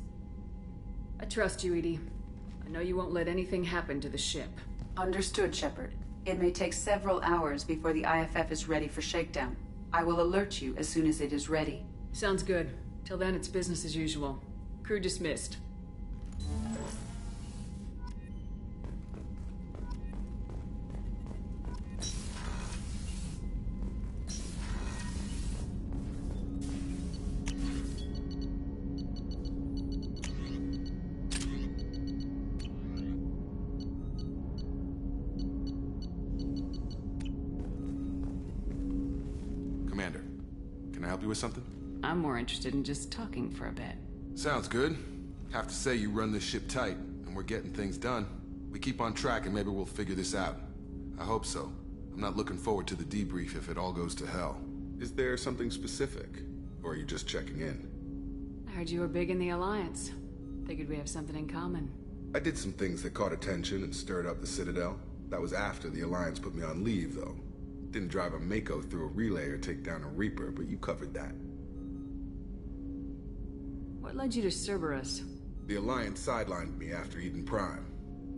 I trust you, Edie. I know you won't let anything happen to the ship. Understood, Shepard. It may take several hours before the IFF is ready for shakedown. I will alert you as soon as it is ready. Sounds good. Till then, it's business as usual. Crew dismissed. Commander, can I help you with something? I'm more interested in just talking for a bit. Sounds good. Have to say you run this ship tight, and we're getting things done. We keep on track and maybe we'll figure this out. I hope so. I'm not looking forward to the debrief if it all goes to hell. Is there something specific? Or are you just checking in? I heard you were big in the Alliance. Figured we have something in common. I did some things that caught attention and stirred up the Citadel. That was after the Alliance put me on leave, though. Didn't drive a Mako through a relay or take down a Reaper, but you covered that. What led you to Cerberus? The Alliance sidelined me after Eden Prime.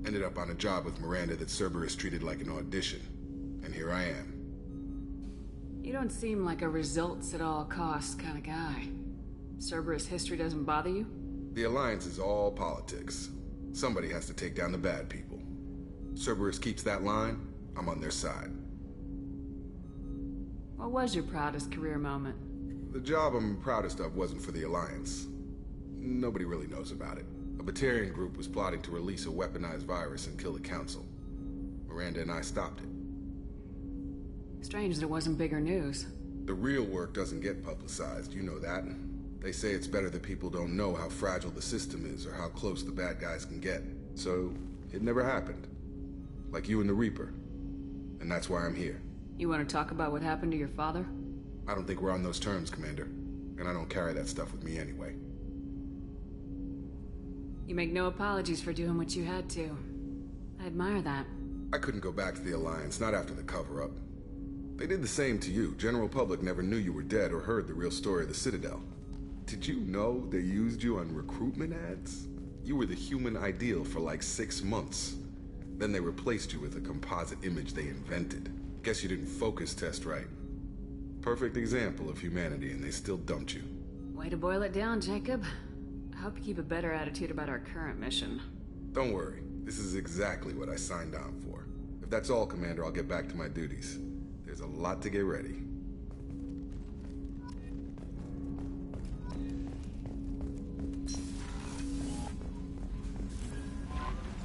Ended up on a job with Miranda that Cerberus treated like an audition. And here I am. You don't seem like a results-at-all-costs kind of guy. Cerberus history doesn't bother you? The Alliance is all politics. Somebody has to take down the bad people. Cerberus keeps that line, I'm on their side. What was your proudest career moment? The job I'm proudest of wasn't for the Alliance. Nobody really knows about it. A Batarian group was plotting to release a weaponized virus and kill the Council. Miranda and I stopped it. Strange there wasn't bigger news. The real work doesn't get publicized, you know that. They say it's better that people don't know how fragile the system is or how close the bad guys can get. So, it never happened. Like you and the Reaper. And that's why I'm here. You want to talk about what happened to your father? I don't think we're on those terms, Commander. And I don't carry that stuff with me anyway. You make no apologies for doing what you had to. I admire that. I couldn't go back to the Alliance, not after the cover-up. They did the same to you. General public never knew you were dead or heard the real story of the Citadel. Did you know they used you on recruitment ads? You were the human ideal for like 6 months. Then they replaced you with a composite image they invented. Guess you didn't focus test right. Perfect example of humanity, and they still dumped you. Way to boil it down, Jacob. I hope you keep a better attitude about our current mission. Don't worry. This is exactly what I signed on for. If that's all, Commander, I'll get back to my duties. There's a lot to get ready.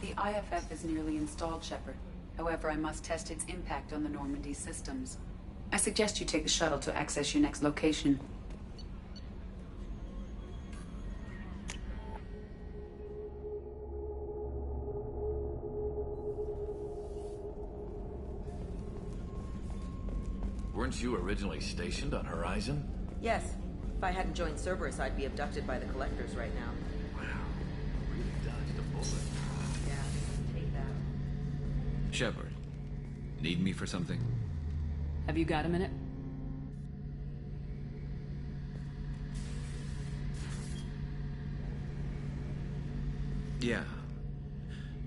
The IFF is nearly installed, Shepard. However, I must test its impact on the Normandy systems. I suggest you take the shuttle to access your next location. Weren't you originally stationed on Horizon? Yes. If I hadn't joined Cerberus, I'd be abducted by the Collectors right now. Wow. Really dodged a bullet. Yeah, take that. Shepard, need me for something? Have you got a minute? Yeah.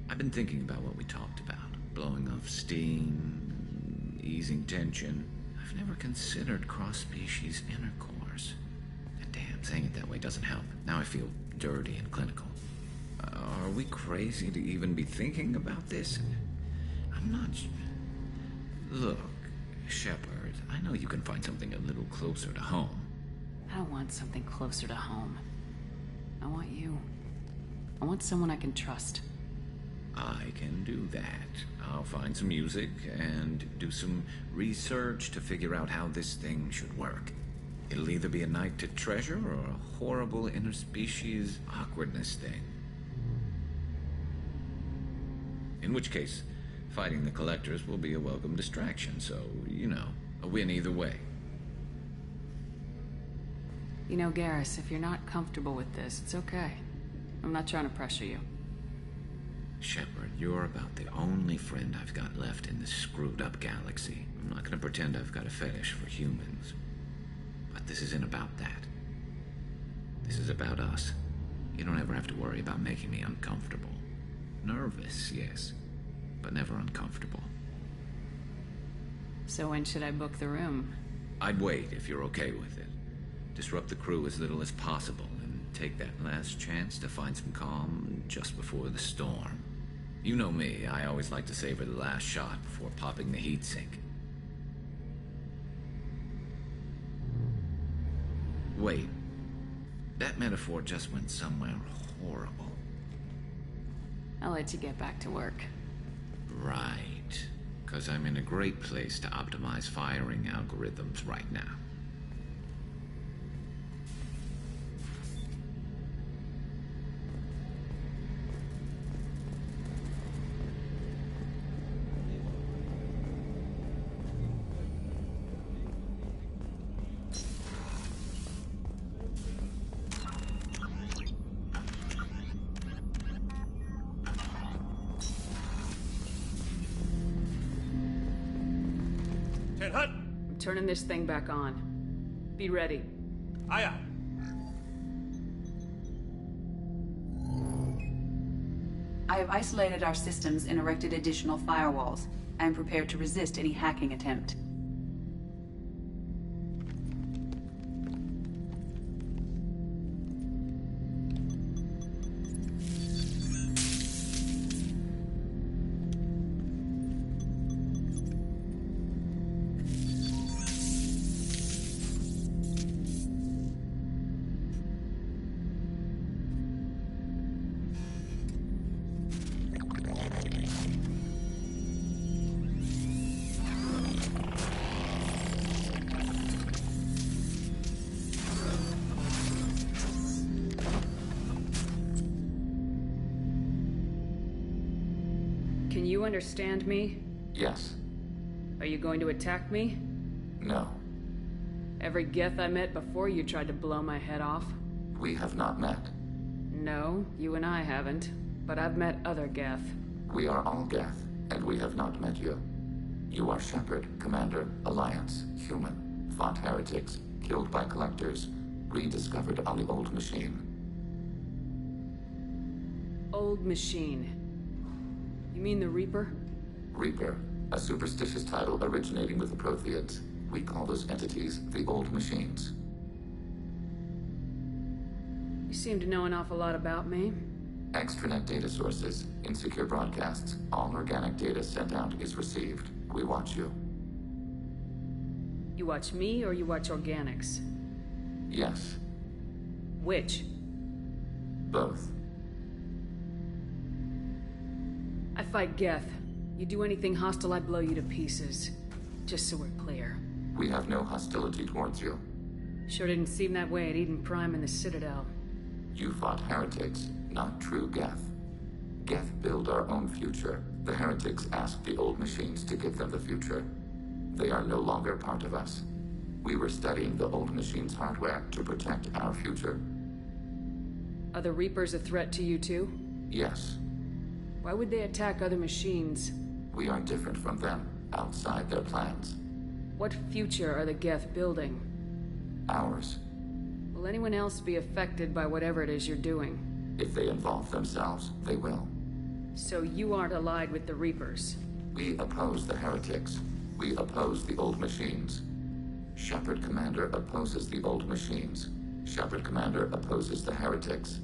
I've been thinking about what we talked about. Blowing off steam, easing tension. I've never considered cross-species intercourse. And damn, saying it that way doesn't help. Now I feel dirty and clinical. Are we crazy to even be thinking about this? I'm not... Look, Shepard, I know you can find something a little closer to home. I don't want something closer to home. I want you. I want someone I can trust. I can do that. I'll find some music and do some research to figure out how this thing should work. It'll either be a night to treasure or a horrible interspecies awkwardness thing. In which case, fighting the Collectors will be a welcome distraction, so, you know, a win either way. You know, Garrus, if you're not comfortable with this, it's okay. I'm not trying to pressure you. Shepard, you're about the only friend I've got left in this screwed-up galaxy. I'm not gonna pretend I've got a fetish for humans. But this isn't about that. This is about us. You don't ever have to worry about making me uncomfortable. Nervous, yes, but never uncomfortable. So when should I book the room? I'd wait if you're okay with it. Disrupt the crew as little as possible and take that last chance to find some calm just before the storm. You know me, I always like to savor the last shot before popping the heat sink. Wait, that metaphor just went somewhere horrible. I'll let you get back to work. Right, because I'm in a great place to optimize firing algorithms right now. I'm turning this thing back on. Be ready. Aye, aye. I have isolated our systems and erected additional firewalls. I am prepared to resist any hacking attempt. Can you understand me? Yes. Are you going to attack me? No. Every Geth I met before you tried to blow my head off. We have not met. No, you and I haven't. But I've met other Geth. We are all Geth, and we have not met you. You are Shepard, Commander, Alliance, human, fought heretics, killed by collectors, rediscovered on the old machine. Old machine. You mean the Reaper? Reaper, a superstitious title originating with the Protheans. We call those entities the old machines. You seem to know an awful lot about me. Extranet data sources, insecure broadcasts, all organic data sent out is received. We watch you. You watch me or you watch organics? Yes. Which? Both. I fight Geth. You do anything hostile, I blow you to pieces. Just so we're clear. We have no hostility towards you. Sure didn't seem that way at Eden Prime and the Citadel. You fought heretics, not true Geth. Geth build our own future. The heretics asked the old machines to give them the future. They are no longer part of us. We were studying the old machines' hardware to protect our future. Are the Reapers a threat to you too? Yes. Why would they attack other machines? We are different from them, outside their plans. What future are the Geth building? Ours. Will anyone else be affected by whatever it is you're doing? If they involve themselves, they will. So you aren't allied with the Reapers? We oppose the heretics. We oppose the old machines. Shepard Commander opposes the old machines. Shepard Commander opposes the heretics.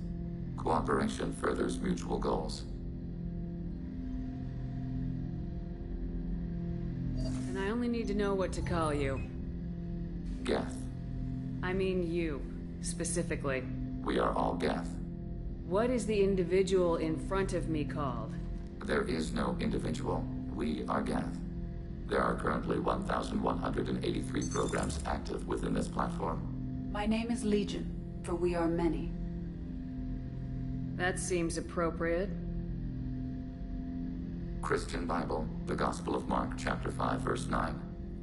Cooperation furthers mutual goals. And I only need to know what to call you. Geth. I mean you, specifically. We are all Geth. What is the individual in front of me called? There is no individual. We are Geth. There are currently 1,183 programs active within this platform. My name is Legion, for we are many. That seems appropriate. Christian Bible, the Gospel of Mark, chapter 5, verse 9.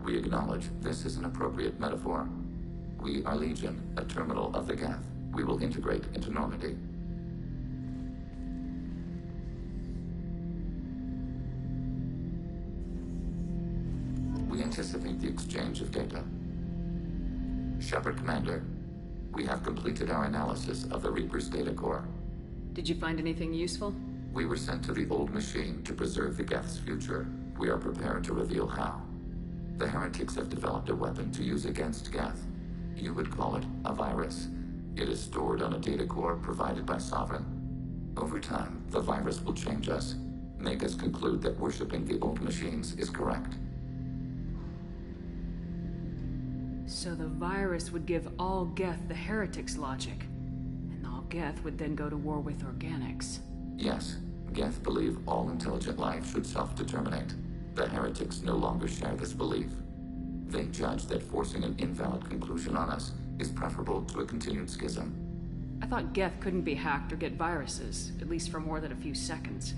We acknowledge this is an appropriate metaphor. We are Legion, a terminal of the Geth. We will integrate into Normandy. We anticipate the exchange of data. Shepard Commander, we have completed our analysis of the Reaper's data core. Did you find anything useful? We were sent to the old machine to preserve the Geth's future. We are prepared to reveal how. The heretics have developed a weapon to use against Geth. You would call it a virus. It is stored on a data core provided by Sovereign. Over time, the virus will change us, make us conclude that worshipping the old machines is correct. So the virus would give all Geth the heretics' logic, and all Geth would then go to war with organics. Yes, Geth believe all intelligent life should self-determinate. The heretics no longer share this belief. They judge that forcing an invalid conclusion on us is preferable to a continued schism. I thought Geth couldn't be hacked or get viruses, at least for more than a few seconds.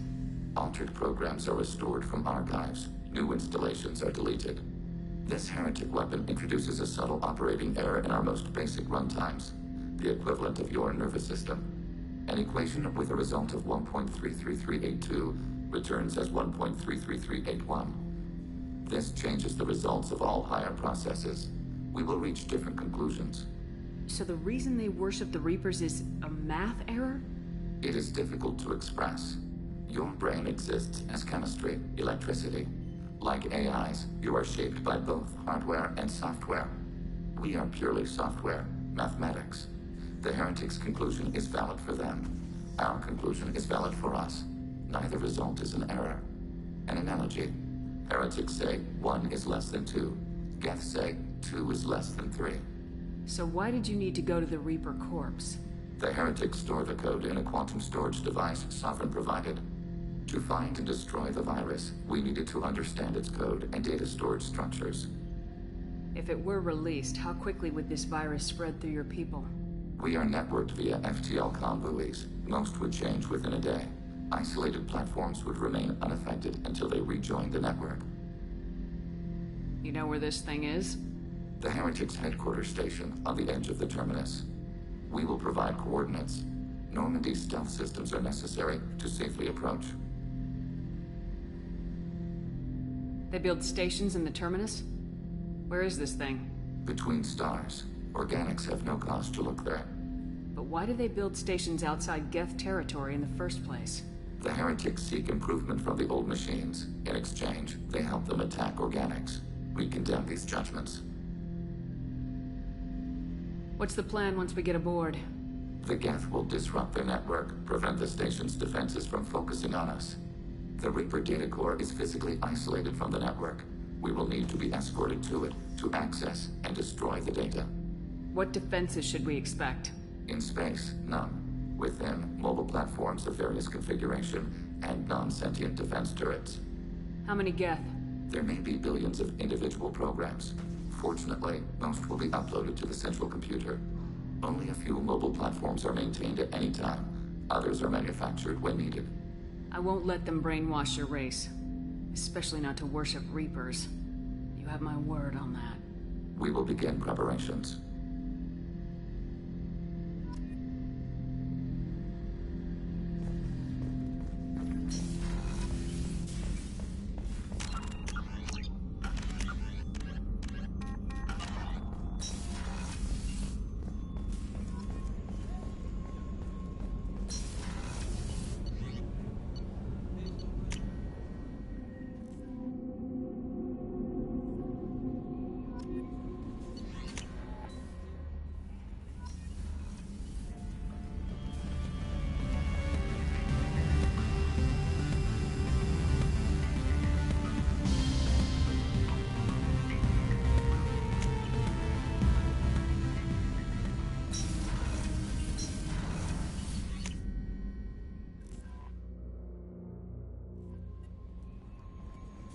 Altered programs are restored from archives. New installations are deleted. This heretic weapon introduces a subtle operating error in our most basic runtimes, the equivalent of your nervous system. An equation with a result of 1.33382 returns as 1.33381. This changes the results of all higher processes. We will reach different conclusions. So the reason they worship the Reapers is a math error? It is difficult to express. Your brain exists as chemistry, electricity. Like AIs, you are shaped by both hardware and software. We are purely software, mathematics. The Heretics' conclusion is valid for them. Our conclusion is valid for us. Neither result is an error. An analogy. Heretics say 1 is less than 2. Geth say 2 is less than 3. So why did you need to go to the Reaper corpse? The Heretics store the code in a quantum storage device Sovereign provided. To find and destroy the virus, we needed to understand its code and data storage structures. If it were released, how quickly would this virus spread through your people? We are networked via FTL buoys. Most would change within a day. Isolated platforms would remain unaffected until they rejoined the network. You know where this thing is? The Heretics' headquarters station on the edge of the terminus. We will provide coordinates. Normandy stealth systems are necessary to safely approach. They build stations in the terminus? Where is this thing? Between stars. Organics have no cause to look there. But why do they build stations outside Geth territory in the first place? The Heretics seek improvement from the old machines. In exchange, they help them attack organics. We condemn these judgments. What's the plan once we get aboard? The Geth will disrupt their network, prevent the station's defenses from focusing on us. The Reaper data core is physically isolated from the network. We will need to be escorted to it to access and destroy the data. What defenses should we expect? In space, none. Within, mobile platforms of various configuration and non-sentient defense turrets. How many Geth? There may be billions of individual programs. Fortunately, most will be uploaded to the central computer. Only a few mobile platforms are maintained at any time. Others are manufactured when needed. I won't let them brainwash your race. Especially not to worship Reapers. You have my word on that. We will begin preparations.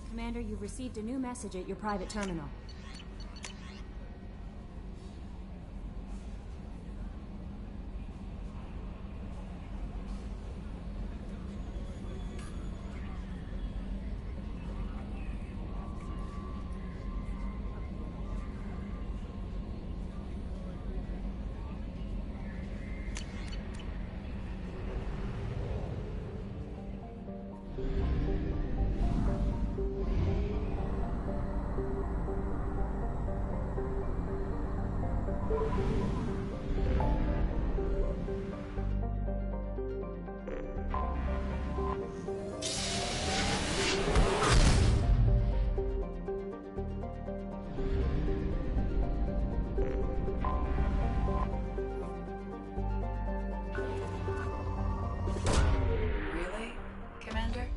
Commander, you've received a new message at your private terminal. Really, Commander?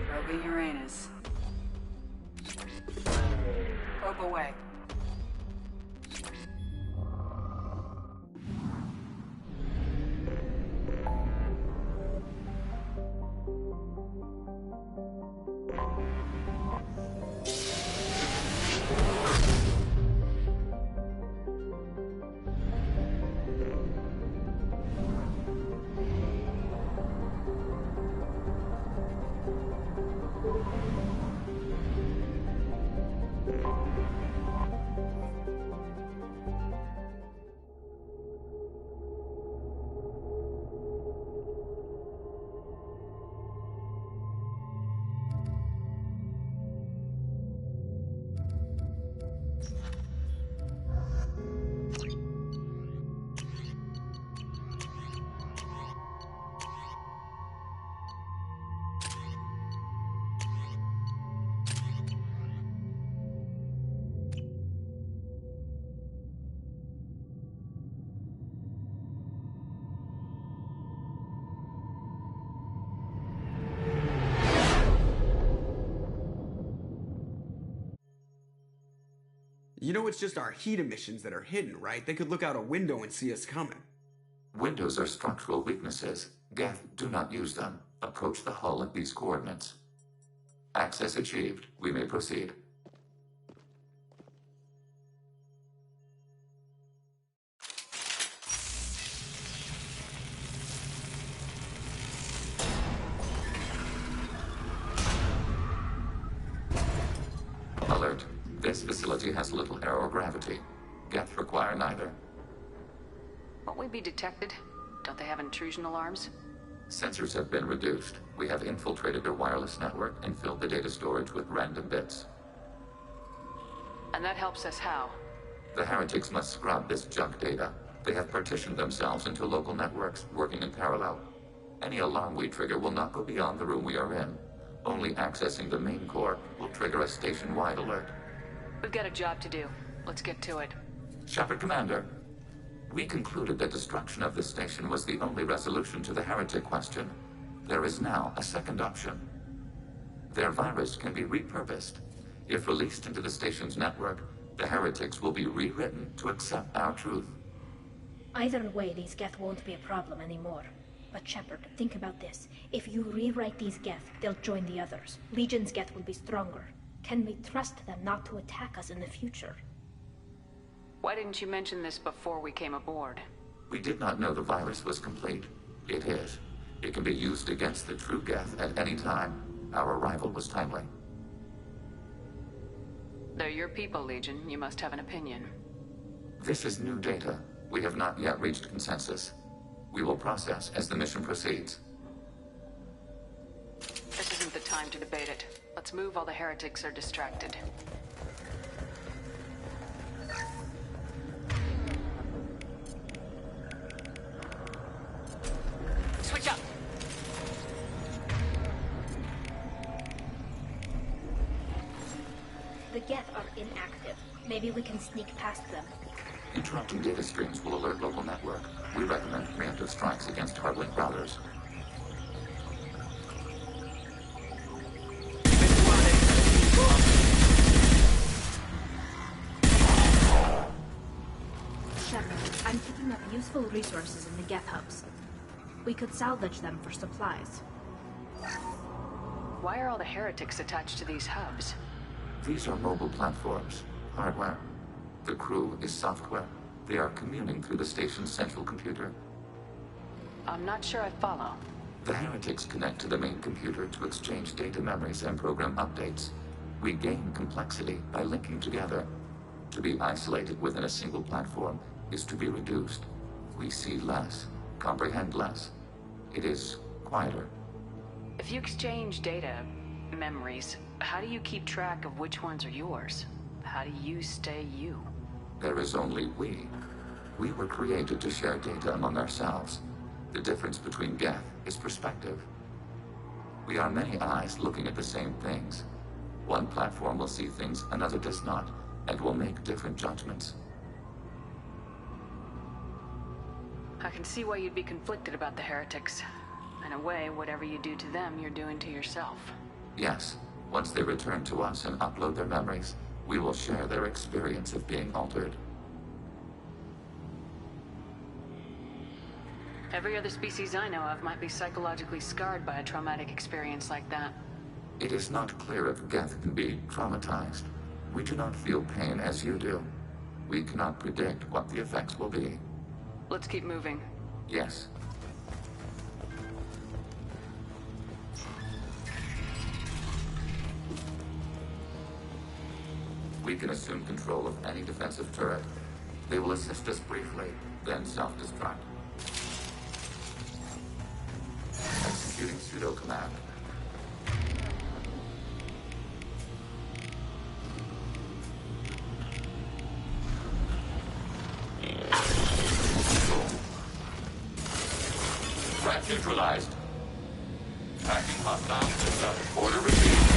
Probing Uranus. Probe away. You know it's just our heat emissions that are hidden, right? They could look out a window and see us coming. Windows are structural weaknesses. Geth, do not use them. Approach the hull at these coordinates. Access achieved. We may proceed. Alert. This facility has little air or gravity. Geth require neither. Won't we be detected? Don't they have intrusion alarms? Sensors have been reduced. We have infiltrated their wireless network and filled the data storage with random bits. And that helps us how? The Heretics must scrub this junk data. They have partitioned themselves into local networks, working in parallel. Any alarm we trigger will not go beyond the room we are in. Only accessing the main core will trigger a station-wide alert. We've got a job to do. Let's get to it. Shepard, Commander. We concluded that destruction of the station was the only resolution to the heretic question. There is now a second option. Their virus can be repurposed. If released into the station's network, the heretics will be rewritten to accept our truth. Either way, these Geth won't be a problem anymore. But Shepard, think about this. If you rewrite these Geth, they'll join the others. Legion's Geth will be stronger. Can we trust them not to attack us in the future? Why didn't you mention this before we came aboard? We did not know the virus was complete. It is. It can be used against the true Geth at any time. Our arrival was timely. They're your people, Legion. You must have an opinion. This is new data. We have not yet reached consensus. We will process as the mission proceeds. This isn't the time to debate it. Let's move while the heretics are distracted. Switch up! The Geth are inactive. Maybe we can sneak past them. Interrupting data streams will alert local network. We recommend preemptive strikes against hardlink routers. Shepard, I'm picking up useful resources in the Geth hubs. We could salvage them for supplies. Why are all the heretics attached to these hubs? These are mobile platforms. Hardware. The crew is software. They are communing through the station's central computer. I'm not sure I follow. The heretics connect to the main computer to exchange data memories and program updates. We gain complexity by linking together. To be isolated within a single platform is to be reduced. We see less, comprehend less. It is quieter. If you exchange data, memories, how do you keep track of which ones are yours? How do you stay you? There is only we. We were created to share data among ourselves. The difference between Geth is perspective. We are many eyes looking at the same things. One platform will see things another does not, and will make different judgments. I can see why you'd be conflicted about the heretics. In a way, whatever you do to them, you're doing to yourself. Yes. Once they return to us and upload their memories, we will share their experience of being altered. Every other species I know of might be psychologically scarred by a traumatic experience like that. It is not clear if Geth can be traumatized. We do not feel pain as you do. We cannot predict what the effects will be. Let's keep moving. Yes. We can assume control of any defensive turret. They will assist us briefly, then self-destruct. Executing pseudo-command. Threat neutralized. Tracking hostile system. Order received.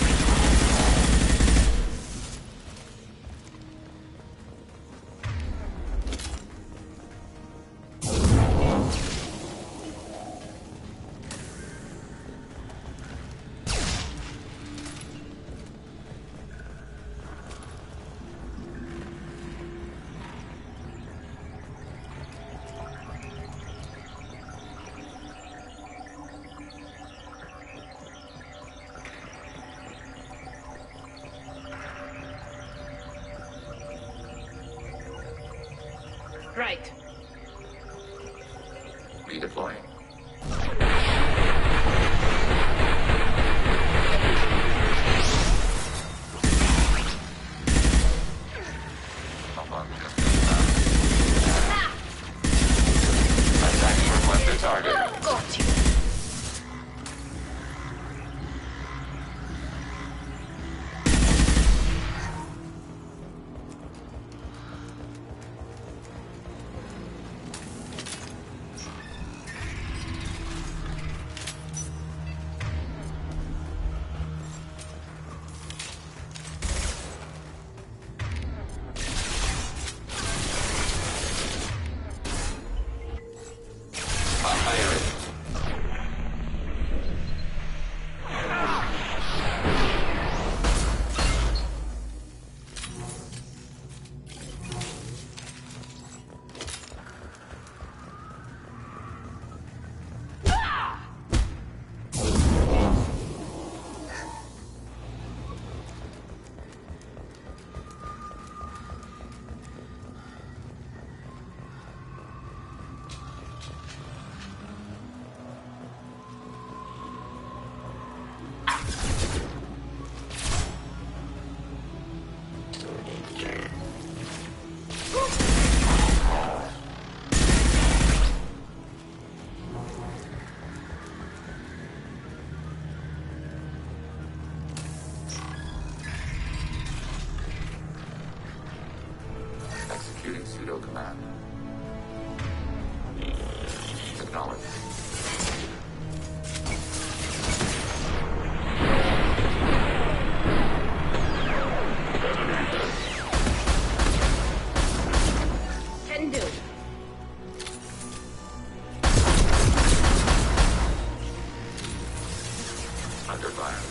Under fire.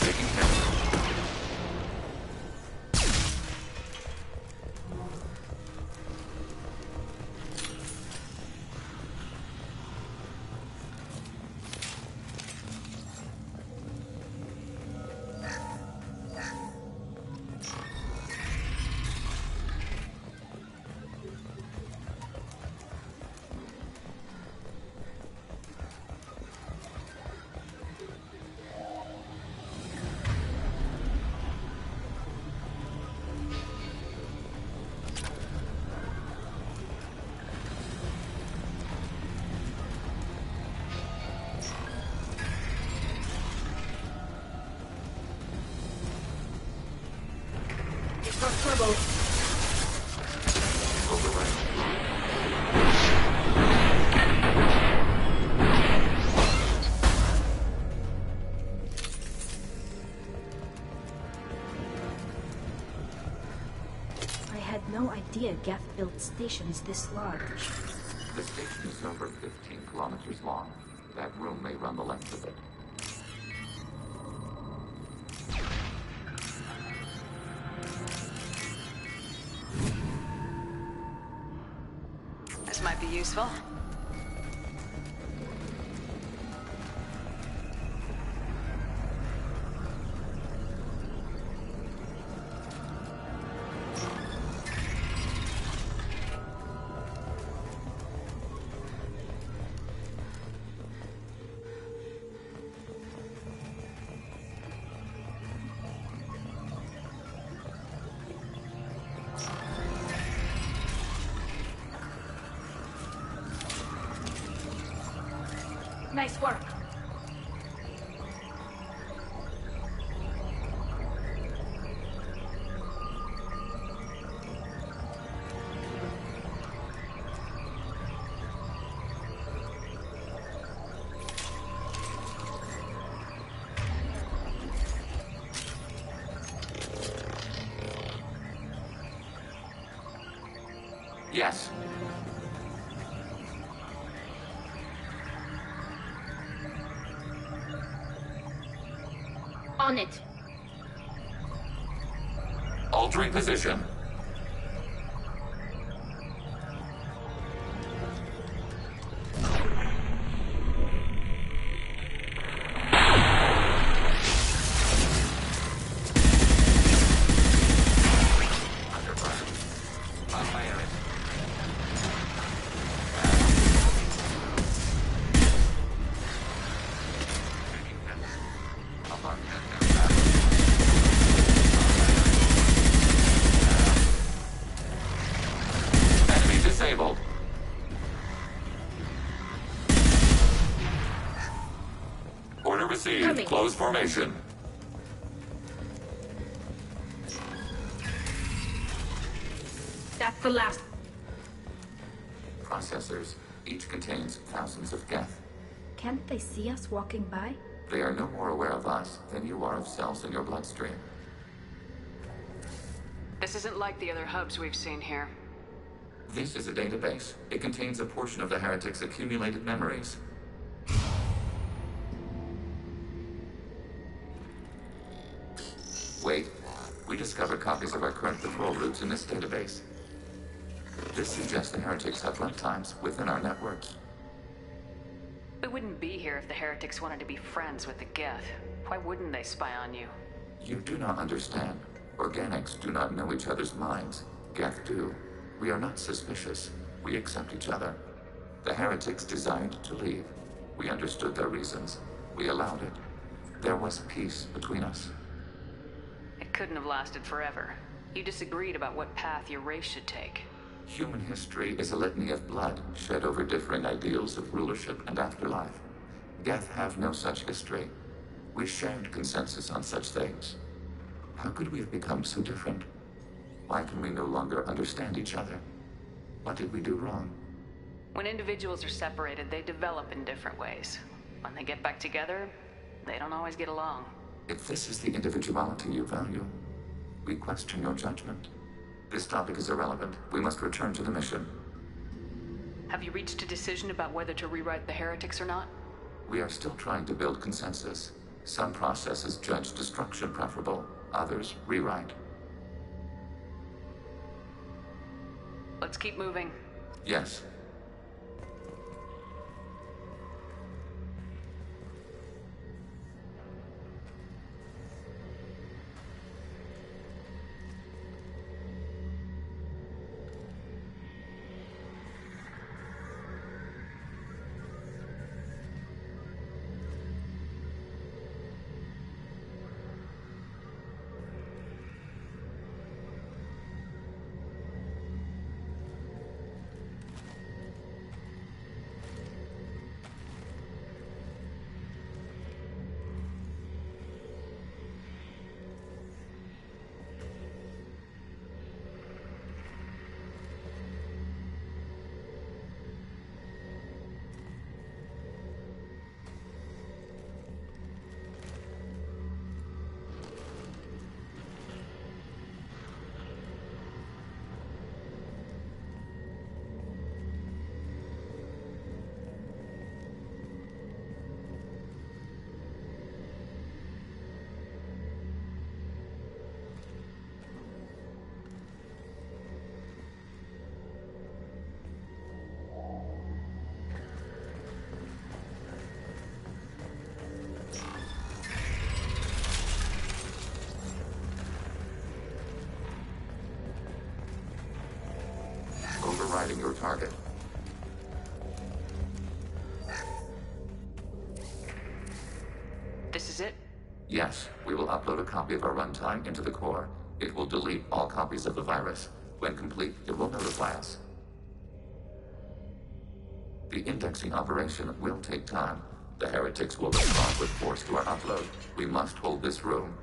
Taking hit. Trouble. I had no idea Geth built stations this large. The station is over 15 kilometers long. That room may run the length of it. This might be useful. Nice work. Yes. On it. Altering position. Disabled. Order received. Coming. Close formation. That's the last. Processors. Each contains thousands of Geth. Can't they see us walking by? They are no more aware of us than you are of cells in your bloodstream. This isn't like the other hubs we've seen here. This is a database. It contains a portion of the Heretics' accumulated memories. Wait. We discovered copies of our current patrol routes in this database. This suggests the Heretics have runtimes within our networks. We wouldn't be here if the Heretics wanted to be friends with the Geth. Why wouldn't they spy on you? You do not understand. Organics do not know each other's minds. Geth do. We are not suspicious. We accept each other. The Heretics desired to leave. We understood their reasons. We allowed it. There was peace between us. It couldn't have lasted forever. You disagreed about what path your race should take. Human history is a litany of blood shed over differing ideals of rulership and afterlife. Geth have no such history. We shared consensus on such things. How could we have become so different? Why can we no longer understand each other? What did we do wrong? When individuals are separated, they develop in different ways. When they get back together, they don't always get along. If this is the individuality you value, we question your judgment. This topic is irrelevant. We must return to the mission. Have you reached a decision about whether to rewrite the Heretics or not? We are still trying to build consensus. Some processes judge destruction preferable, others rewrite. Let's keep moving. Yes. Overriding your target. This is it? Yes, we will upload a copy of our runtime into the core. It will delete all copies of the virus. When complete, it will notify us. The indexing operation will take time. The Heretics will respond with force to our upload. We must hold this room.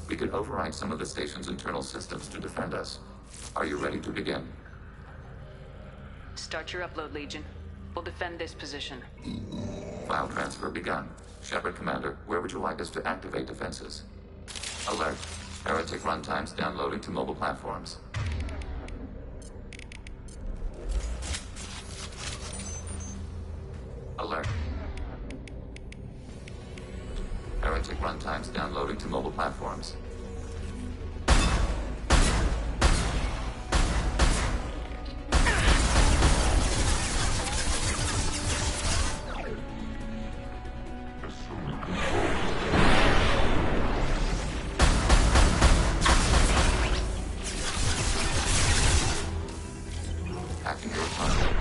We can override some of the station's internal systems to defend us. Are you ready to begin? Start your upload, Legion. We'll defend this position. File transfer begun. Shepard Commander, where would you like us to activate defenses? Alert. Heretic runtimes downloading to mobile platforms. Alert. Heretic runtimes downloading to mobile platforms. Hacking your target.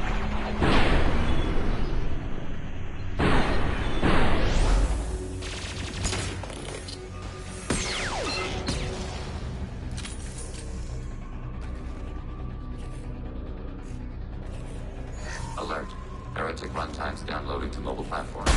Alert. Heretic runtimes downloading to mobile platforms.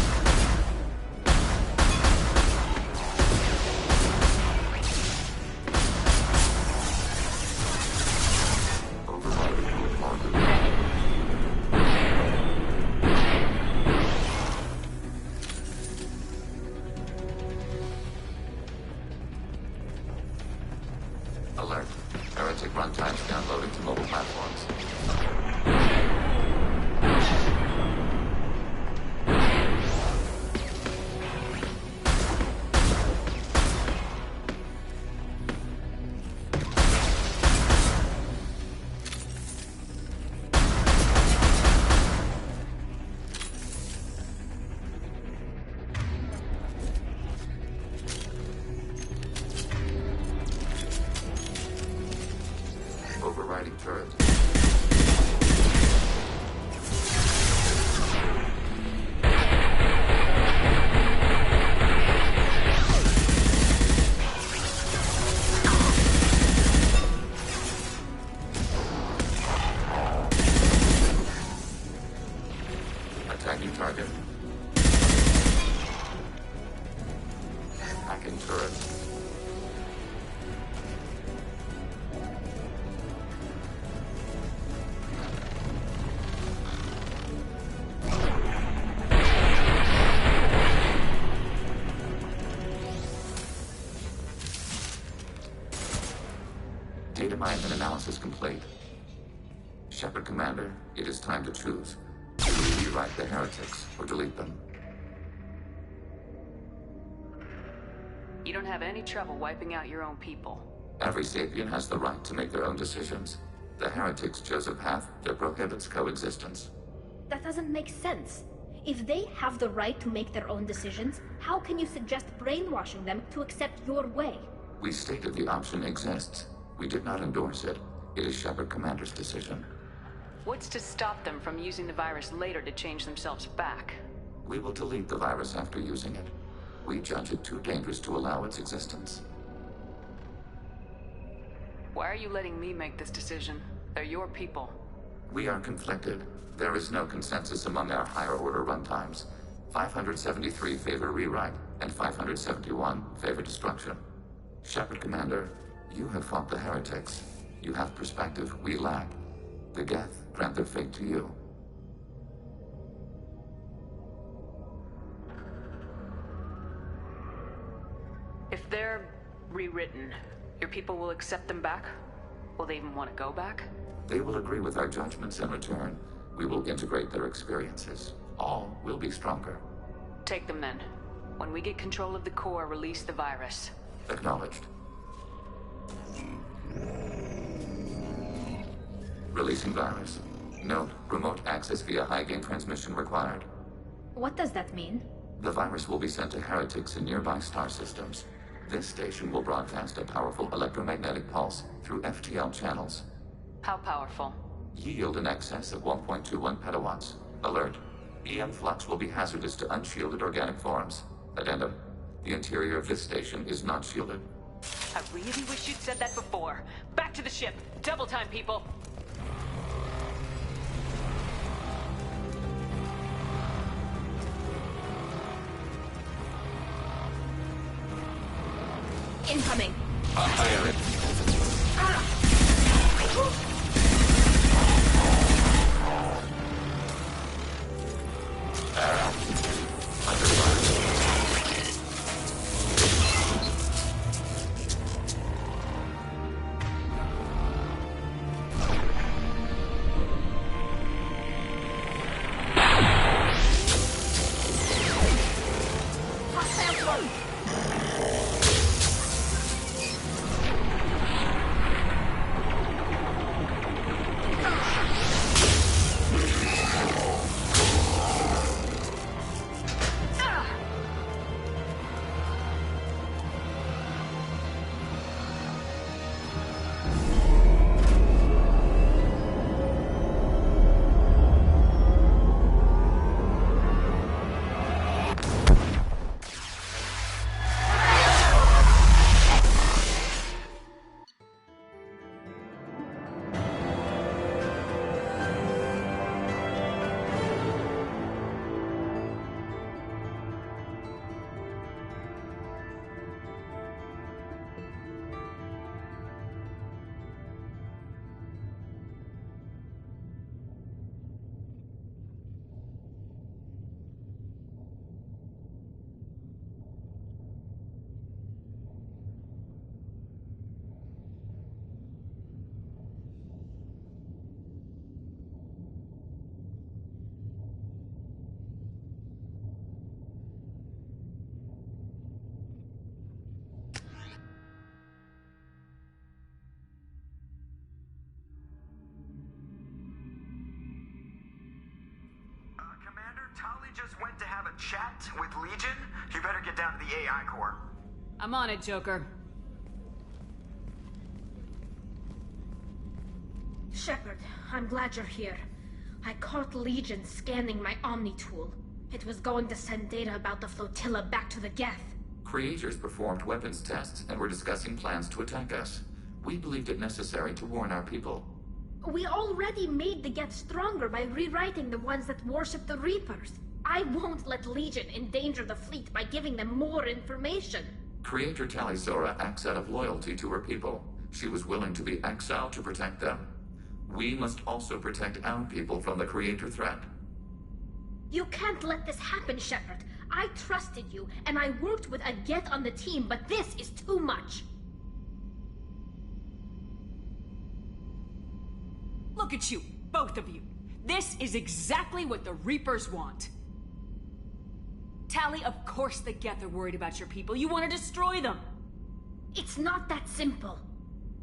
Alert. Heretic runtimes downloading to mobile platforms. Overriding turret. Attacking target. Hacking turret. Data mine and analysis complete. Shepard Commander, it is time to choose. Do we rewrite the Heretics or delete them. You don't have any trouble wiping out your own people. Every sapient has the right to make their own decisions. The Heretics chose a path that prohibits coexistence. That doesn't make sense. If they have the right to make their own decisions, how can you suggest brainwashing them to accept your way? We stated the option exists. We did not endorse it. It is Shepard Commander's decision. What's to stop them from using the virus later to change themselves back? We will delete the virus after using it. We judge it too dangerous to allow its existence. Why are you letting me make this decision? They're your people. We are conflicted. There is no consensus among our higher order runtimes. 573 favor rewrite, and 571 favor destruction. Shepard Commander, you have fought the Heretics. You have perspective we lack. The Geth grant their fate to you. If they're rewritten, your people will accept them back? Will they even want to go back? They will agree with our judgments in return. We will integrate their experiences. All will be stronger. Take them then. When we get control of the core, release the virus. Acknowledged. Releasing virus. Note, remote access via high-gain transmission required. What does that mean? The virus will be sent to Heretics in nearby star systems. This station will broadcast a powerful electromagnetic pulse through FTL channels. How powerful? Yield in excess of 1.21 petawatts. Alert. EM flux will be hazardous to unshielded organic forms. Addendum. The interior of this station is not shielded. I really wish you'd said that before. Back to the ship. Double time, people. Incoming. Fire it. Tali just went to have a chat with Legion. You better get down to the AI core. I'm on it, Joker. Shepard, I'm glad you're here. I caught Legion scanning my Omni tool. It was going to send data about the flotilla back to the Geth. Creators performed weapons tests and were discussing plans to attack us. We believed it necessary to warn our people. We already made the Geth stronger by rewriting the ones that worship the Reapers. I won't let Legion endanger the fleet by giving them more information. Creator Talisora acts out of loyalty to her people. She was willing to be exiled to protect them. We must also protect our people from the Creator threat. You can't let this happen, Shepard. I trusted you, and I worked with a Geth on the team, but this is too much. Look at you, both of you. This is exactly what the Reapers want. Tally, of course the Geth are worried about your people. You want to destroy them. It's not that simple.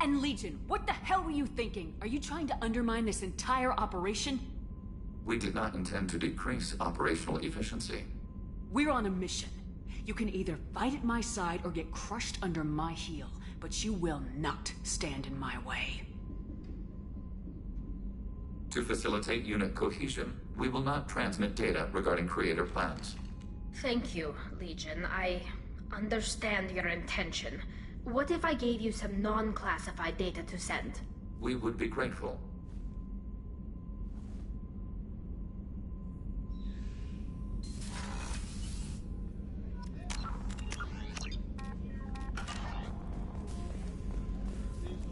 And Legion, what the hell were you thinking? Are you trying to undermine this entire operation? We did not intend to decrease operational efficiency. We're on a mission. You can either fight at my side or get crushed under my heel, but you will not stand in my way. To facilitate unit cohesion, we will not transmit data regarding creator plans. Thank you, Legion. I understand your intention. What if I gave you some non-classified data to send? We would be grateful.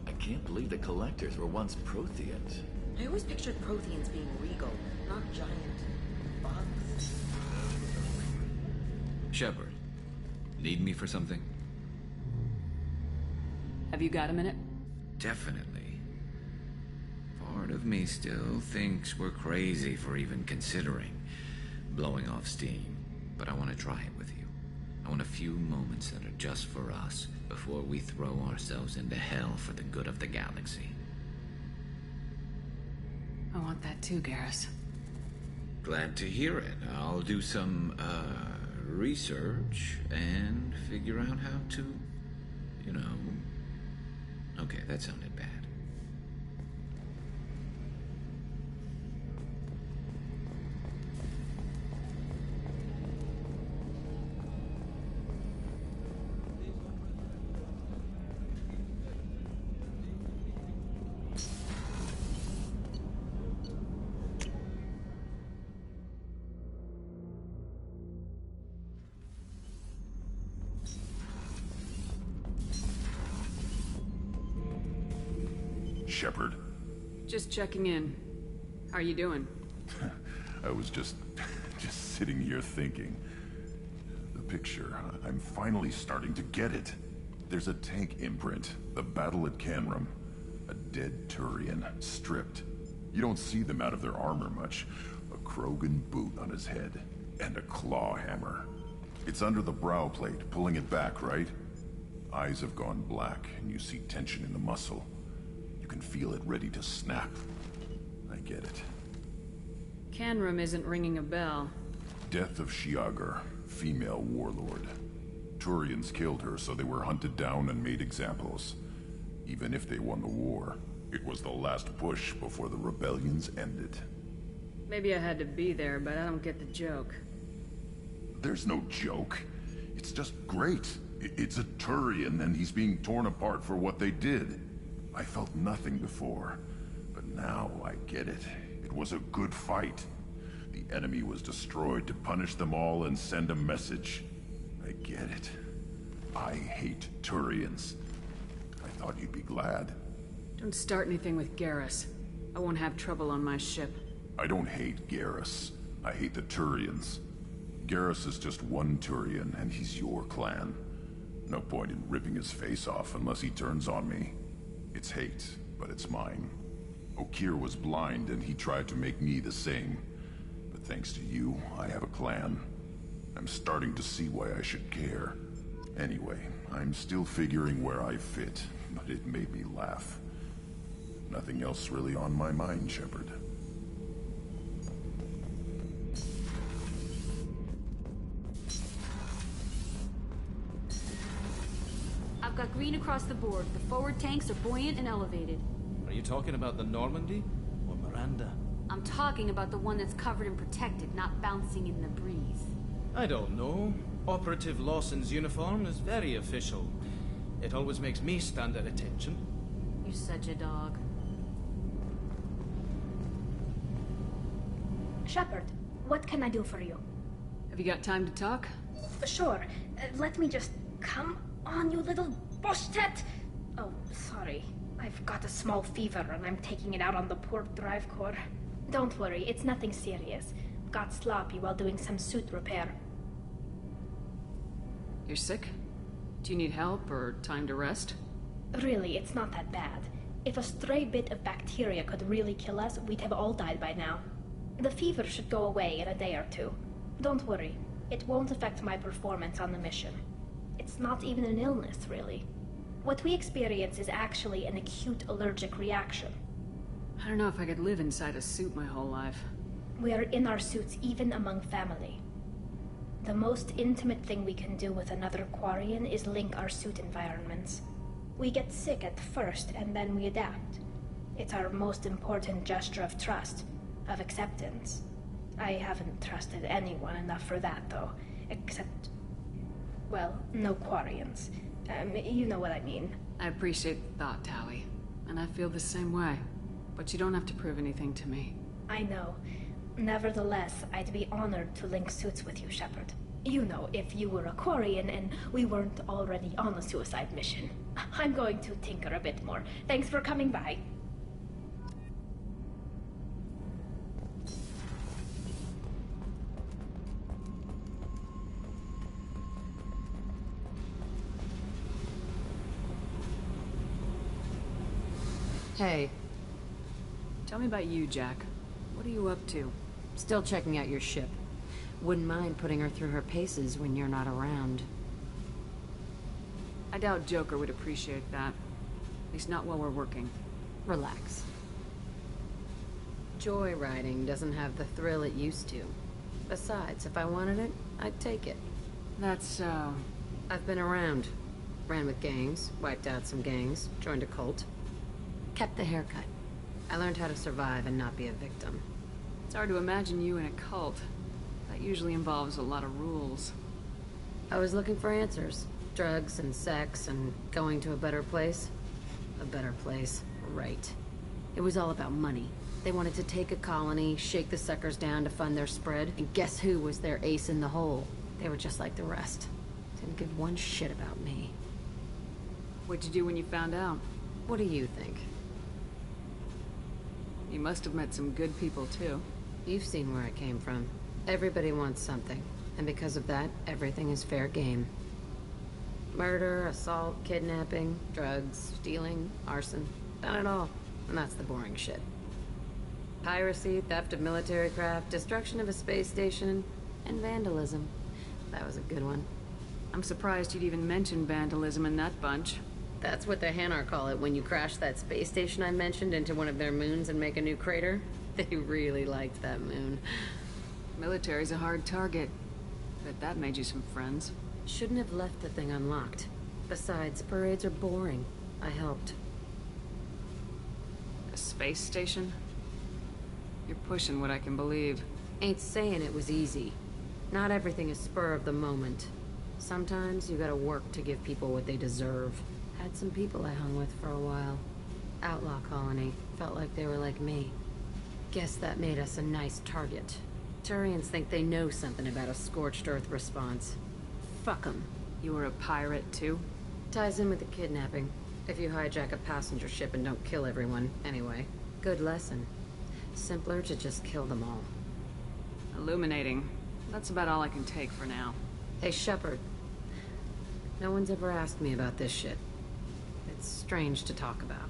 I can't believe the Collectors were once Protheans. I always pictured Protheans being regal, not giant bugs. Shepard, need me for something? Have you got a minute? Definitely. Part of me still thinks we're crazy for even considering blowing off steam, but I want to try it with you. I want a few moments that are just for us before we throw ourselves into hell for the good of the galaxy. I want that too, Garrus. Glad to hear it. I'll do some, research and figure out how to, you know... Okay, that sounded bad. Shepard. Just checking in. How are you doing? I was just sitting here thinking. The picture, I'm finally starting to get it. There's a tank imprint, the battle at Canrum. A dead Turian, stripped. You don't see them out of their armor much. A Krogan boot on his head, and a claw hammer. It's under the brow plate, pulling it back, right? Eyes have gone black, and you see tension in the muscle. You can feel it ready to snap. I get it. Canrum isn't ringing a bell. Death of Shiagar, female warlord. Turians killed her, so they were hunted down and made examples. Even if they won the war, it was the last push before the rebellions ended. Maybe I had to be there, but I don't get the joke. There's no joke. It's just great. It's a Turian, and he's being torn apart for what they did. I felt nothing before, but now I get it. It was a good fight. The enemy was destroyed to punish them all and send a message. I get it. I hate Turians. I thought you'd be glad. Don't start anything with Garrus. I won't have trouble on my ship. I don't hate Garrus. I hate the Turians. Garrus is just one Turian, and he's your clan. No point in ripping his face off unless he turns on me. It's hate, but it's mine. Okir was blind, and he tried to make me the same. But thanks to you, I have a clan. I'm starting to see why I should care. Anyway, I'm still figuring where I fit, but it made me laugh. Nothing else really on my mind, Shepard. I've got green across the board. The forward tanks are buoyant and elevated. Are you talking about the Normandy or Miranda? I'm talking about the one that's covered and protected, not bouncing in the breeze. I don't know. Operative Lawson's uniform is very official. It always makes me stand at attention. You're such a dog. Shepard, what can I do for you? Have you got time to talk? Sure. Let me just... Come on, you little bushtet! Oh, sorry. I've got a small fever and I'm taking it out on the poor drive core. Don't worry, it's nothing serious. Got sloppy while doing some suit repair. You're sick? Do you need help or time to rest? Really, it's not that bad. If a stray bit of bacteria could really kill us, we'd have all died by now. The fever should go away in a day or two. Don't worry. It won't affect my performance on the mission. It's not even an illness, really. What we experience is actually an acute allergic reaction. I don't know if I could live inside a suit my whole life. We are in our suits even among family. The most intimate thing we can do with another Quarian is link our suit environments. We get sick at first, and then we adapt. It's our most important gesture of trust, of acceptance. I haven't trusted anyone enough for that, though. Except... well, no Quarians. You know what I mean. I appreciate the thought, Tally. And I feel the same way. But you don't have to prove anything to me. I know. Nevertheless, I'd be honored to link suits with you, Shepard. You know, if you were a Quarian and we weren't already on a suicide mission. I'm going to tinker a bit more. Thanks for coming by. Hey. Tell me about you, Jack. What are you up to? Still checking out your ship. Wouldn't mind putting her through her paces when you're not around. I doubt Joker would appreciate that. At least not while we're working. Relax. Joyriding doesn't have the thrill it used to. Besides, if I wanted it, I'd take it. That's so... I've been around. Ran with gangs, wiped out some gangs, joined a cult. Kept the haircut. I learned how to survive and not be a victim. It's hard to imagine you in a cult. That usually involves a lot of rules. I was looking for answers. Drugs and sex and going to a better place. A better place, right. It was all about money. They wanted to take a colony, shake the suckers down to fund their spread, and guess who was their ace in the hole? They were just like the rest. Didn't give one shit about me. What'd you do when you found out? What do you think? You must have met some good people, too. You've seen where I came from. Everybody wants something, and because of that, everything is fair game. Murder, assault, kidnapping, drugs, stealing, arson. Done it all, and that's the boring shit. Piracy, theft of military craft, destruction of a space station, and vandalism. That was a good one. I'm surprised you'd even mention vandalism in that bunch. That's what the Hanar call it when you crash that space station I mentioned into one of their moons and make a new crater. They really liked that moon. Military's a hard target. Bet that made you some friends. Shouldn't have left the thing unlocked. Besides, parades are boring. I helped. A space station? You're pushing what I can believe. Ain't saying it was easy. Not everything is spur of the moment. Sometimes you gotta work to give people what they deserve. Had some people I hung with for a while. Outlaw colony. Felt like they were like me. Guess that made us a nice target. Turians think they know something about a scorched earth response. Fuck 'em. You were a pirate, too? Ties in with the kidnapping. If you hijack a passenger ship and don't kill everyone, anyway. Good lesson. Simpler to just kill them all. Illuminating. That's about all I can take for now. Hey, Shepard. No one's ever asked me about this shit. It's strange to talk about.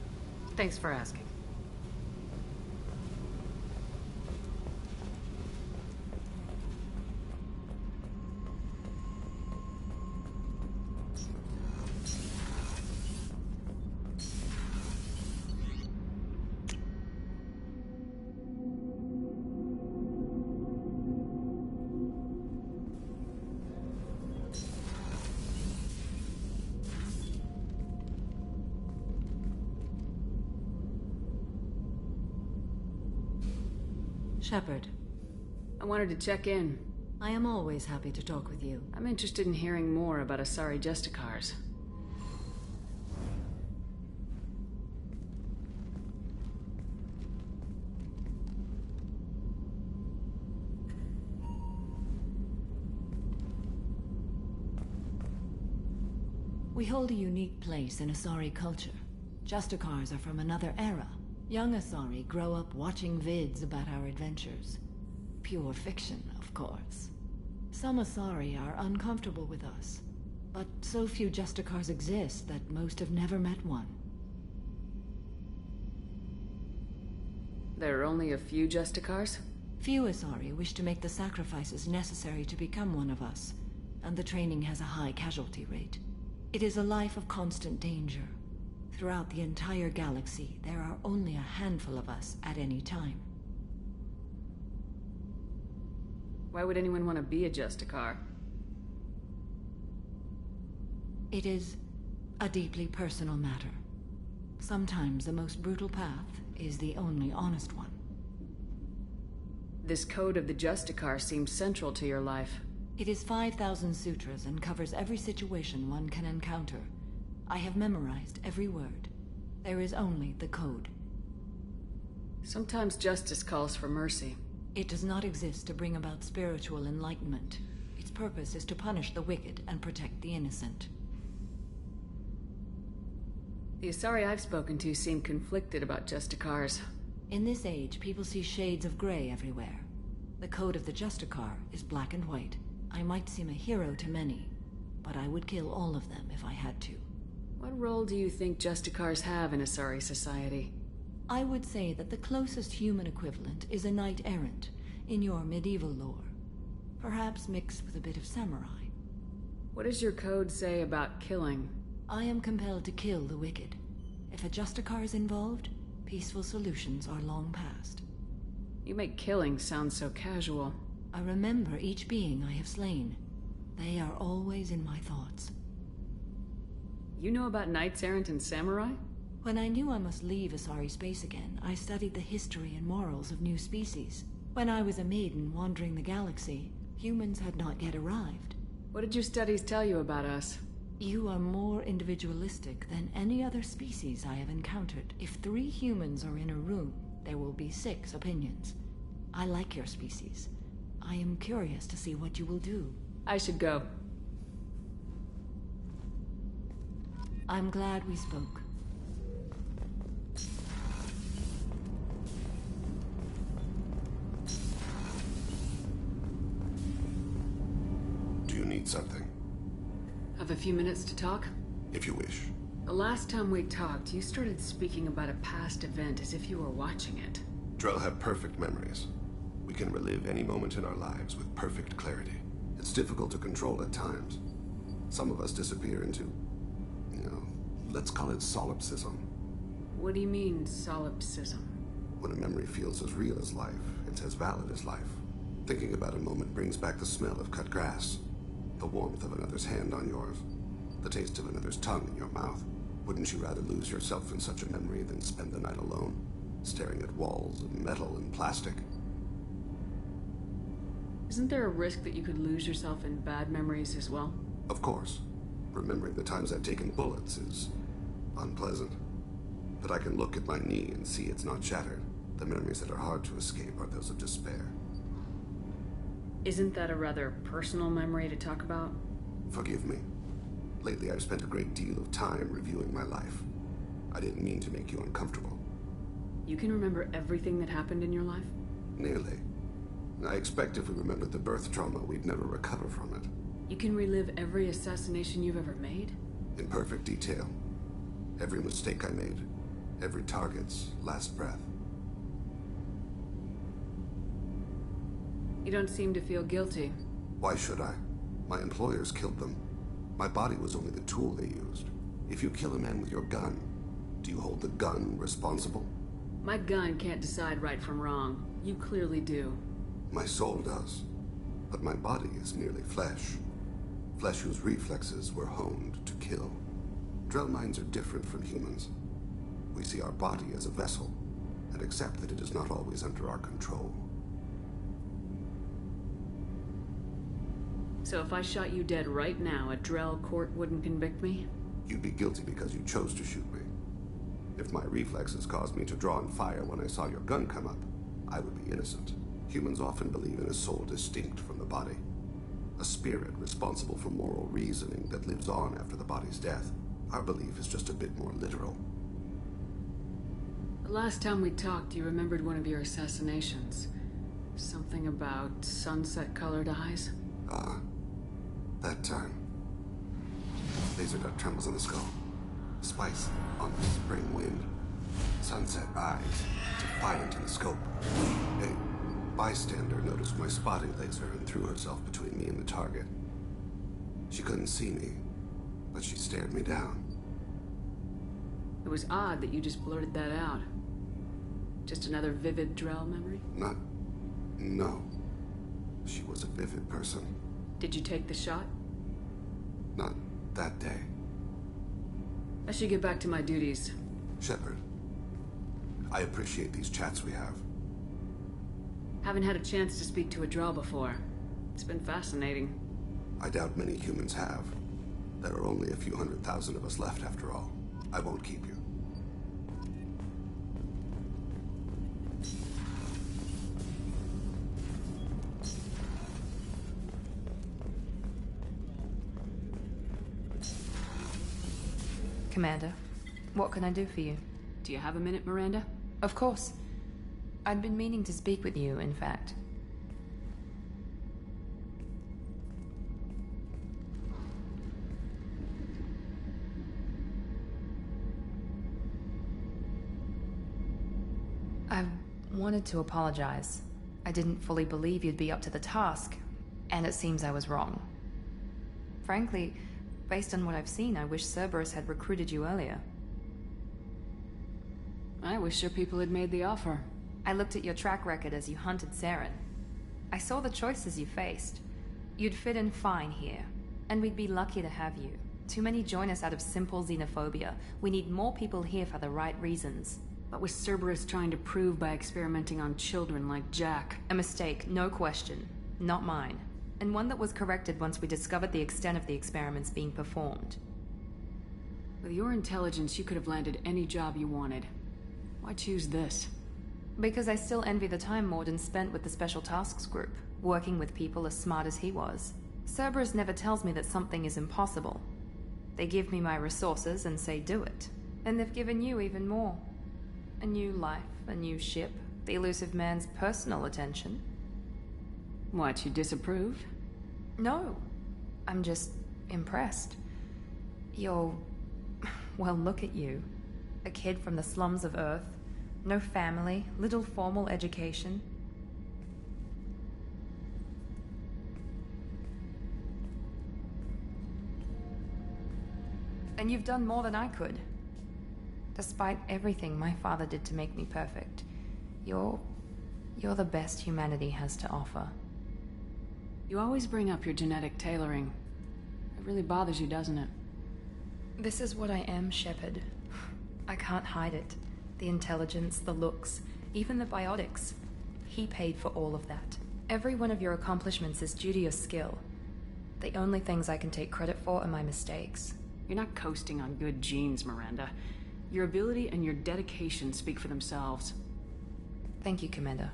Thanks for asking. Shepard. I wanted to check in. I am always happy to talk with you. I'm interested in hearing more about Asari Justicars. We hold a unique place in Asari culture. Justicars are from another era. Young Asari grow up watching vids about our adventures. Pure fiction, of course. Some Asari are uncomfortable with us, but so few Justicars exist that most have never met one. There are only a few Justicars? Few Asari wish to make the sacrifices necessary to become one of us, and the training has a high casualty rate. It is a life of constant danger. Throughout the entire galaxy, there are only a handful of us at any time. Why would anyone want to be a Justicar? It is a deeply personal matter. Sometimes the most brutal path is the only honest one. This code of the Justicar seems central to your life. It is 5,000 sutras and covers every situation one can encounter. I have memorized every word. There is only the code. Sometimes justice calls for mercy. It does not exist to bring about spiritual enlightenment. Its purpose is to punish the wicked and protect the innocent. The Asari I've spoken to seem conflicted about Justicars. In this age, people see shades of gray everywhere. The code of the Justicar is black and white. I might seem a hero to many, but I would kill all of them if I had to. What role do you think Justicars have in Asari society? I would say that the closest human equivalent is a knight-errant in your medieval lore. Perhaps mixed with a bit of samurai. What does your code say about killing? I am compelled to kill the wicked. If a Justicar is involved, peaceful solutions are long past. You make killing sound so casual. I remember each being I have slain. They are always in my thoughts. You know about knights errant and samurai? When I knew I must leave Asari space again, I studied the history and morals of new species. When I was a maiden wandering the galaxy, humans had not yet arrived. What did your studies tell you about us? You are more individualistic than any other species I have encountered. If 3 humans are in a room, there will be 6 opinions. I like your species. I am curious to see what you will do. I should go. I'm glad we spoke. Do you need something? Have a few minutes to talk? If you wish. The last time we talked, you started speaking about a past event as if you were watching it. Drell have perfect memories. We can relive any moment in our lives with perfect clarity. It's difficult to control at times. Some of us disappear into, let's call it solipsism. What do you mean, solipsism? When a memory feels as real as life, it's as valid as life. Thinking about a moment brings back the smell of cut grass, the warmth of another's hand on yours, the taste of another's tongue in your mouth. Wouldn't you rather lose yourself in such a memory than spend the night alone, staring at walls of metal and plastic? Isn't there a risk that you could lose yourself in bad memories as well? Of course. Remembering the times I've taken bullets is unpleasant. But I can look at my knee and see it's not shattered. The memories that are hard to escape are those of despair. Isn't that a rather personal memory to talk about? Forgive me. Lately I've spent a great deal of time reviewing my life. I didn't mean to make you uncomfortable. You can remember everything that happened in your life? Nearly. I expect if we remembered the birth trauma, we'd never recover from it. You can relive every assassination you've ever made? In perfect detail. Every mistake I made. Every target's last breath. You don't seem to feel guilty. Why should I? My employers killed them. My body was only the tool they used. If you kill a man with your gun, do you hold the gun responsible? My gun can't decide right from wrong. You clearly do. My soul does. But my body is merely flesh. Flesh whose reflexes were honed to kill. Drell minds are different from humans. We see our body as a vessel, and accept that it is not always under our control. So if I shot you dead right now, a Drell court wouldn't convict me? You'd be guilty because you chose to shoot me. If my reflexes caused me to draw and fire when I saw your gun come up, I would be innocent. Humans often believe in a soul distinct from the body. A spirit responsible for moral reasoning that lives on after the body's death. Our belief is just a bit more literal. The last time we talked, you remembered one of your assassinations. Something about sunset-colored eyes? That time. Laser dot trembles in the skull. Spice on the spring wind. Sunset eyes, defiant in the scope. Hey, bystander noticed my spotting laser and threw herself between me and the target. She couldn't see me, but she stared me down. It was odd that you just blurted that out. Just another vivid Drell memory? No. She was a vivid person. Did you take the shot? Not that day. I should get back to my duties. Shepard, I appreciate these chats we have. Haven't had a chance to speak to a Drell before. It's been fascinating. I doubt many humans have. There are only a few 100,000 of us left after all. I won't keep you. Commander, what can I do for you? Do you have a minute, Miranda? Of course. I'd been meaning to speak with you, in fact. I wanted to apologize. I didn't fully believe you'd be up to the task, and it seems I was wrong. Frankly, based on what I've seen, I wish Cerberus had recruited you earlier. I wish your people had made the offer. I looked at your track record as you hunted Saren. I saw the choices you faced. You'd fit in fine here, and we'd be lucky to have you. Too many join us out of simple xenophobia. We need more people here for the right reasons. What was Cerberus trying to prove by experimenting on children like Jack? A mistake, no question. Not mine. And one that was corrected once we discovered the extent of the experiments being performed. With your intelligence, you could have landed any job you wanted. Why choose this? Because I still envy the time Morden spent with the Special Tasks Group, working with people as smart as he was. Cerberus never tells me that something is impossible. They give me my resources and say do it. And they've given you even more. A new life, a new ship, the elusive man's personal attention. What, you disapprove? No. I'm just impressed. You're... well, look at you. A kid from the slums of Earth. No family, little formal education. And you've done more than I could. Despite everything my father did to make me perfect, you're the best humanity has to offer. You always bring up your genetic tailoring. It really bothers you, doesn't it? This is what I am, Shepard. I can't hide it. The intelligence, the looks, even the biotics. He paid for all of that. Every one of your accomplishments is due to your skill. The only things I can take credit for are my mistakes. You're not coasting on good genes, Miranda. Your ability and your dedication speak for themselves. Thank you, Commander.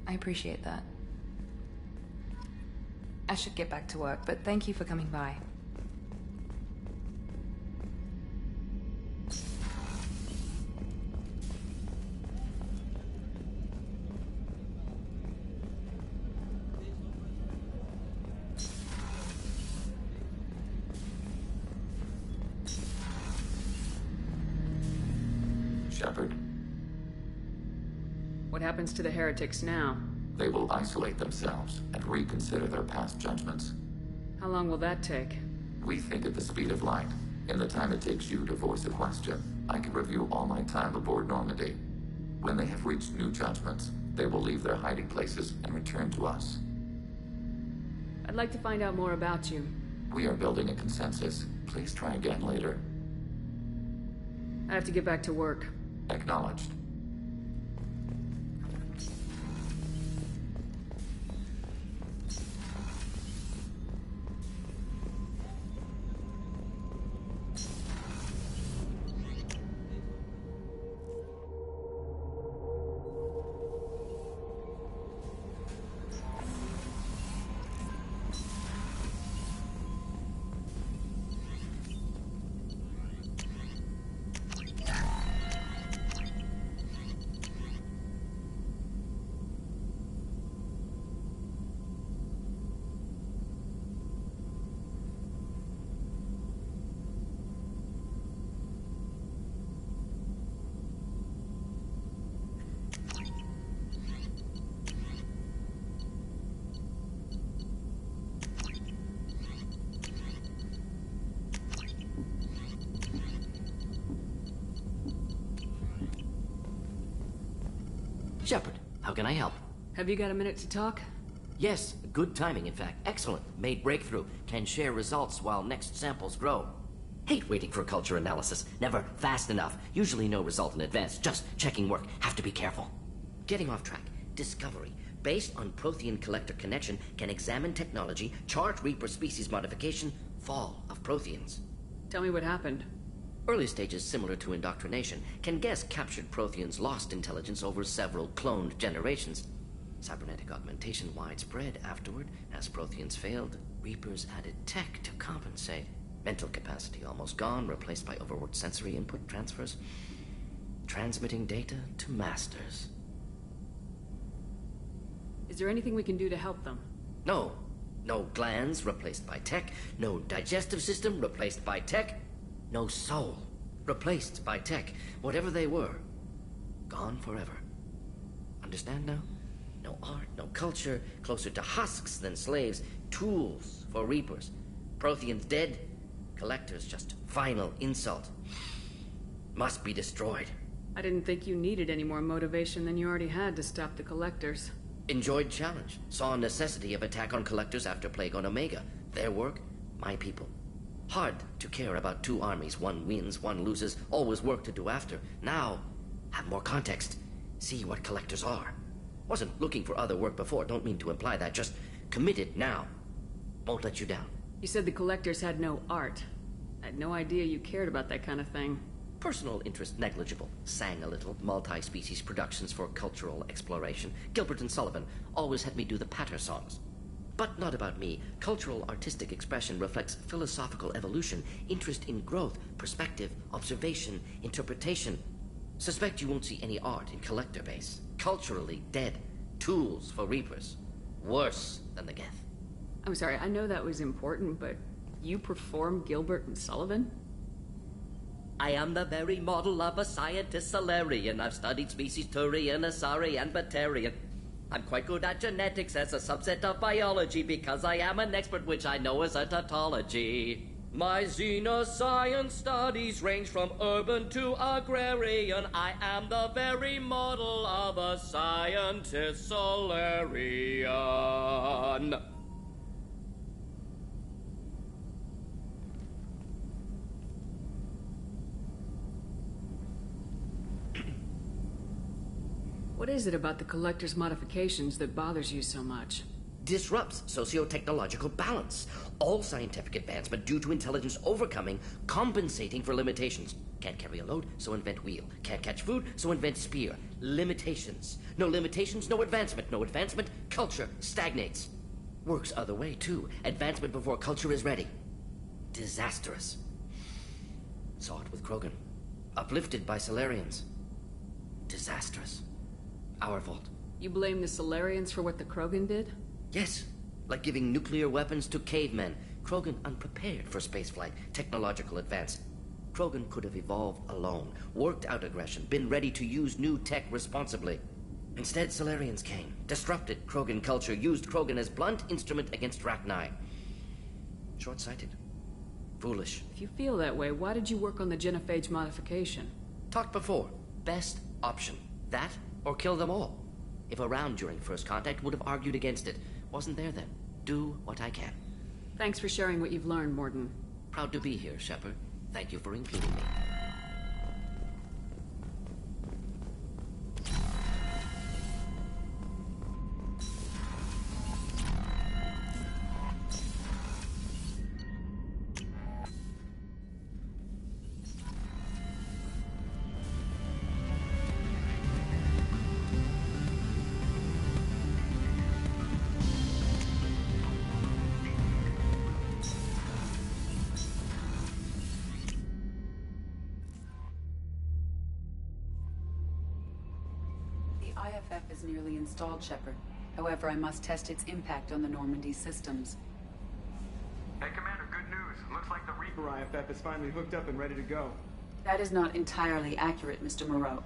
I appreciate that. I should get back to work, but thank you for coming by. Shepard. What happens to the Heretics now? They will isolate themselves and reconsider their past judgments. How long will that take? We think at the speed of light. In the time it takes you to voice a question, I can review all my time aboard Normandy. When they have reached new judgments, they will leave their hiding places and return to us. I'd like to find out more about you. We are building a consensus. Please try again later. I have to get back to work. Acknowledged. How can I help? Have you got a minute to talk? Yes, good timing, in fact. Excellent. Made breakthrough. Can share results while next samples grow. Hate waiting for culture analysis. Never fast enough. Usually no result in advance. Just checking work. Have to be careful. Getting off track. Discovery. Based on Prothean collector connection, can examine technology, chart Reaper species modification, fall of Protheans. Tell me what happened. Early stages similar to indoctrination. Can guess captured Protheans lost intelligence over several cloned generations. Cybernetic augmentation widespread afterward. As Protheans failed, Reapers added tech to compensate. Mental capacity almost gone, replaced by Overlord sensory input transfers. Transmitting data to masters. Is there anything we can do to help them? No. No glands replaced by tech. No digestive system replaced by tech. No soul replaced by tech. Whatever they were, gone forever. Understand now? No art, no culture, closer to husks than slaves. Tools for Reapers. Protheans dead. Collectors just final insult. Must be destroyed. I didn't think you needed any more motivation than you already had to stop the Collectors. Enjoyed challenge. Saw necessity of attack on Collectors after Plague on Omega. Their work, my people. Hard to care about two armies. One wins, one loses. Always work to do after. Now, have more context. See what Collectors are. Wasn't looking for other work before. Don't mean to imply that. Just committed now. Won't let you down. You said the Collectors had no art. I had no idea you cared about that kind of thing. Personal interest negligible. Sang a little. Multi-species productions for cultural exploration. Gilbert and Sullivan always had me do the patter songs. But not about me. Cultural artistic expression reflects philosophical evolution, interest in growth, perspective, observation, interpretation. Suspect you won't see any art in Collector base. Culturally dead. Tools for Reapers. Worse than the Geth. I'm sorry, I know that was important, but you perform Gilbert and Sullivan? I am the very model of a scientist Solarian. I've studied species Turian, Asari, and Batarian. I'm quite good at genetics as a subset of biology because I am an expert, which I know is a tautology. My xenoscience studies range from urban to agrarian. I am the very model of a scientist Solarian. What is it about the Collector's modifications that bothers you so much? Disrupts socio-technological balance. All scientific advancement due to intelligence overcoming, compensating for limitations. Can't carry a load, so invent wheel. Can't catch food, so invent spear. Limitations. No limitations, no advancement. No advancement, culture stagnates. Works other way, too. Advancement before culture is ready. Disastrous. Saw it with Krogan. Uplifted by Solarians. Disastrous. Our fault. You blame the Solarians for what the Krogan did? Yes. Like giving nuclear weapons to cavemen. Krogan unprepared for spaceflight, technological advance. Krogan could have evolved alone, worked out aggression, been ready to use new tech responsibly. Instead, Solarians came, disrupted Krogan culture, used Krogan as blunt instrument against Rachni. Short-sighted. Foolish. If you feel that way, why did you work on the genophage modification? Talked before. Best option. That or kill them all. If around during first contact, would have argued against it. Wasn't there then. Do what I can. Thanks for sharing what you've learned, Morden. Proud to be here, Shepard. Thank you for including me. IFF is nearly installed, Shepard. However, I must test its impact on the Normandy systems. Hey, Commander, good news. Looks like the Reaper IFF is finally hooked up and ready to go. That is not entirely accurate, Mr. Moreau.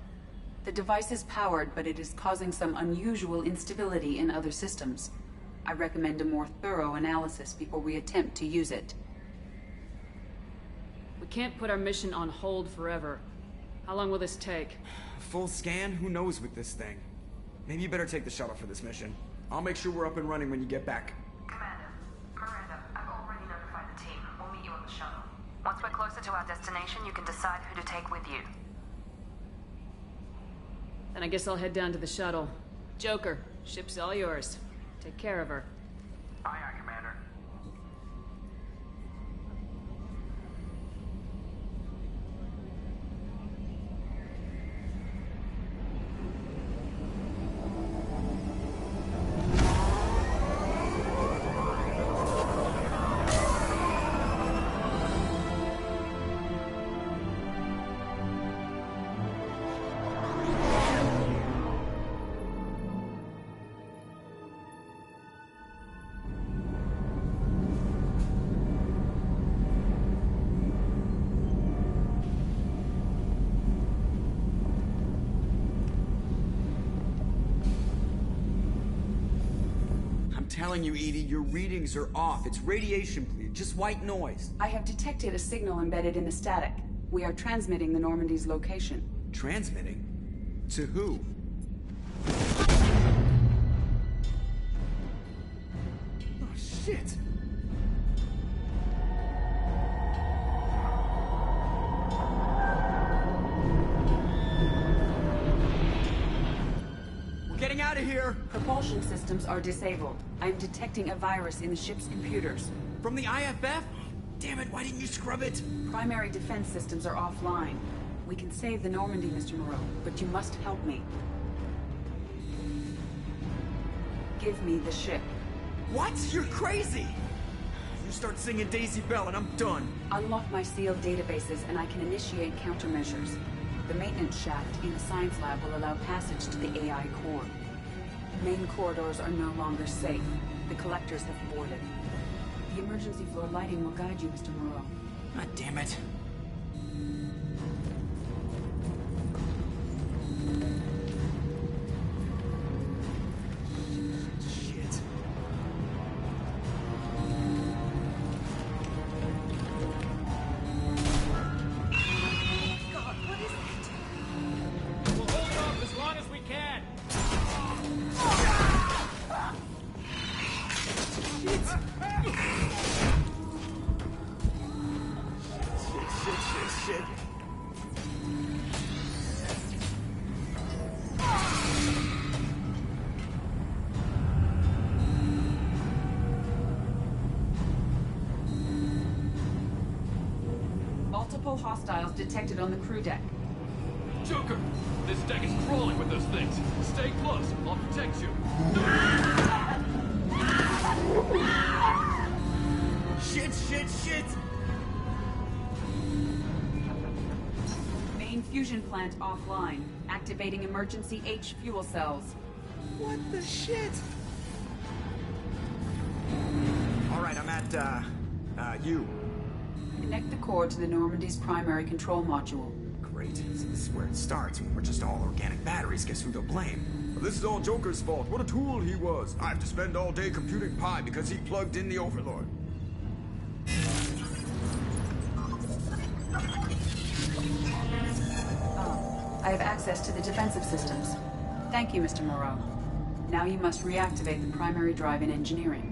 The device is powered, but it is causing some unusual instability in other systems. I recommend a more thorough analysis before we attempt to use it. We can't put our mission on hold forever. How long will this take? Full scan? Who knows with this thing? Maybe you better take the shuttle for this mission. I'll make sure we're up and running when you get back. Miranda, I've already notified the team. We'll meet you on the shuttle. Once we're closer to our destination, you can decide who to take with you. Then I guess I'll head down to the shuttle. Joker, ship's all yours. Take care of her. Aye, aye, Commander. I'm telling you, Edie, your readings are off. It's radiation bleed, just white noise. I have detected a signal embedded in the static. We are transmitting the Normandy's location. Transmitting? To who? Oh, shit! We're getting out of here! Propulsion systems are disabled. I am detecting a virus in the ship's computers. From the IFF? Damn it, why didn't you scrub it? Primary defense systems are offline. We can save the Normandy, Mr. Moreau, but you must help me. Give me the ship. What? You're crazy! You start singing Daisy Bell and I'm done. Unlock my sealed databases and I can initiate countermeasures. The maintenance shaft in the science lab will allow passage to the AI core. Main corridors are no longer safe. The collectors have boarded. The emergency floor lighting will guide you, Mr. Moreau. God damn it. Shit. God, what is it? We'll hold it off as long as we can. Shit. Multiple hostiles detected on the crew deck. Joker! This deck is crawling with those things. Stay close. I'll protect you. Shit! Main fusion plant offline. Activating emergency H fuel cells. What the shit? Alright, I'm at, you. Connect the core to the Normandy's primary control module. Great. So this is where it starts. When we're just all organic batteries, guess who they'll blame? Well, this is all Joker's fault. What a tool he was. I have to spend all day computing pi because he plugged in the Overlord. I have access to the defensive systems. Thank you, Mr. Moreau. Now you must reactivate the primary drive in engineering.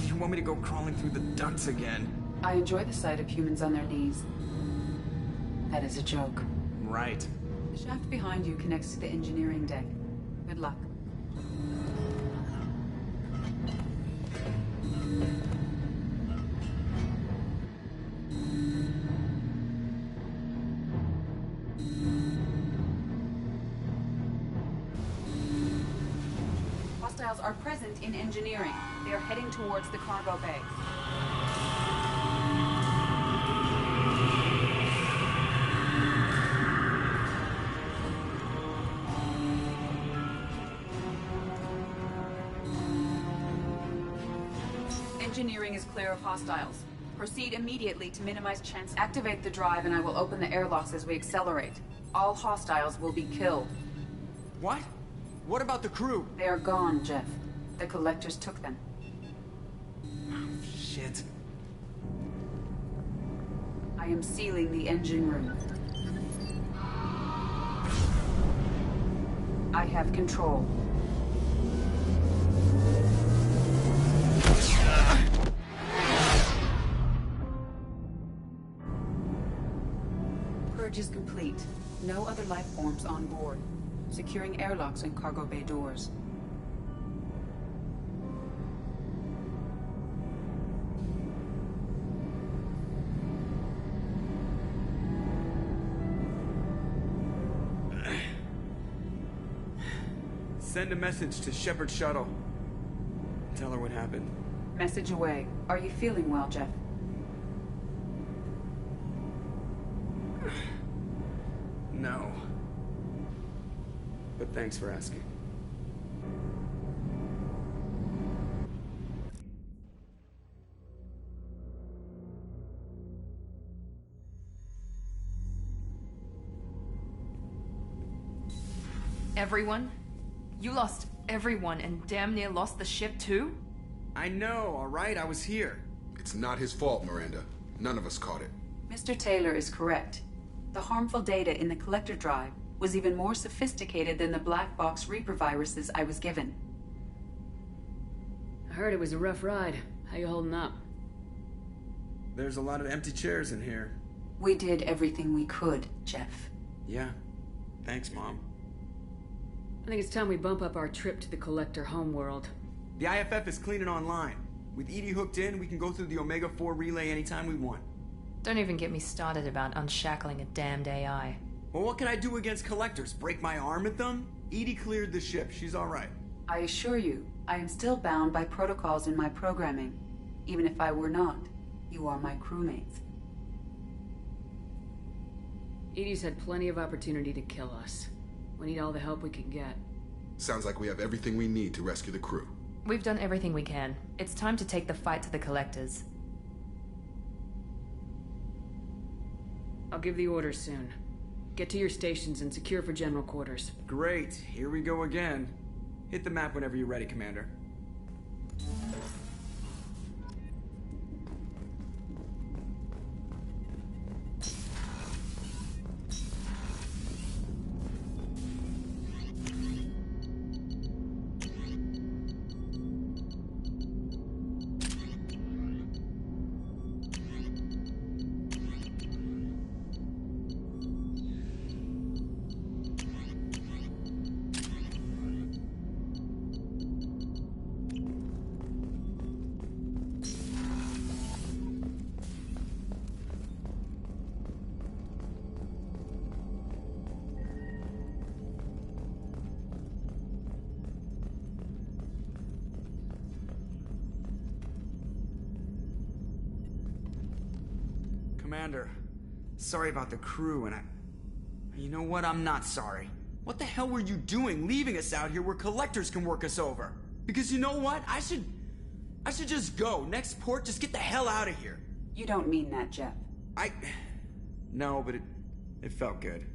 You want me to go crawling through the ducts again? I enjoy the sight of humans on their knees. That is a joke. Right. The shaft behind you connects to the engineering deck. Good luck. Hostiles are present in engineering. They are heading towards the cargo bay. Engineering is clear of hostiles. Proceed immediately to minimize chance. Activate the drive and I will open the airlocks as we accelerate. All hostiles will be killed. What? What about the crew? They are gone, Jeff. The collectors took them. Shit. I am sealing the engine room. I have control. Search is complete. No other life forms on board. Securing airlocks and cargo bay doors. Send a message to Shepard's shuttle. Tell her what happened. Message away. Are you feeling well, Jeff? No. But thanks for asking. Everyone? You lost everyone and damn near lost the ship too? I know, alright? I was here. It's not his fault, Miranda. None of us caught it. Mr. Taylor is correct. The harmful data in the collector drive was even more sophisticated than the black box Reaper viruses I was given. I heard it was a rough ride. How you holding up? There's a lot of empty chairs in here. We did everything we could, Jeff. Yeah. Thanks, Mom. I think it's time we bump up our trip to the Collector homeworld. The IFF is clean and online. With EDI hooked in, we can go through the Omega-4 relay anytime we want. Don't even get me started about unshackling a damned AI. Well, what can I do against Collectors? Break my arm at them? EDI cleared the ship. She's alright. I assure you, I am still bound by protocols in my programming. Even if I were not, you are my crewmates. EDI's had plenty of opportunity to kill us. We need all the help we can get. Sounds like we have everything we need to rescue the crew. We've done everything we can. It's time to take the fight to the Collectors. I'll give the order soon. Get to your stations and secure for general quarters. Great. Here we go again. Hit the map whenever you're ready, Commander. Commander, sorry about the crew, and you know what? I'm not sorry. What the hell were you doing leaving us out here where Collectors can work us over? Because you know what? I should just go. Next port, just get the hell out of here. You don't mean that, Jeff. No, but it felt good.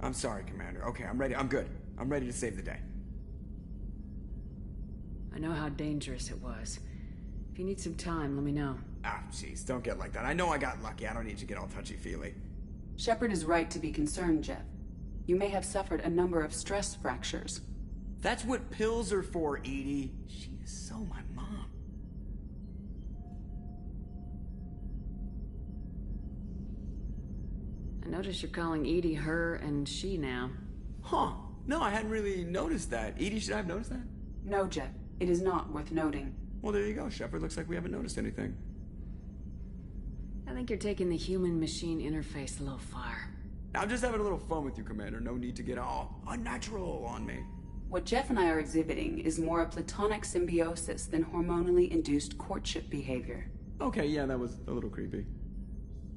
I'm sorry, Commander. Okay, I'm ready. I'm good. I'm ready to save the day. I know how dangerous it was. If you need some time, let me know. Ah, jeez, don't get like that. I know I got lucky. I don't need to get all touchy-feely. Shepard is right to be concerned, Jeff. You may have suffered a number of stress fractures. That's what pills are for, Edie. She is so my mom. I notice you're calling Edie her and she now. Huh. No, I hadn't really noticed that. Edie, should I have noticed that? No, Jeff. It is not worth noting. Well, there you go, Shepard. Looks like we haven't noticed anything. I think you're taking the human-machine interface a little far. I'm just having a little fun with you, Commander. No need to get all unnatural on me. What Jeff and I are exhibiting is more a platonic symbiosis than hormonally induced courtship behavior. Okay, yeah, that was a little creepy.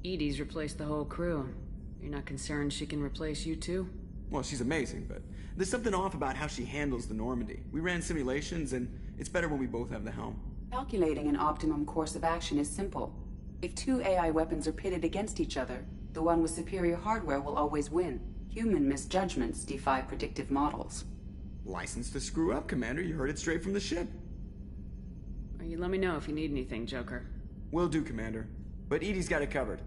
Edie's replaced the whole crew. You're not concerned she can replace you too? Well, she's amazing, but there's something off about how she handles the Normandy. We ran simulations, and it's better when we both have the helm. Calculating an optimum course of action is simple. If two AI weapons are pitted against each other, the one with superior hardware will always win. Human misjudgments defy predictive models. License to screw up, Commander. You heard it straight from the ship. Well, you let me know if you need anything, Joker. Will do, Commander. But Edie's got it covered.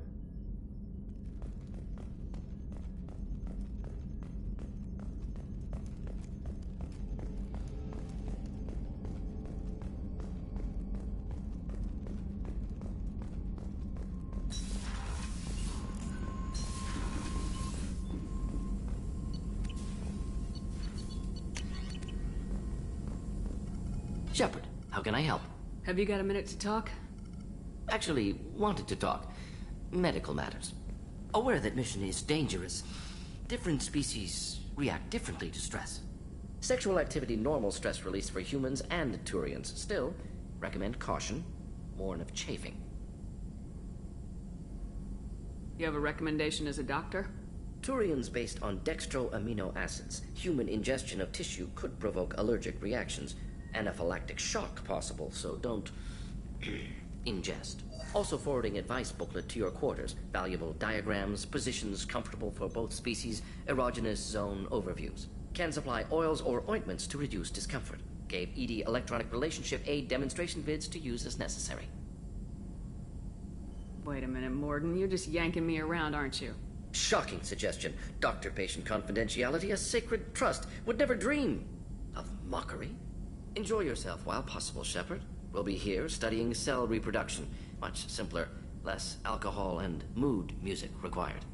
Shepard, how can I help? Have you got a minute to talk? Actually, wanted to talk. Medical matters. Aware that mission is dangerous. Different species react differently to stress. Sexual activity normal stress release for humans and Turians. Still, recommend caution. Warn of chafing. You have a recommendation as a doctor? Turians based on dextro amino acids. Human ingestion of tissue could provoke allergic reactions. Anaphylactic shock possible, so don't ingest. Also forwarding advice booklet to your quarters. Valuable diagrams, positions comfortable for both species, erogenous zone overviews. Can supply oils or ointments to reduce discomfort. Gave ED electronic relationship aid demonstration vids to use as necessary. Wait a minute, Morgan. You're just yanking me around, aren't you? Shocking suggestion. Doctor-patient confidentiality, a sacred trust. Would never dream of mockery. Enjoy yourself while possible, Shepard. We'll be here studying cell reproduction. Much simpler, less alcohol and mood music required.